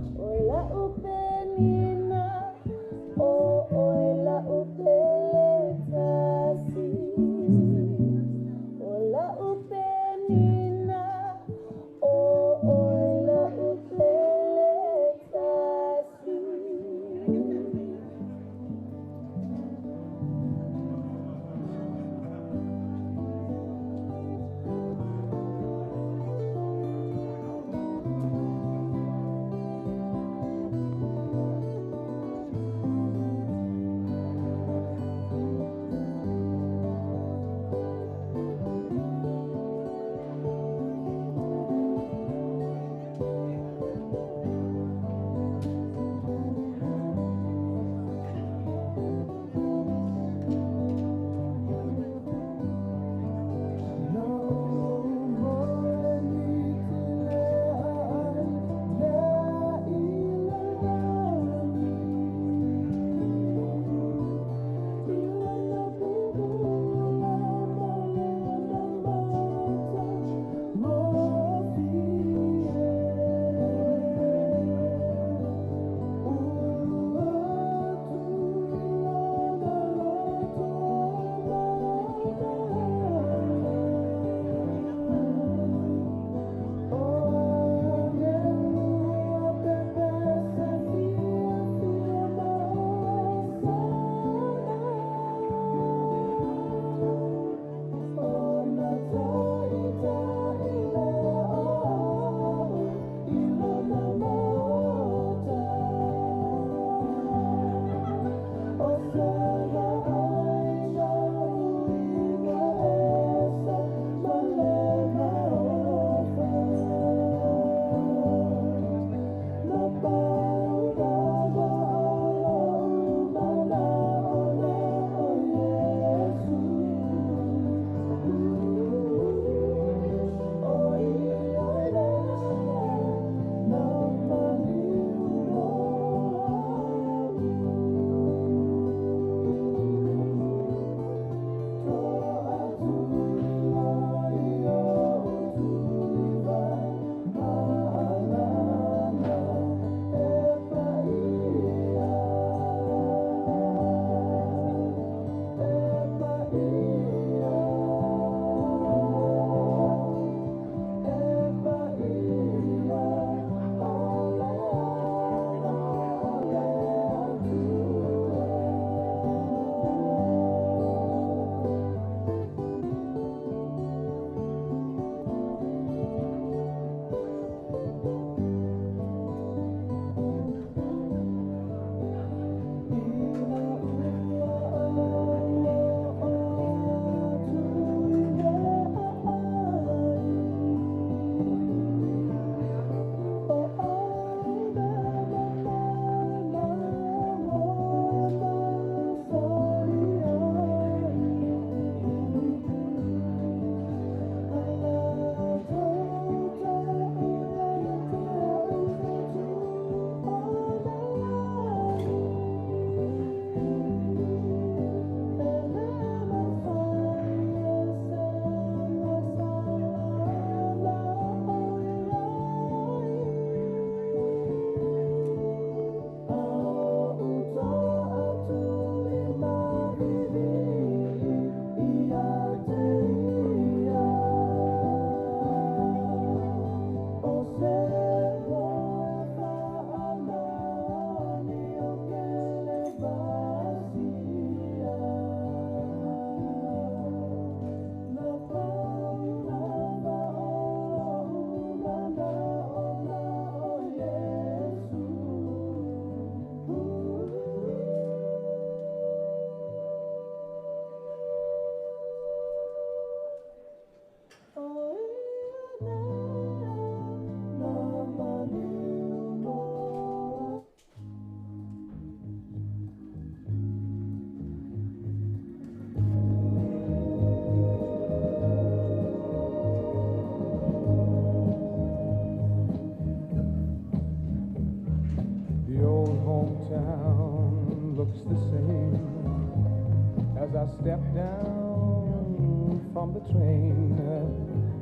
step down from the train,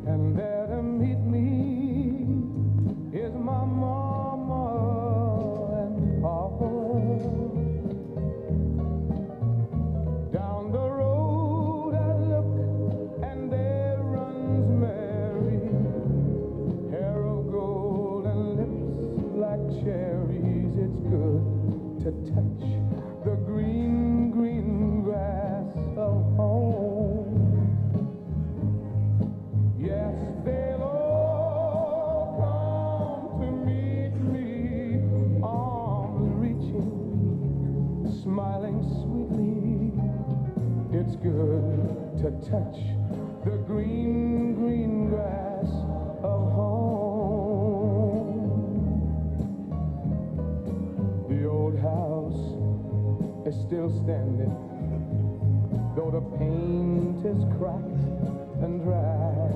and there to meet me is my mama and papa. Down the road I look, and there runs Mary, hair of gold and lips like cherries. It's good to touch the green, green grass of home. Yes, they'll all come to meet me, arms reaching, smiling sweetly. It's good to touch the green, green grass of home. The old house is still standing, though the paint is cracked and dry.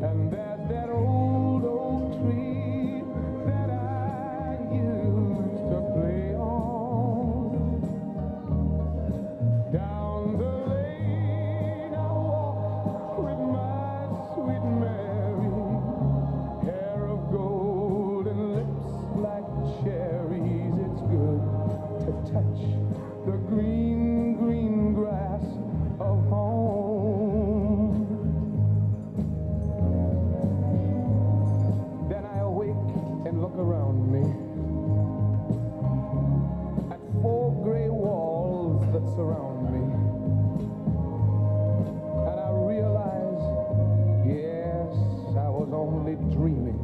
And there's that old oak tree that I used to play on. Down the lane I walk with my sweet Mary, hair of gold and lips like cherries. It's good to touch the green, green grass of home. Then I awake and look around me at 4 gray walls that surround me, and I realize, yes, I was only dreaming.